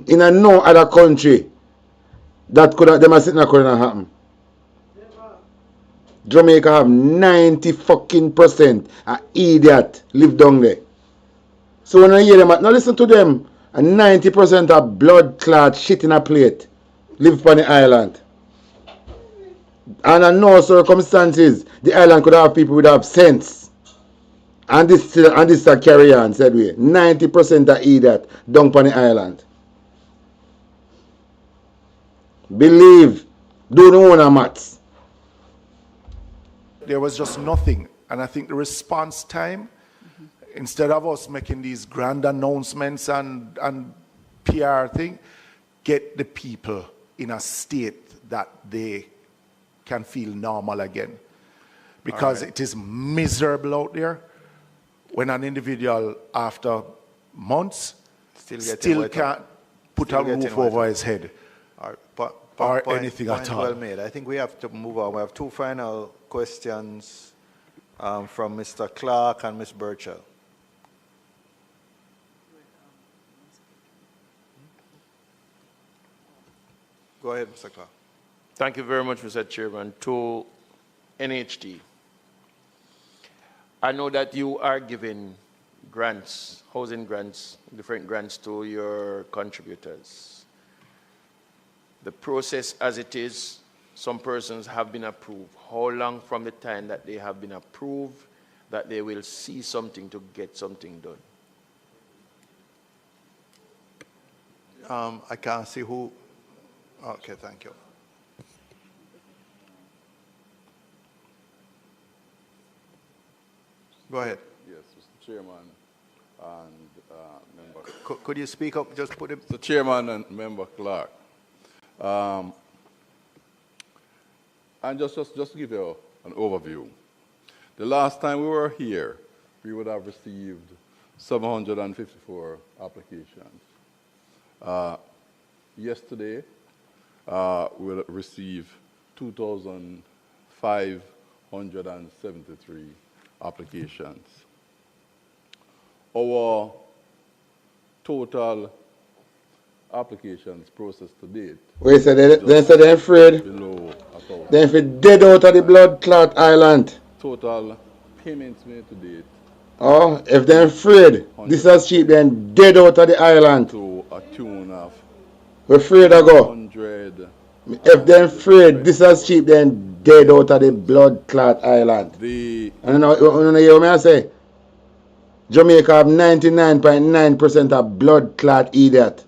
In a no other country that could have, them are sitting there couldn't happen. Jamaica have 90% of idiot live down there. So when I hear them, now listen to them. And 90% of blood clot shit in a plate live on the island. And in no circumstances the island could have people without sense. And this carry on, said we. 90% of idiot down on the island. Believe, do the one maths. there was just nothing. And I think the response time, instead of us making these grand announcements and PR thing, get the people in a state that they can feel normal again. Because it is miserable out there when an individual, after months, still can't put a roof over his head or anything at all. Well made. I think we have to move on. We have two final questions from Mr. Clark and Ms. Burchell. Go ahead, Mr. Clark. Thank you very much, Mr. Chairman. To NHT, I know that you are giving grants, housing grants, different grants to your contributors. The process as it is, some persons have been approved. How long from the time that they have been approved that they will see something to get something done? I can't see who. Okay, thank you. Go ahead. Yes, Mr. Chairman and member. Could you speak up? Just put it. Mr. Chairman and member Clark. And just to give you an overview. The last time we were here, we would have received 754 applications. Yesterday, we will receive 2,573 applications. Our total applications processed to date. Wait, so they said they're afraid? Below 1,000. Then if it dead out of the blood clot island. Total payments made to date. Oh, if they're afraid, this is cheap, then dead out of the island. To a tune of we're afraid to go. 100. If they're afraid, this is cheap, then dead out of the blood clot island. And you know what I say? Jamaica have 99.9% of blood clot idiot.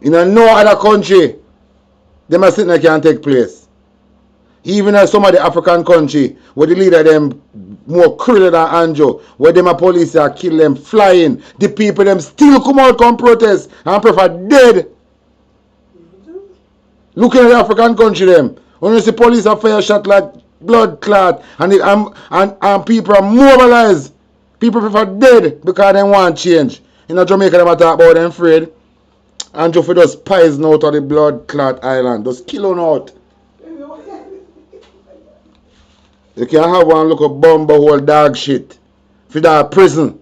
In no other country, them are sitting there can't take place. Even in some of the African country, where the leader them more cruel than Andrew, where them a police are kill them flying, the people them still come out come protest and prefer dead. Looking at the African country them, when you see police are fire shot like blood clot and people are mobilized. People prefer dead because they want change. In Jamaica, they talk about them afraid. Andrew for just poison out of the blood clot island. Just kill on out. You can have one look at bumble whole dog shit. For that prison.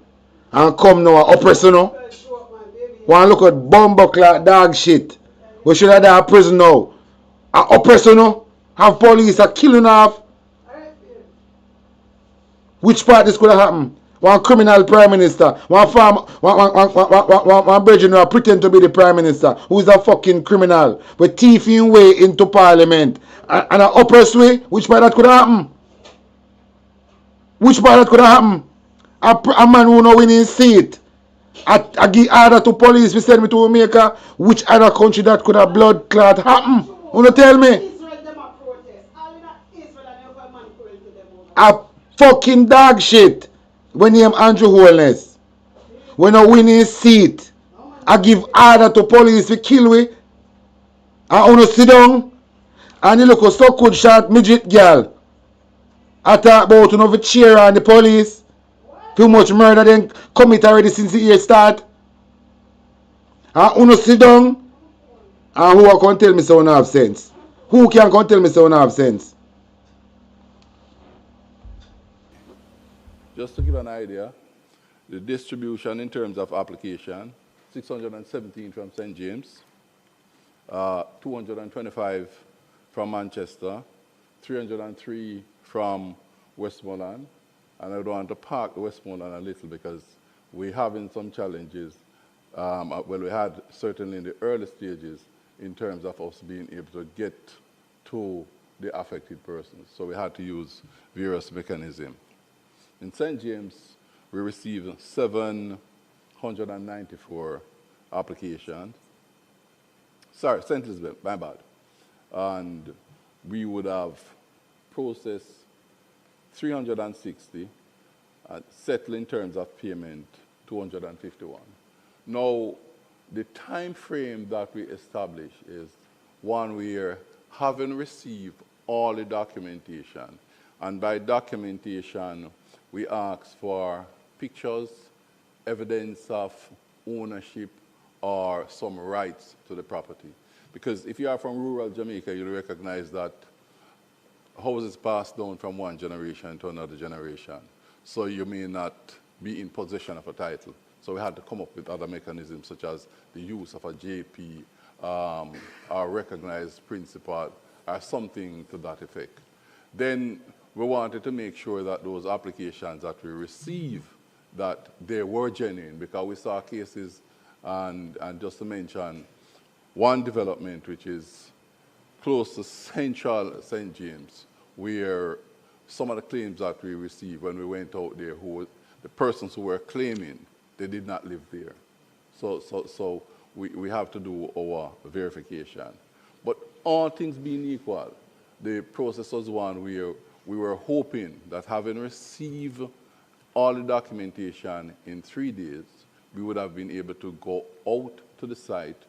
And come now and oppress you know. One look at bumble clot dog shit. We should have that prison now. And oppress you know. Have police are killing off. Which part this could have happened? One criminal prime minister, one brethren who pretend to be the prime minister, who is a fucking criminal, with thieving way into parliament, and an oppressed way. Which part that could have happened? Which part that could have happened? A man who no win his seat. I give order to police, we send me to Jamaica. Which other country that could have blood clot happen? You know tell me? A fucking dog shit. When name Andrew Holness. When I win his seat. I give order to police to kill we. And when you sit down and you look a so good shot midget girl. I talk about you know the chair and the police. Too much murder then commit already since the year start. And when you sit down and who can tell me so you have sense? Who can come tell me so you have sense? Just to give an idea, the distribution in terms of application, 617 from St. James, 225 from Manchester, 303 from Westmoreland, and I don't want to park Westmoreland a little because we're having some challenges. Well, we had certainly in the early stages in terms of us being able to get to the affected persons. So we had to use various mechanisms. In St. James, we received 794 applications. Sorry, St. Elizabeth, my bad. And we would have processed 360, settled in terms of payment 251. Now, the time frame that we establish is one where having received all the documentation, and by documentation, we ask for pictures, evidence of ownership, or some rights to the property. Because if you are from rural Jamaica, you'll recognize that houses pass down from one generation to another generation. So you may not be in possession of a title. So we had to come up with other mechanisms such as the use of a JP, or recognized principal, or something to that effect. Then we wanted to make sure that those applications that we receive, that they were genuine, because we saw cases, and just to mention, one development which is close to central St. James, where some of the claims that we received when we went out there, the persons who were claiming, they did not live there. So we have to do our verification. But all things being equal, the process was one where we were hoping that having received all the documentation in 3 days, we would have been able to go out to the site,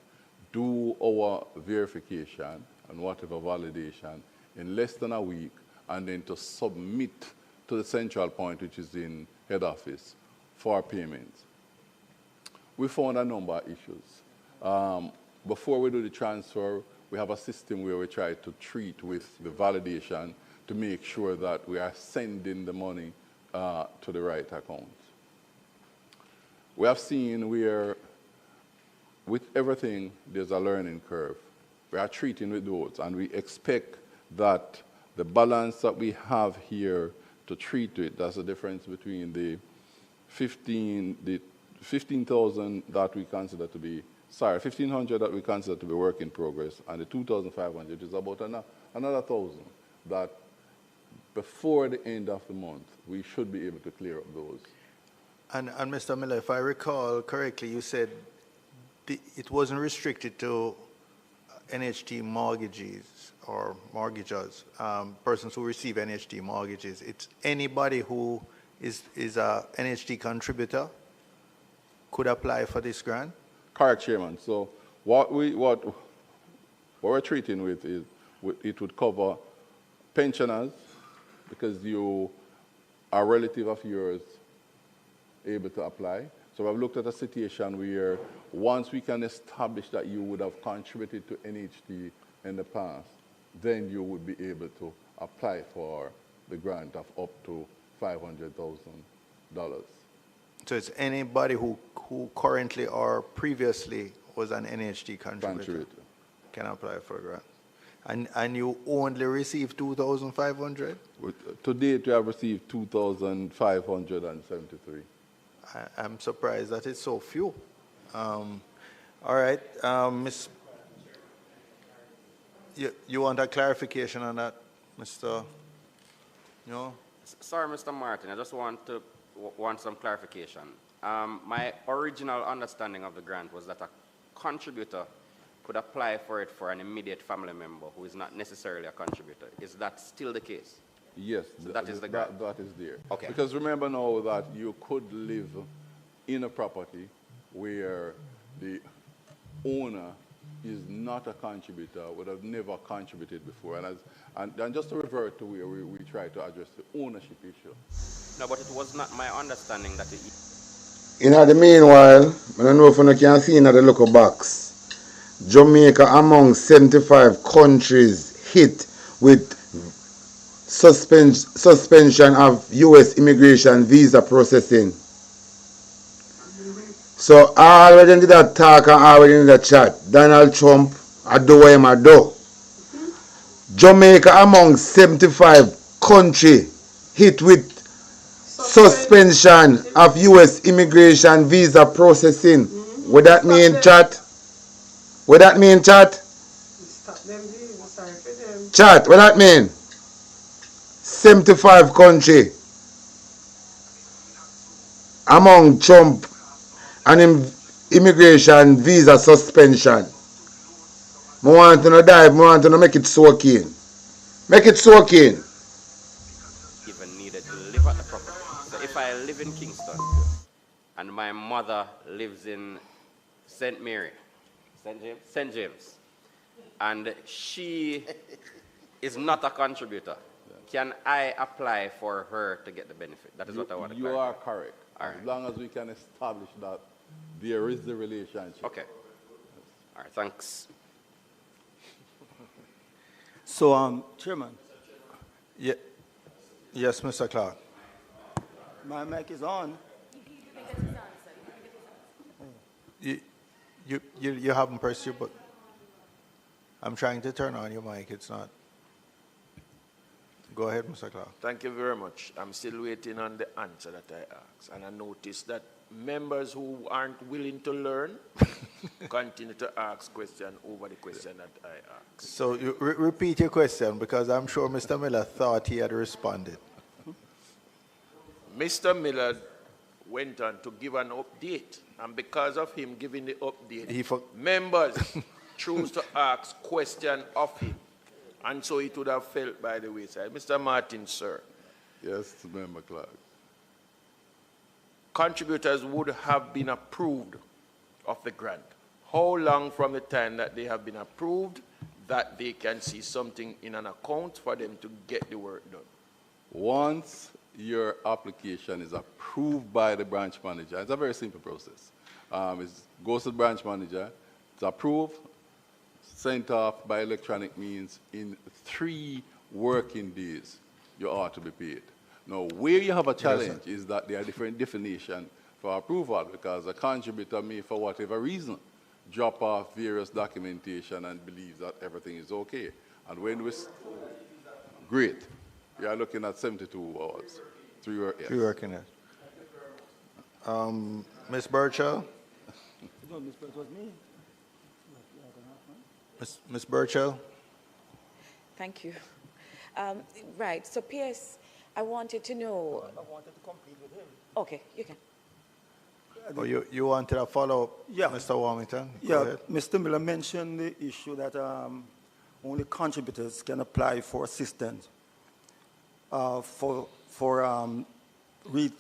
do our verification and whatever validation in less than a week, and then to submit to the central point, which is in head office, for payments. We found a number of issues. Before we do the transfer, we have a system where we try to treat with the validation to make sure that we are sending the money to the right account. We have seen where, with everything, there's a learning curve. We are treating with those, and we expect that the balance that we have here to treat with, that's the difference between the 15,000 that we consider to be, 1,500 that we consider to be work in progress, and the 2,500, which is about another 1,000, that before the end of the month, we should be able to clear up those. And Mr. Miller, if I recall correctly, you said it wasn't restricted to NHT mortgages or mortgagors, persons who receive NHT mortgages. It's anybody who is a NHT contributor could apply for this grant? Correct, Chairman. So what we're treating with is it would cover pensioners, because you are a relative of yours able to apply. So I've looked at a situation where once we can establish that you would have contributed to NHT in the past, then you would be able to apply for the grant of up to $500,000. So it's anybody who currently or previously was an NHT contributor can apply for a grant. And you only received 2,500? To date, we have received 2,573. I'm surprised that it's so few. All right, Miss. You want a clarification on that, Mr. No? Sorry, Mr. Martin. I just want some clarification. My original understanding of the grant was that a contributor could apply for it for an immediate family member who is not necessarily a contributor. Is that still the case? Yes, so that is the grant. That is there. Okay. Because remember now that you could live in a property where the owner is not a contributor, would have never contributed before. And just to revert to where we try to address the ownership issue. No, but it was not my understanding that it... In the meanwhile, I don't know if you can see in the local box, Jamaica among 75 countries hit with suspension of U.S. immigration visa processing. So already did that talk and already in the chat. Donald Trump, I do what I do. Jamaica among 75 countries hit with suspension of U.S. immigration visa processing. What that mean, chat? What that mean, chat? Chat, what that mean? 75 countries among Trump and immigration visa suspension. I want to dive, I want to make it soak in. Make it soak in. Even needed to live at the property. So if I live in Kingston and my mother lives in St. Mary, St. James, and she is not a contributor, can I apply for her to get the benefit? That is what I want to clarify. You are correct. As long as we can establish that there is the relationship. Okay. All right, thanks. So, Chairman. Yeah. Yes, Mr. Clark. My mic is on. You haven't pressed your button. I'm trying to turn on your mic. It's not. Go ahead, Mr. Clark. Thank you very much. I'm still waiting on the answer that I asked. And I noticed that members who aren't willing to learn continue to ask questions over the question that I asked. So you repeat your question, because I'm sure Mr. Miller thought he had responded. Mr. Miller went on to give an update. And because of him giving the update, members choose to ask questions of him. And so it would have felt by the wayside. Mr. Martin, sir. Yes, Member Clark. Contributors would have been approved of the grant. How long from the time that they have been approved that they can see something in an account for them to get the work done? Once your application is approved by the branch manager, it's a very simple process. It goes to the branch manager, it's approved, sent off by electronic means. In 3 working days, you ought to be paid. Now, where you have a challenge is that there are different definitions for approval, because a contributor may, for whatever reason, drop off various documentation and believes that everything is okay. And when we, great, we are looking at 72 hours. 3 work, yes. 3 working days. Ms. Burchell? No, Ms. Burchell was me. Ms. Burchell? Thank you. Right, so PS, I wanted to know. I wanted to complete with him. Okay, you can. Oh, you wanted a follow-up, Yeah. Mr. Warmington? Go Yeah, ahead. Mr. Miller mentioned the issue that only contributors can apply for assistance for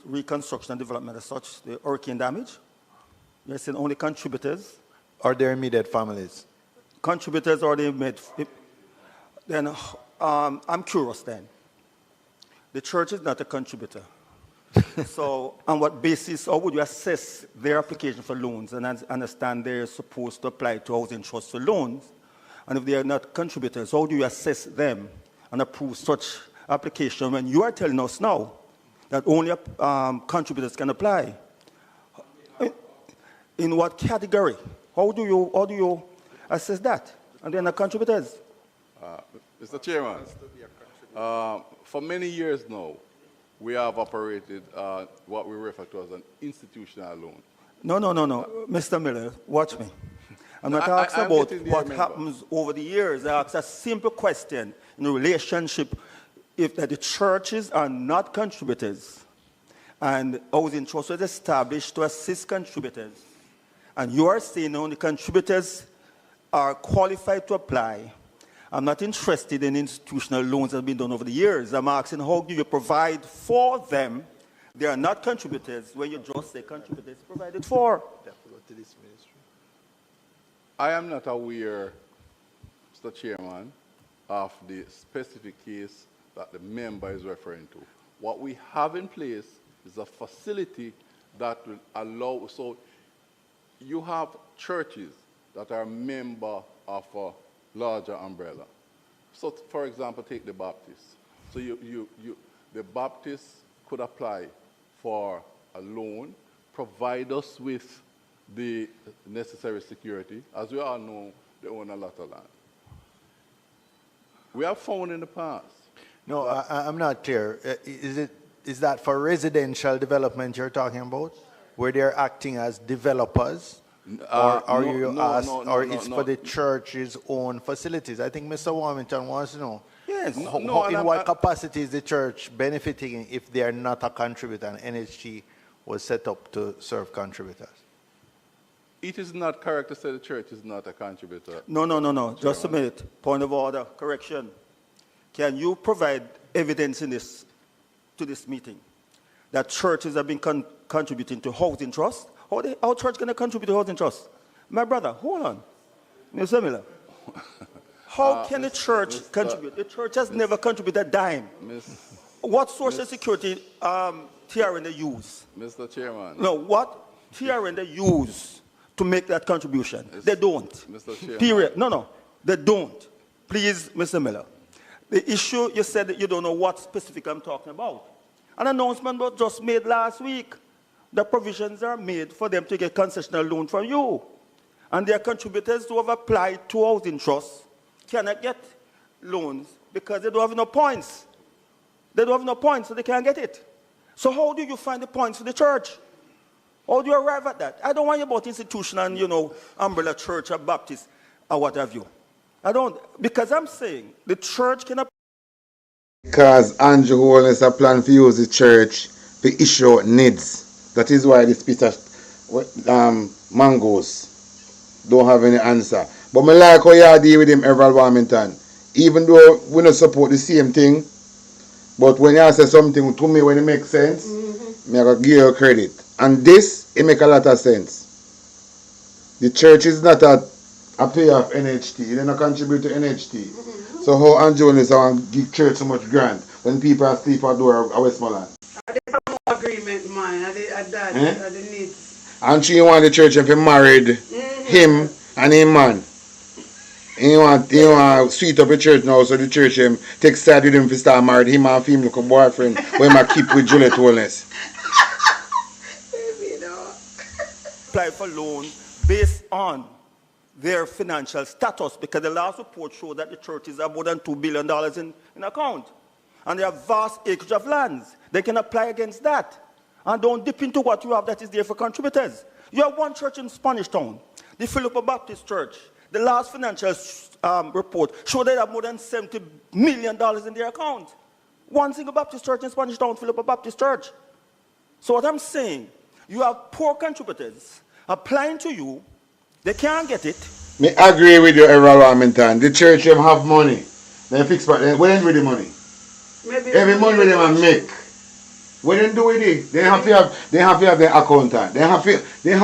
reconstruction and development as such, the hurricane damage. You're saying only contributors? Or their immediate families? Contributors or the immediate. Then I'm curious then. The church is not a contributor. So on what basis, how would you assess their application for loans and understand they're supposed to apply to housing trust for loans? And if they are not contributors, how do you assess them and approve such application when you are telling us now that only contributors can apply? In what category? How do you assess that? And they're not contributors? Mr. Chairman, for many years now, we have operated what we refer to as an institutional loan. No. Mr. Miller, watch me. I'm not asking about what happens over the years. I ask a simple question in a relationship. If the churches are not contributors and housing trust was established to assist contributors, and you are saying only contributors are qualified to apply, I'm not interested in institutional loans that have been done over the years. I'm asking how do you provide for them? They are not contributors when you just say contributors provided for. I am not aware, Mr. Chairman, of the specific case that the member is referring to. What we have in place is a facility that will allow, so you have churches that are a member of a larger umbrella. So, for example, take the Baptists. So the Baptists could apply for a loan, provide us with the necessary security. As we all know, they own a lot of land. We have found in the past. No, I'm not clear. Is that for residential development you're talking about, where they're acting as developers? Or it's for the church's own facilities? I think Mr. Warmington wants to know. Yes. In what capacity is the church benefiting if they are not a contributor and NHG was set up to serve contributors? It is not correct to say the church is not a contributor. No. Just a minute. Point of order. Correction. Can you provide evidence in this to this meeting that churches have been contributing to housing trust? How church going to contribute to housing trust? My brother, hold on. Mr. Miller. How can the church contribute? The church has never contributed a dime. What social security TRN they use? Mr. Chairman. No, what TRN they use to make that contribution? They don't. Mr. Chairman. Period. No, they don't. Please, Mr. Miller. The issue, you said that you don't know what specific I'm talking about. An announcement was just made last week. The provisions are made for them to get concessional loan from you. And their contributors who have applied to housing trusts cannot get loans because they don't have enough points. They don't have enough points, so they can't get it. So how do you find the points for the church? How do you arrive at that? I don't want you about institution and, umbrella church or Baptist or what have you. I don't, because I'm saying the church cannot. Because Andrew Holness a plan to use the church to issue needs. That is why this piece of mangoes don't have any answer. But I like how you deal with him, Everald Warmington. Even though we don't support the same thing, but when you say something to me when it makes sense, I gotta give you credit. And this, it makes a lot of sense. The church is not a payer of NHT. They don't contribute to NHT. So how Andrew is going to give church so much grant when people are asleep at the door of Westmoreland? Agreement, man. I did need. And she want the church if he married him and him man. He want sweet up the church now, so the church take side with him if he start married him and him look a boyfriend when I keep with Juliet Holness. Apply for loan based on their financial status, because the last report showed that the churches have more than $2 billion in account. And they have vast acreage of lands. They can apply against that. And don't dip into what you have that is there for contributors. You have one church in Spanish Town, the Philippa Baptist Church. The last financial report showed they have more than $70 million in their account. One single Baptist church in Spanish Town, Philippa Baptist Church. So what I'm saying, you have poor contributors applying to you. They can't get it. Me agree with you, Errol Hamilton. The church them have money. They fix part. What they do with the money? Every money with them make. What they do with it? They have to have their accountant. They have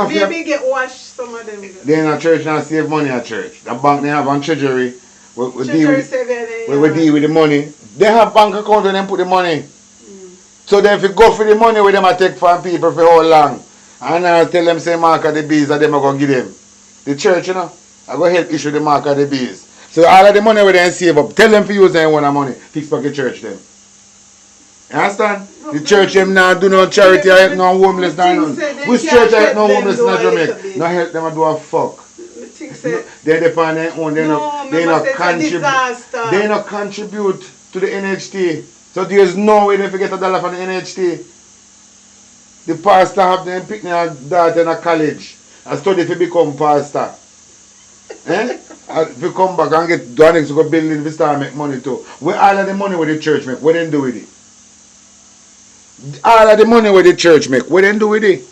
Maybe get washed some of them. They in a church and save money at church. The bank they have on treasury. We deal with the money. They have bank account and then put the money. So then if you go for the money with them I take from people for how long? And I tell them say mark of the bees that them are gonna give them. The church, you know, I go help issue the mark of the bees. So all of the money we then save up, tell them to use them one money, fix back the church them. You understand? The church them now do no charity, I help no homeless, which church I help no homeless in Jamaica? No help them do a fuck. They depend on their own, they not contribute to the NHT. So there's no way they forget $1 from the NHT. The pastor have them pick their daughter in a college and study to become pastor. If you come back and get done to go building, we start make money too. Where all of the money with the church make, what they do with it? All of the money with the church make, what they do with it?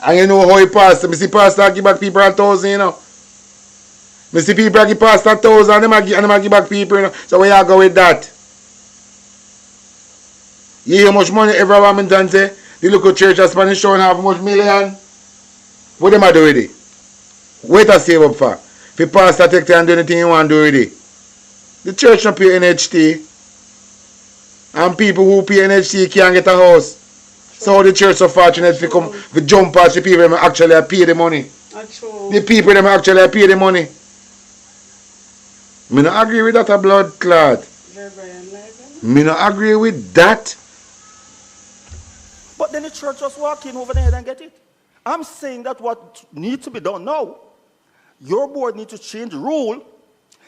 And you know how he pastor, I see pastor give back people 1,000, you know. I see people give pastor 1,000 and them give back people, you know. So where you go with that? You hear how much money every Hamilton say? The local church of Spanish Town have how much million? What them a do with it? Wait to save up for. If the pastor take time and do anything you want to do with it. The church don't pay NHT. And people who pay NHT can't get a house. So the church so fortunate to come to jump past the people that actually pay the money. The people that actually pay the money. I don't agree with that a blood clot. I don't agree with that. But then the church just walk in over there and get it. I'm saying that what needs to be done now, your board needs to change the rule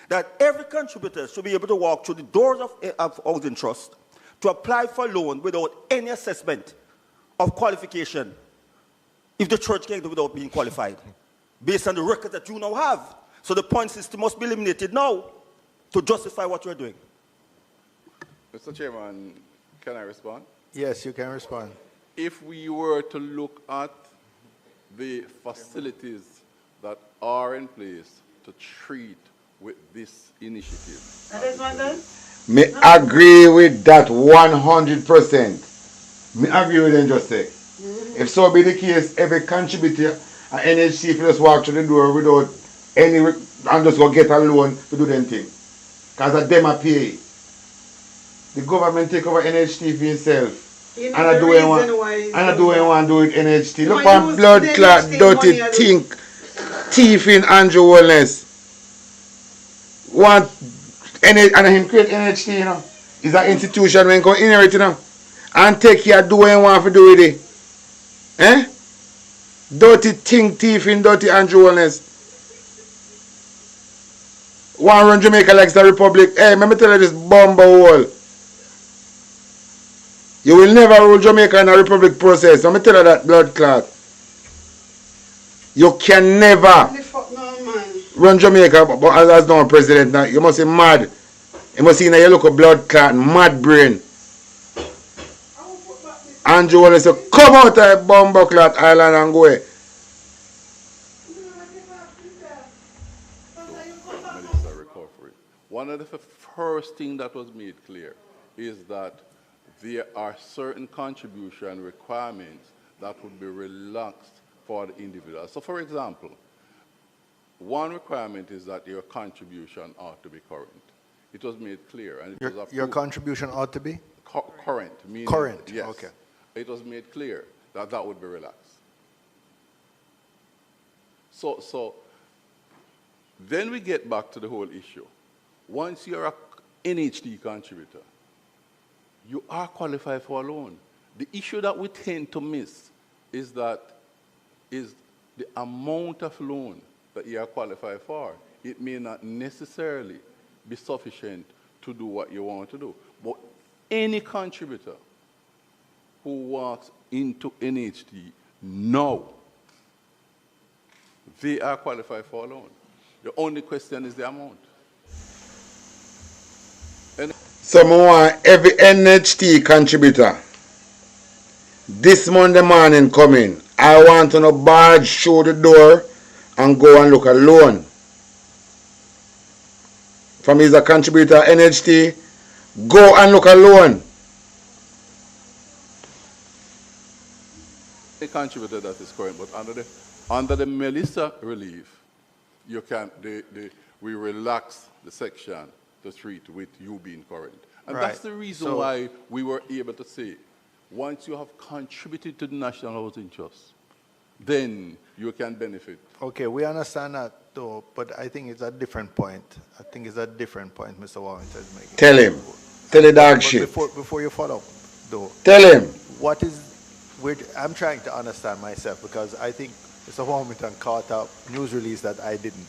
that every contributor should be able to walk through the doors of housing trust to apply for a loan without any assessment of qualification if the church can do it without being qualified, based on the record that you now have. So the point system must be eliminated now to justify what you're doing. Mr. Chairman, can I respond? Yes, you can respond. If we were to look at the facilities that are in place to treat with this initiative. Me agree with that 100%. Me agree with them just say. If so be the case, every contributor at NHC if just walk through the door without any and just go get a loan to do them thing. Because of them a pay. The government take over NHT for itself. And I do want to do it NHT. Look at blood clot, dirty think, thief in Andrew Wellness. Want and him create NHT, you know. It's an institution when go inherit, you know. And take care, do what you want to do with it. Dirty think, thief in dirty Andrew Wellness. Want run Jamaica like the Republic. Hey, let me tell you this bomber wall. You will never rule Jamaica in a republic process. Let me tell you that blood clot. You can never run Jamaica but as no president now. You must be mad. You must see now you look a blood clot, mad brain. Andrew Wallace say, come out of bomber clot island and go away. One of the first things that was made clear is that there are certain contribution requirements that would be relaxed for the individual. So for example, one requirement is that your contribution ought to be current. It was made clear. And it was your contribution ought to be? Current. Meaning, current, yes. Okay. It was made clear that that would be relaxed. So then we get back to the whole issue. Once you're an NHT contributor, you are qualified for a loan. The issue that we tend to miss is the amount of loan that you are qualified for, it may not necessarily be sufficient to do what you want to do. But any contributor who walks into NHT now, they are qualified for a loan. The only question is the amount. So I want every NHT contributor this Monday morning coming. I want to barge through the door and go and look at loan. From is a contributor NHT, go and look at loan. The contributor that is current, but under the Melissa relief, you can we relax the section to treat with you being current. And Right. that's the reason why we were able to say, once you have contributed to the National Housing Trust, then you can benefit. Okay, we understand that though, but I think it's a different point. I think it's a different point Mr. Warrington is making. Tell him. Tell the dog But shit. Before you follow, though. Tell him. What is, I'm trying to understand myself because I think Mr. Warrington caught up news release that I didn't.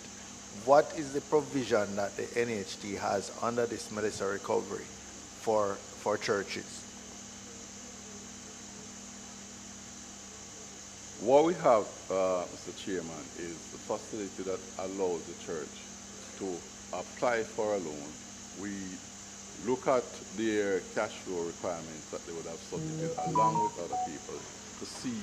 What is the provision that the NHT has under this Melissa recovery for churches? What we have, Mr. Chairman, is the facility that allows the church to apply for a loan. We look at their cash flow requirements that they would have submitted along with other people to see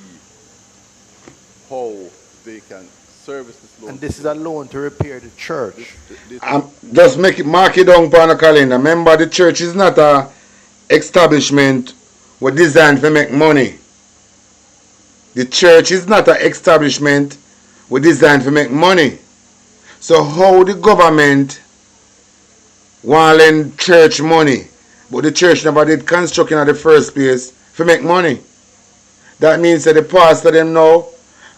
how they can service this loan. And this is a loan to repair the church. Just mark it down on the calendar. Remember, the church is not a establishment with designed to make money. The church is not an establishment with designed to make money. So how the government want to lend church money, but the church never did construction in the first place to make money? That means that the pastor them now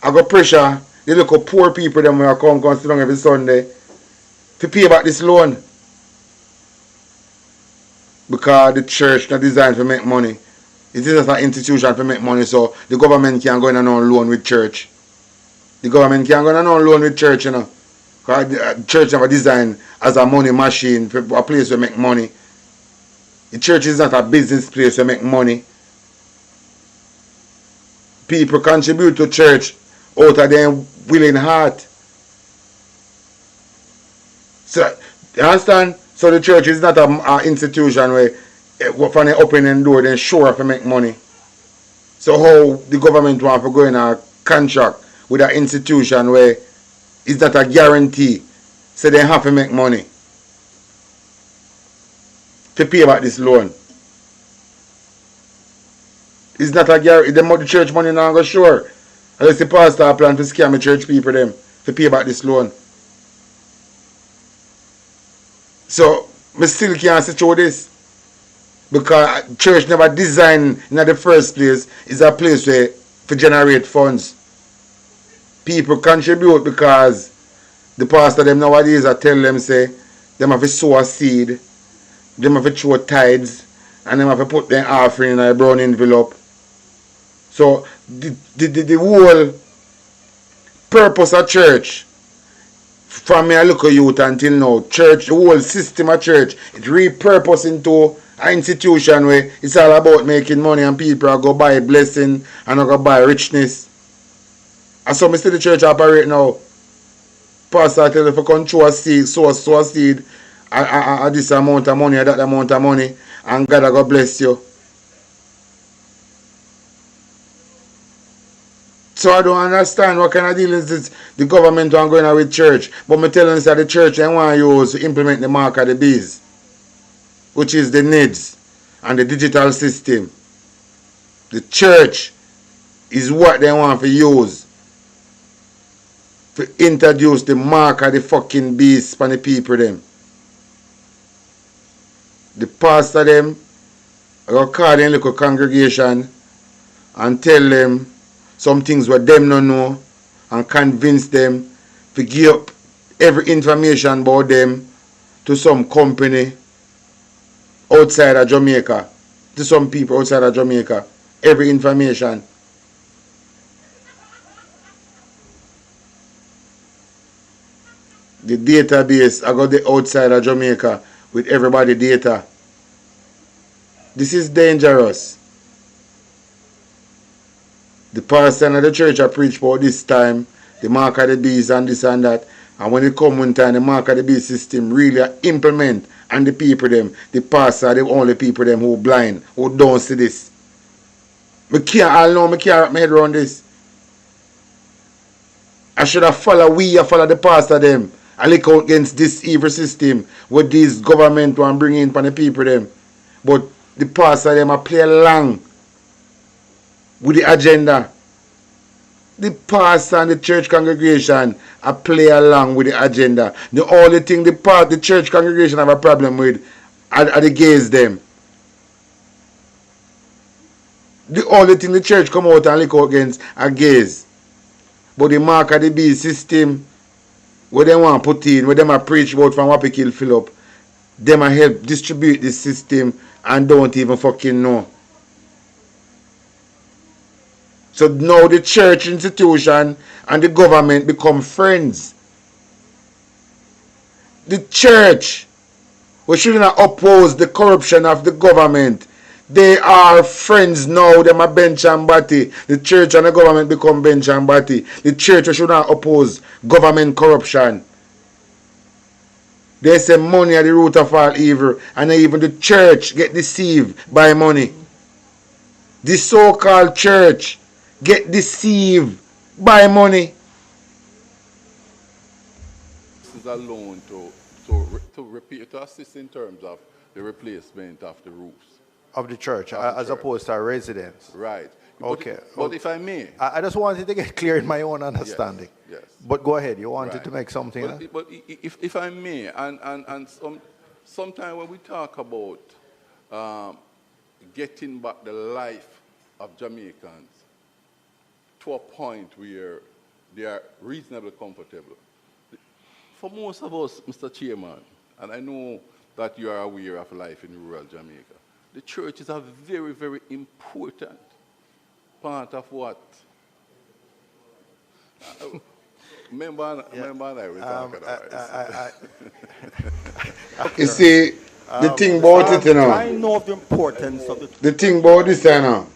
I got pressure the little poor people them will come sit down every Sunday to pay back this loan. Because the church not designed to make money. It is not an institution to make money, so the government can't go in and on loan with church. The government can't go in and on loan with church, you know. Because the church never designed as a money machine, for a place to make money. The church is not a business place to make money. People contribute to church out of their willing heart. So, you understand? So the church is not an institution where from the opening door then sure to make money. So how the government want to go in a contract with an institution where it's not a guarantee, so they have to make money to pay back this loan. It's not a guarantee. The church money not go sure. Unless the pastor plan to scam the church people them to pay back this loan. So I still can't see through this. Because church never designed in the first place is a place where to generate funds. People contribute because the pastor them nowadays I tell them say them have to sow a seed, them have to throw tithes, and them have to put their offering in a brown envelope. So the whole purpose of church from me a local youth until now, church, the whole system of church, it repurposed into an institution where it's all about making money and people are go buy blessing and go buy richness. And so I see the church operate now. Pastor tell you if you control a seed, sow a seed, this amount of money or that amount of money, and God will bless you. So I don't understand what kind of deal is this the government are going on with church. But I tell them that the church they want to use to implement the mark of the beast, which is the needs and the digital system. The church is what they want to use to introduce the mark of the fucking beast for the people them. The pastor them I go call them little congregation and tell them some things what them don't know and convince them to give up every information about them to some company outside of Jamaica, to some people outside of Jamaica, every information. the database, I got the outside of Jamaica with everybody data. This is dangerous. The pastor and the church I preach about this time, the mark of the beast and this and that. And when it come one time, the mark of the beast system really implement and the people them, the pastor are the only people them who blind, who don't see this. I can't wrap my head around this. I should have followed the pastor them and look out against this evil system what these government want bring in for the people them. But the pastor them a play along with the agenda. The pastor and the church congregation a play along with the agenda. The only thing the church congregation have a problem with are the gays them. The only thing the church come out and look out against are gays. But the mark of the beast system, what they want to put in, what them a preach about from Wappy Kill Philip, them a help distribute this system and don't even fucking know. So now the church institution and the government become friends. The church, we shouldn't oppose the corruption of the government. They are friends now. Them are bench and body. The church and the government become bench and body. The church should not oppose government corruption. They say money are the root of all evil. And even the church get deceived by money. The so-called church get deceived by money. This is a loan to assist in terms of the replacement of the roofs. Of the church, as opposed to a residence. Right. Okay. But if I may. I just wanted to get clear in my own understanding. Yes. But go ahead, you wanted to make something. But if I may, and sometimes when we talk about getting back the life of Jamaicans to a point where they are reasonably comfortable. For most of us, Mr. Chairman, and I know that you are aware of life in rural Jamaica, the church is a very, very important part of what? Remember and I were talking about You see, the thing about it, you know. I know the importance of the thing about this, you know.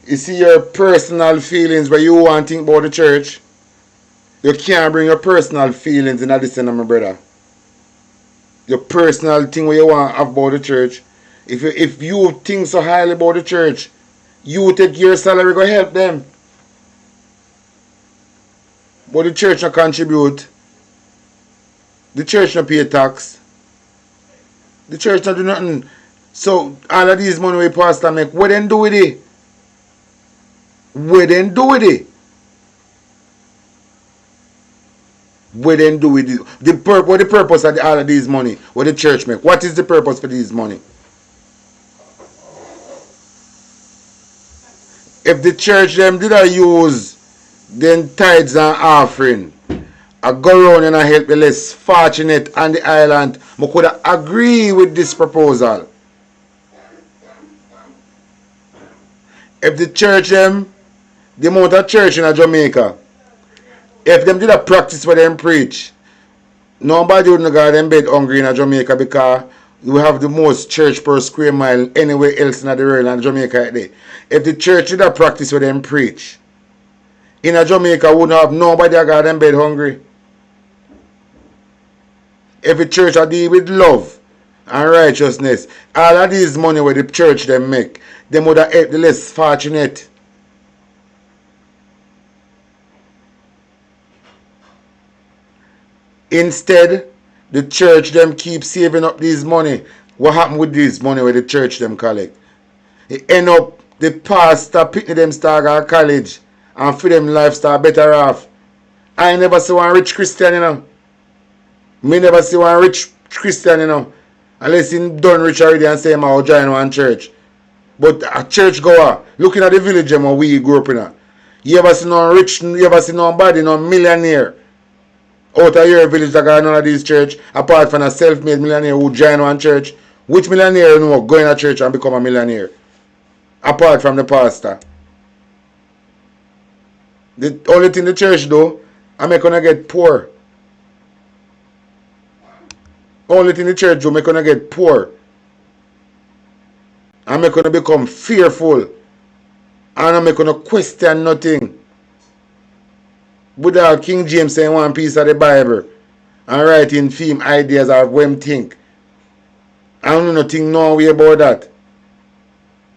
You see your personal feelings where you want to think about the church. You can't bring your personal feelings in this, my brother. Your personal thing where you want to have about the church. If you think so highly about the church, you take your salary, go help them. But the church not contribute. The church not pay tax. The church not do nothing. So all of these money we pastor make, what then do with it? What then do with it? What then do with it? What the purpose of all of these money? What the church make? What is the purpose for this money? If the church them did I use then tithes and offering, I go around and I help the less fortunate on the island, I could agree with this proposal. If the church them, the amount of church in Jamaica, if them did a practice what them preach, nobody would not go them bed hungry in Jamaica because we have the most church per square mile anywhere else in the world and Jamaica. If the church did a practice what them preach, in Jamaica wouldn't have nobody that got them bed hungry. If the church are deal with love and righteousness, all of these money where the church them make, them would have helped the less fortunate. Instead, the church them keep saving up these money. What happened with this money where the church them collect? It end up the pastor picking them start at college and for them lifestyle better off. I never see one rich Christian, you know. Me never see one rich Christian, you know. Unless he done rich already and say I'll join one church. But a church goer, looking at the village where we grew up in. You ever see no rich, you ever see nobody, no millionaire out of your village that got none of these church, apart from a self-made millionaire who join one church? Which millionaire you know go in a church and become a millionaire? Apart from the pastor. The only thing the church do, I make gonna get poor. Only thing the church do, make gonna get poor. And make gonna become fearful. And I'm gonna question nothing. Without King James saying one piece of the Bible and writing theme ideas of what him think. I don't know nothing no way about that.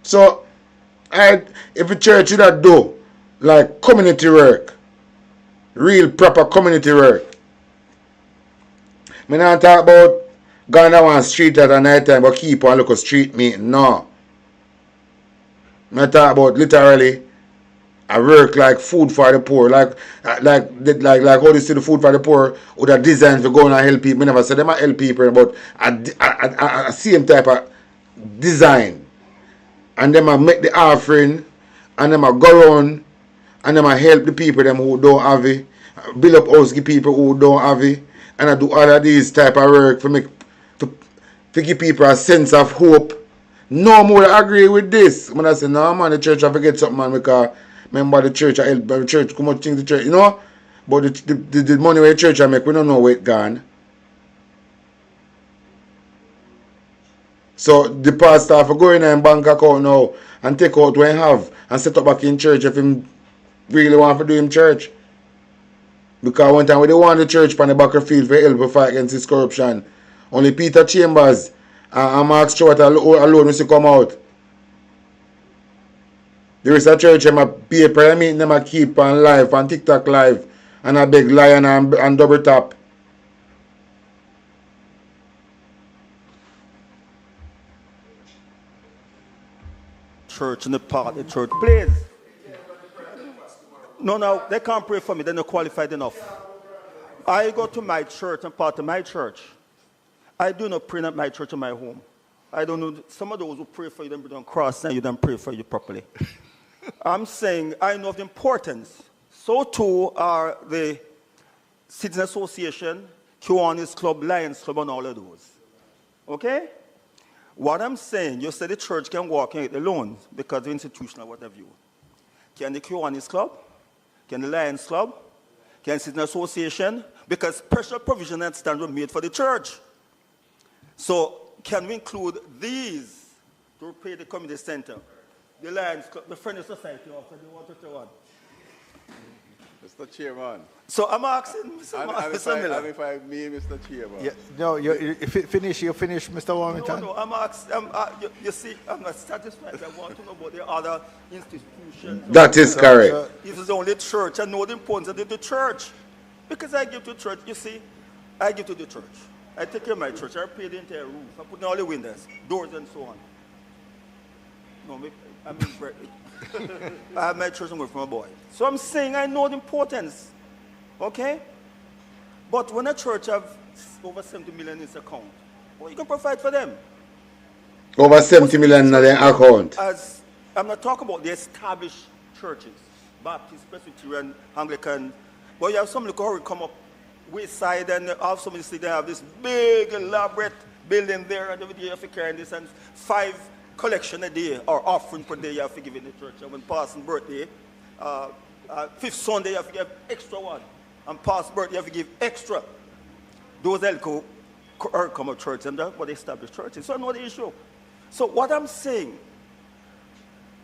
So if a church should have do like community work, real proper community work. Me not talk about going down one street at a night time but keep on look a street meeting. No. Me talk about literally I work like food for the poor, like how they see the food for the poor with a design for going and help people. Me never say them a help people, but a same type of design. And them a make the offering, and them a go around, and them a help the people them who don't have it, build up house give people who don't have it, and I do all of these type of work to give people a sense of hope. No more agree with this. When I say no man, the church have to get something, man, because remember the church, I help the church, come much things the church, you know? But the money where the church I make, we don't know where it gone. So the pastor have to go in and bank account now and take out what he have and set up back in church if he really want to do him church. Because one time when they want the church on the battlefield for help to fight against this corruption, only Peter Chambers and Mark Stewart alone used to come out. There is a church and a paper meeting them a keep on live, on TikTok live, and a big lion and double tap. Church in the part the church plays. No, they can't pray for me. They're not qualified enough. I go to my church and part of my church. I do not pray at my church in my home. I don't know. Some of those who pray for you, they don't cross and you don't pray for you properly. I'm saying I know of the importance. So too are the Citizen Association, Kiwanis Club, Lions Club, and all of those. Okay? What I'm saying, you said the church can walk in alone because of institutional what have you. Can the Kiwanis Club? Can the Lions Club? Can the Citizen Association? Because special provision and standards were made for the church. So can we include these to repay the community center? The Lions Club, the Friendly Society after the 121. Mr. Chairman. So I'm asking Mr. Miller. And if I may, Mr. Chairman. Yeah, no, you finish, Mr. Warmington. No, I'm asking, you see, I'm not satisfied. I want to know about the other institutions. That is correct. If it's only church, I know the importance of the church. Because I give to church, you see, I give to the church. I take care of my church. I pay the entire roof. I put in all the windows, doors, and so on. No, I have my church and work for my boy. So I'm saying I know the importance. Okay? But when a church have over 70 million in its account, well, you can provide for them. Over 70 million in their account. As I'm not talking about the established churches, Baptist, Presbyterian, Anglican. But you have some who come up wayside and have somebody say they have this big elaborate building there and every day you have to carry this and 5 collection a day or offering per day you have to give in the church. And when passing birthday, 5th Sunday you have to give extra one. And past birthday you have to give extra. Those elko come of church and that's what they established churches. So I know the issue. So what I'm saying,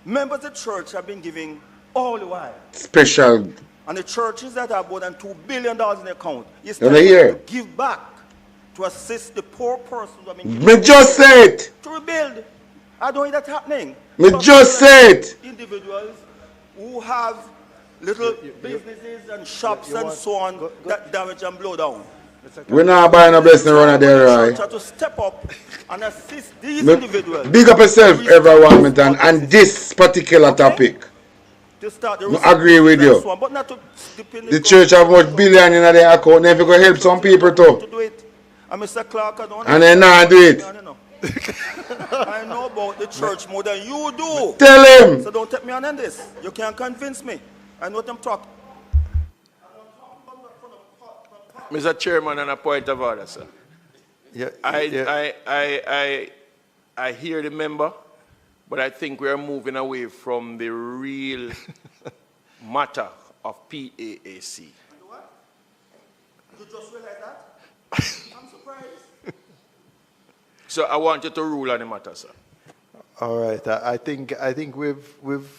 members of the church have been giving all the while. Special. And the churches that have more than $2 billion in their account is time to give back to assist the poor persons. Me just say it. To rebuild. I don't hear that happening. Me just say it. Individuals who have little businesses and shops and so on that damage and blow down. We're not buying a blessing around there, right? To step up and assist these individuals. Big up yourself, everyone, and this particular topic. I agree with you. The church have much billion in their account. They go help some people too. And they not do it. I know about the church more than you do. Tell him. So don't take me on this. You can't convince me. I know what I'm talking. Mr. Chairman, on a point of order, sir. Yeah, I hear the member, but I think we are moving away from the real matter of PAAC. You just realize that? I'm surprised. So I want you to rule on the matter, sir. All right. I think we've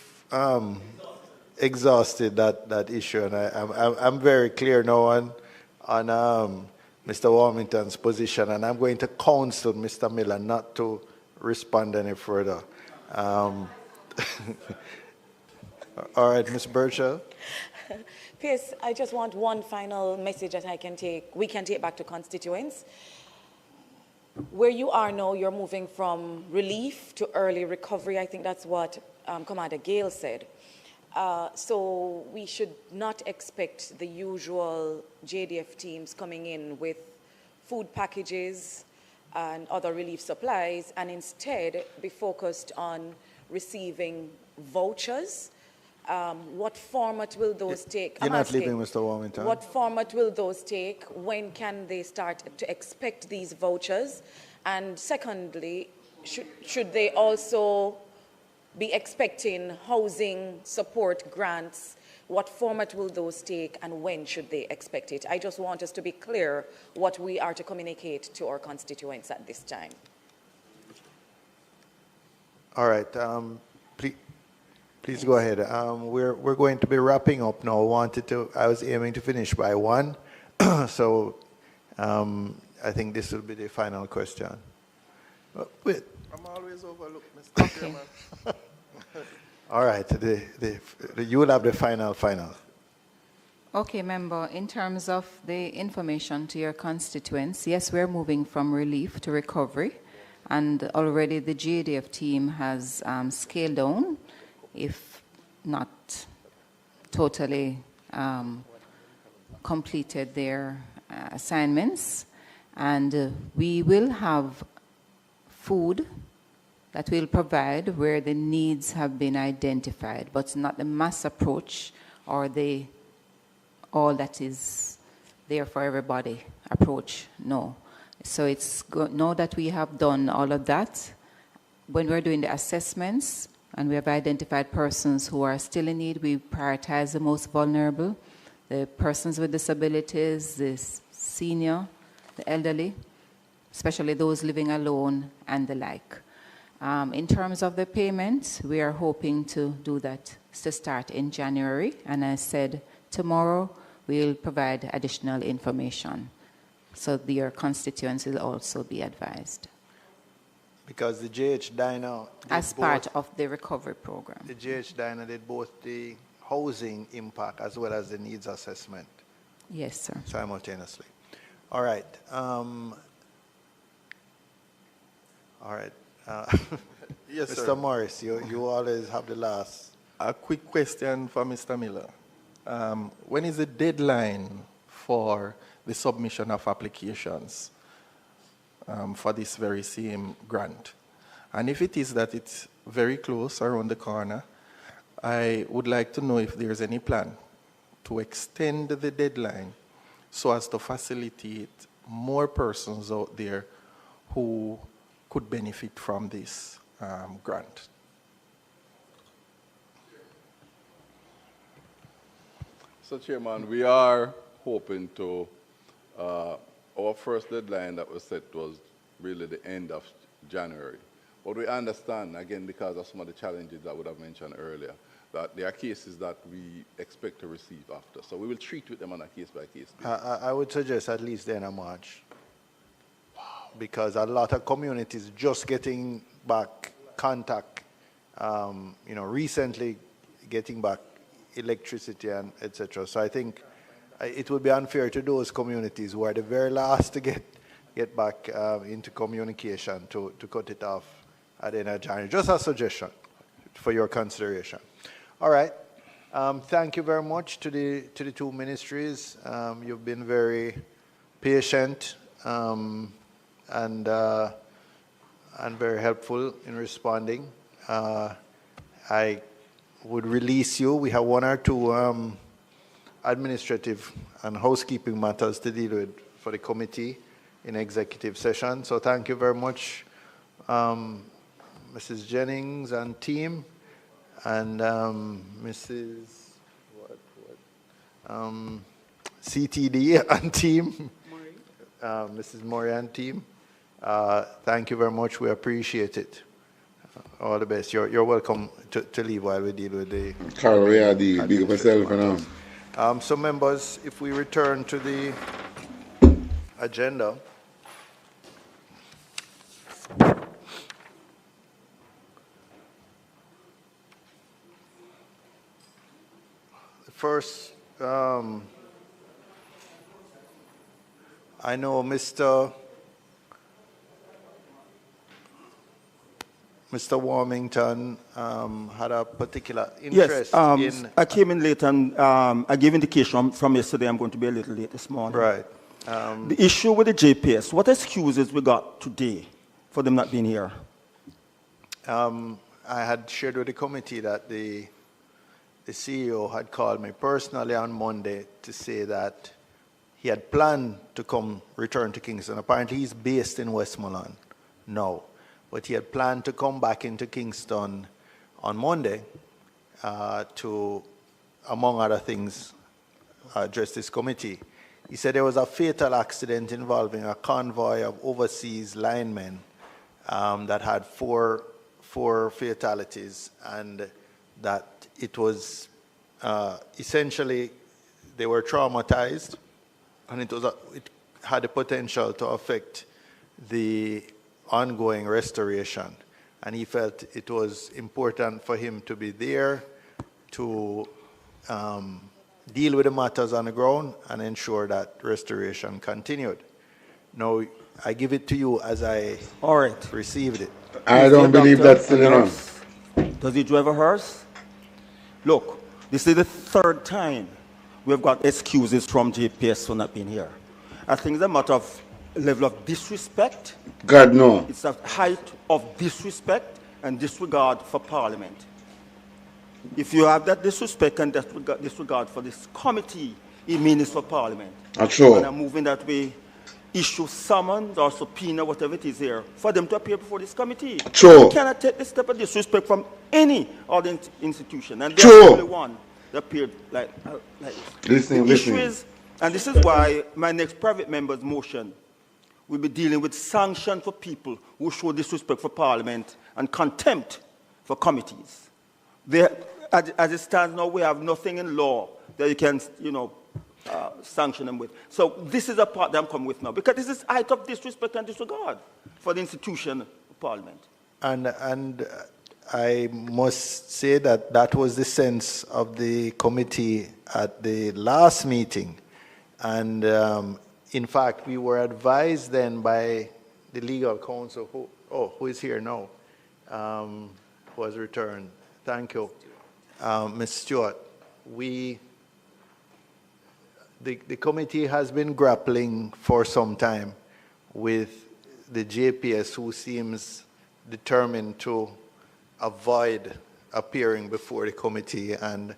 exhausted that issue, and I'm very clear now on Mr. Warmington's position, and I'm going to counsel Mr. Miller not to respond any further. All right, Ms. Burchell. Pierce, I just want one final message that we can take back to constituents. Where you are now, you're moving from relief to early recovery. I think that's what Commander Gale said. So we should not expect the usual JDF teams coming in with food packages and other relief supplies, and instead be focused on receiving vouchers. What format will those take? You're not leaving, Mr. Warmington. What format will those take? When can they start to expect these vouchers? And secondly, should they also be expecting housing support grants? What format will those take, and when should they expect it? I just want us to be clear what we are to communicate to our constituents at this time. All right. Please go ahead. We're going to be wrapping up now. I was aiming to finish by 1, so I think this will be the final question. Wait. I'm always overlooked, Mr. Chairman. All right. You will have the final. Okay, member, in terms of the information to your constituents, yes, we're moving from relief to recovery, and already the GADF team has scaled down, if not totally completed their assignments. And we will have food that we'll provide where the needs have been identified, but not the mass approach or the all that is there for everybody approach, no. So it's good now that we have done all of that. When we're doing the assessments and we have identified persons who are still in need, we prioritize the most vulnerable, the persons with disabilities, the senior, the elderly, especially those living alone and the like. In terms of the payment, we are hoping to do that to start in January. And I said tomorrow we'll provide additional information. So your constituents will also be advised. Because the JH Diner... As part of the recovery program. The JH Diner did both the housing impact as well as the needs assessment. Yes, sir. Simultaneously. All right. All right. Yes, Mr. sir. Morris, you always have the last. A quick question for Mr. Miller. When is the deadline for the submission of applications for this very same grant? And if it is that it's very close around the corner, I would like to know if there's any plan to extend the deadline so as to facilitate more persons out there who could benefit from this grant. So, Chairman, we are hoping to, our first deadline that was set was really the end of January. But we understand, again, because of some of the challenges that I would have mentioned earlier, that there are cases that we expect to receive after. So we will treat with them on a case-by-case basis. I would suggest at least the end of March. Because a lot of communities just getting back contact, recently getting back electricity and etc. So I think it would be unfair to those communities who are the very last to get back into communication to cut it off at the end of January. Just a suggestion for your consideration. All right. Thank you very much to the two ministries. You've been very patient and very helpful in responding. I would release you. We have one or two administrative and housekeeping matters to deal with for the committee in executive session. So thank you very much, Mrs. Jennings and team, and Mrs. CTD and team, Mrs. Murray and team. Thank you very much. We appreciate it. All the best. You're welcome to leave while we deal with the... Carl, yeah, big up myself and So members, if we return to the agenda, first, I know Mr. Warmington had a particular interest in... I came in late and I gave indication from yesterday I'm going to be a little late this morning. Right. The issue with the JPS, what excuses we got today for them not being here? I had shared with the committee that the CEO had called me personally on Monday to say that he had planned to return to Kingston. Apparently he's based in Westmoreland now, but he had planned to come back into Kingston on Monday to, among other things, address this committee. He said there was a fatal accident involving a convoy of overseas linemen that had four fatalities, and that it was essentially they were traumatized, and it had the potential to affect the ongoing restoration. And he felt it was important for him to be there to deal with the matters on the ground and ensure that restoration continued. Now, I give it to you as I received it. I don't believe that's still enough. Does he drive a hearse? Look, this is the third time we've got excuses from JPS for not being here. I think it's a matter of level of disrespect. God, no. It's a height of disrespect and disregard for Parliament. If you have that disrespect and disregard for this committee, it means it's for Parliament. Sure. And I'm moving that way, issue summons or subpoena, whatever it is here, for them to appear before this committee. Sure. You cannot take this step of disrespect from any other institution. And Sure. they're the only one that appeared like Listen. issue is, and this is why my next private member's motion will be dealing with sanction for people who show disrespect for Parliament and contempt for committees. As it stands now, we have nothing in law that you can, sanction them with. So this is a part that I'm coming with now, because this is height of disrespect and disregard for the institution of Parliament. And I must say that was the sense of the committee at the last meeting. And in fact, we were advised then by the legal counsel, who is here now, who has returned. Thank you, Ms. Stewart. The committee has been grappling for some time with the JPS, who seems determined to avoid appearing before the committee. And,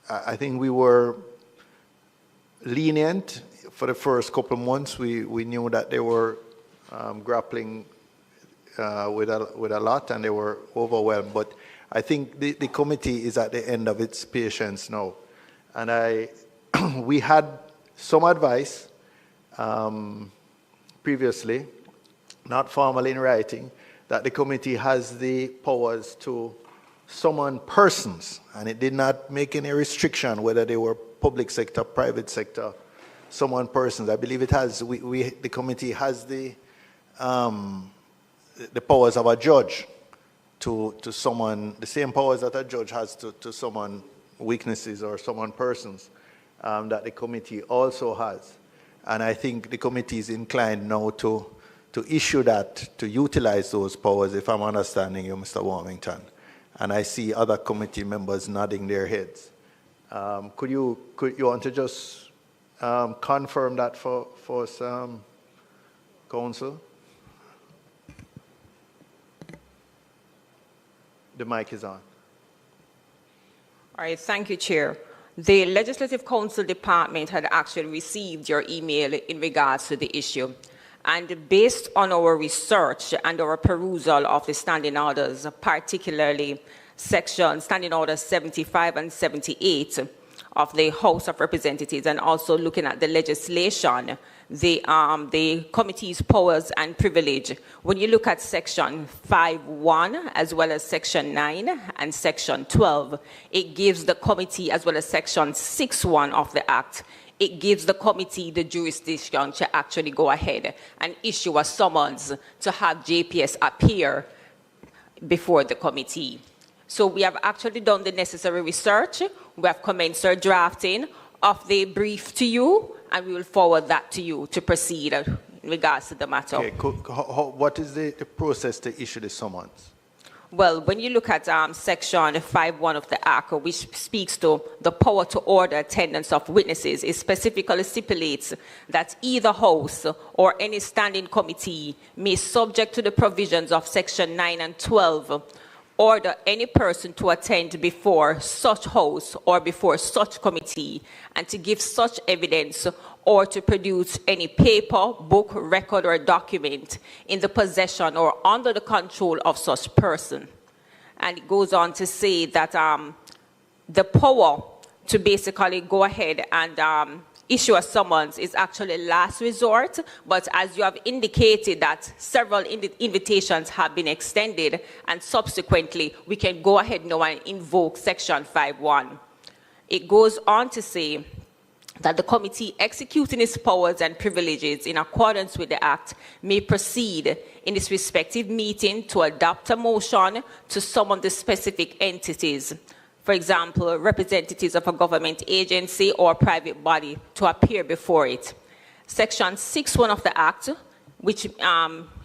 I think we were lenient for the first couple of months. We knew that they were grappling with a lot, and they were overwhelmed. But I think the committee is at the end of its patience now. And we had some advice previously, not formally in writing, that the committee has the powers to summon persons, and it did not make any restriction whether they were public sector, private sector, summon persons. I believe it has. The committee has the powers of a judge to summon, the same powers that a judge has to summon witnesses or summon persons, that the committee also has. And I think the committee is inclined now to issue that, to utilize those powers, if I'm understanding you, Mr. Warmington. And I see other committee members nodding their heads. Could you want to just confirm that for us, Council? The mic is on. All right, thank you, Chair. The Legislative Council Department had actually received your email in regards to the issue. And based on our research and our perusal of the standing orders, particularly section standing orders 75 and 78 of the House of Representatives, and also looking at the legislation the committee's powers and privilege. When you look at section 5.1 as well as section 9 and section 12, it gives the committee, as well as section 6.1 of the Act, it gives the committee the jurisdiction to actually go ahead and issue a summons to have JPS appear before the committee. So we have actually done the necessary research. We have commenced our drafting of the brief to you, and we will forward that to you to proceed in regards to the matter. Okay, what is the process to issue the summons? Well, when you look at section 5.1 of the Act, which speaks to the power to order attendance of witnesses, it specifically stipulates that either House or any standing committee may, subject to the provisions of section 9 and 12, order any person to attend before such House or before such committee and to give such evidence or to produce any paper, book, record, or document in the possession or under the control of such person. And it goes on to say that the power to basically go ahead and issue a summons is actually last resort, but as you have indicated that several invitations have been extended, and subsequently we can go ahead now and invoke section 5.1. It goes on to say that the committee executing its powers and privileges in accordance with the Act may proceed in its respective meeting to adopt a motion to summon the specific entities, for example, representatives of a government agency or private body, to appear before it. Section 6.1 of the Act, which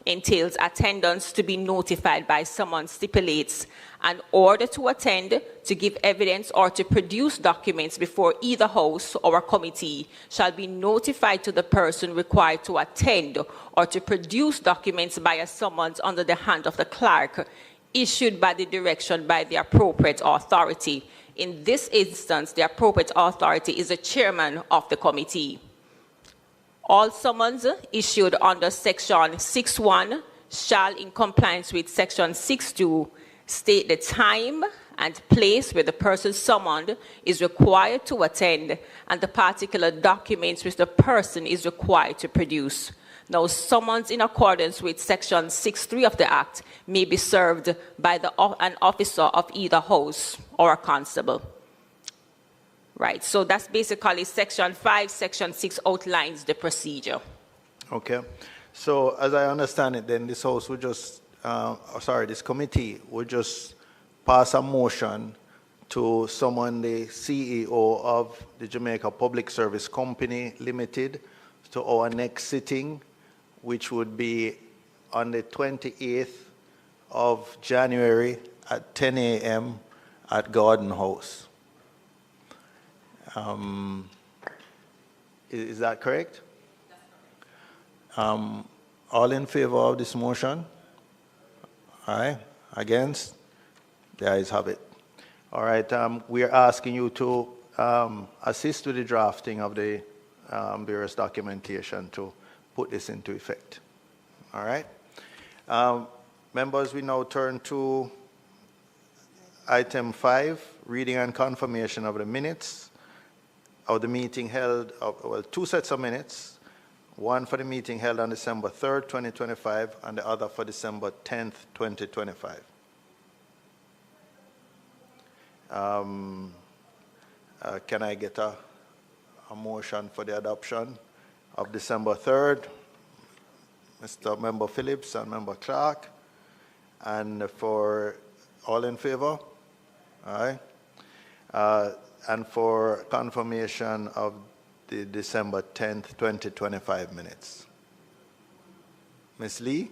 entails attendance to be notified by someone, stipulates an order to attend, to give evidence, or to produce documents before either House or a committee shall be notified to the person required to attend or to produce documents by a summons under the hand of the clerk, issued by the direction by the appropriate authority. In this instance, the appropriate authority is the chairman of the committee. All summons issued under section 6.1 shall, in compliance with section 6.2, state the time and place where the person summoned is required to attend and the particular documents which the person is required to produce. Now, summons in accordance with section 6.3 of the Act may be served by an officer of either House or a constable. Right, so that's basically section 5, section 6 outlines the procedure. Okay, so as I understand it, then this House would just, this committee would just pass a motion to summon the CEO of the Jamaica Public Service Company Limited to our next sitting, which would be on the 28th of January at 10 a.m. at Garden House. Is that correct? All in favor of this motion? Aye. Against? The ayes have it. All right. We are asking you to assist with the drafting of the various documentation to put this into effect. All right. Members, we now turn to item 5, reading and confirmation of the minutes of the meeting held, well, 2 sets of minutes, one for the meeting held on December 3rd, 2025, and the other for December 10th, 2025. Can I get a motion for the adoption of December 3rd? Mr. Member Phillips and Member Clark. And for all in favor? Aye. And for confirmation of the December 10th, 2025 minutes. Ms. Lee?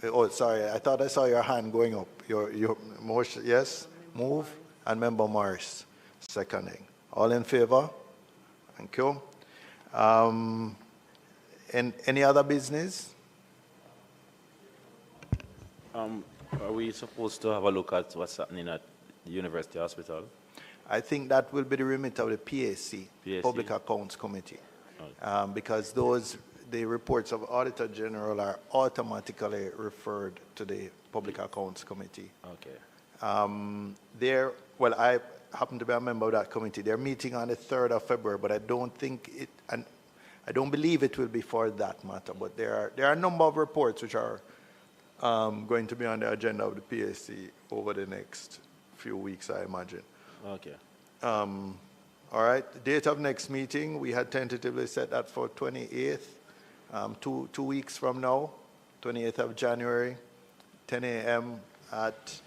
Oh, sorry, I thought I saw your hand going up. Your motion, yes? Move. And Member Morris, seconding. All in favor? Thank you. Any other business? Are we supposed to have a look at what's happening at the University Hospital? I think that will be the remit of the PAC, Public Accounts Committee, because the reports of Auditor General are automatically referred to the Public Accounts Committee. Okay. Well, I happen to be a member of that committee. They're meeting on the 3rd of February, but I don't think it, and I don't believe it will be for that matter, but there are a number of reports which are going to be on the agenda of the PSC over the next few weeks, I imagine. Okay. All right, the date of next meeting, we had tentatively set that for 28th, 2 weeks from now, 28th of January, 10 a.m. at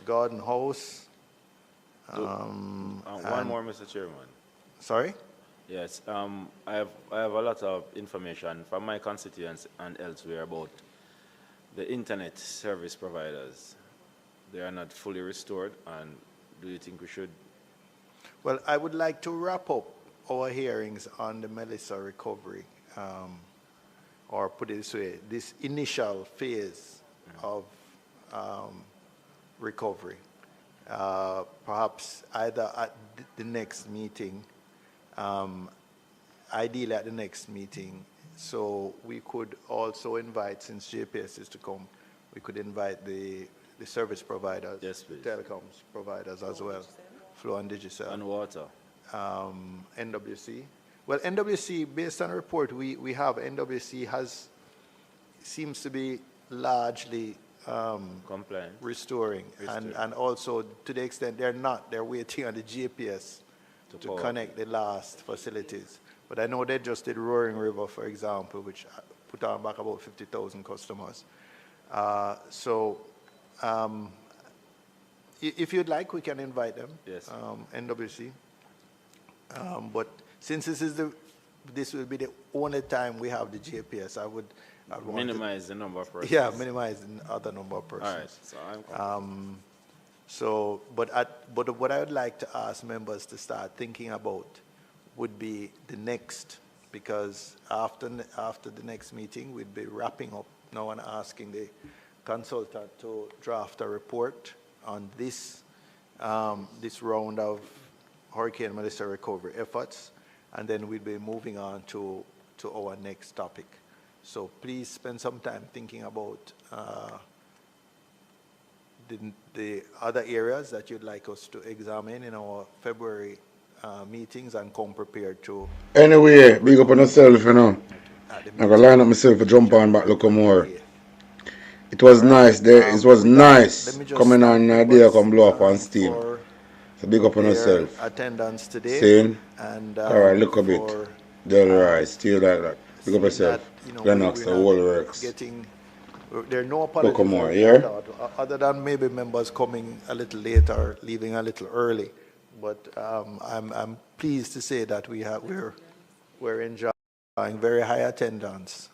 Garden House. One more, Mr. Chairman. Sorry? Yes, I have a lot of information from my constituents and elsewhere about the internet service providers. They are not fully restored, and do you think we should? Well, I would like to wrap up our hearings on the Melissa recovery, or put it this way, this initial phase of recovery. Perhaps either at the next meeting, ideally at the next meeting, so we could also invite, since JPS is to come, we could invite the service providers, yes, please, telecoms providers as well, Flow and Digicel. And water. NWC. Well, NWC, based on a report we have, NWC seems to be largely compliant, restoring. And also, to the extent they're not, they're waiting on the GPS to connect the last facilities. But I know they just did Roaring River, for example, which put on back about 50,000 customers. If you'd like, we can invite them, yes. NWC. But since this will be the only time we have the GPS, I would minimize the number of persons. Yeah, minimize the other number of persons. All right, so but what I would like to ask members to start thinking about would be the next, because after the next meeting, we'd be wrapping up now and asking the consultant to draft a report on this round of Hurricane Melissa recovery efforts, and then we'll be moving on to our next topic. So please spend some time thinking about the other areas that you'd like us to examine in our February meetings, and come prepared to... Anyway, big up on yourself, you know. I'm going to line up myself to jump on back, look more. It was nice there. It was nice coming on idea, come blow up on steam. So big up on yourself. Attendance today. Same. And alright, look a bit. Del Rice, still like that. Big up yourself. Lennox, the whole works. There are no apologies. Look more, yeah? Other than maybe members coming a little later, leaving a little early. But I'm pleased to say that we're enjoying very high attendance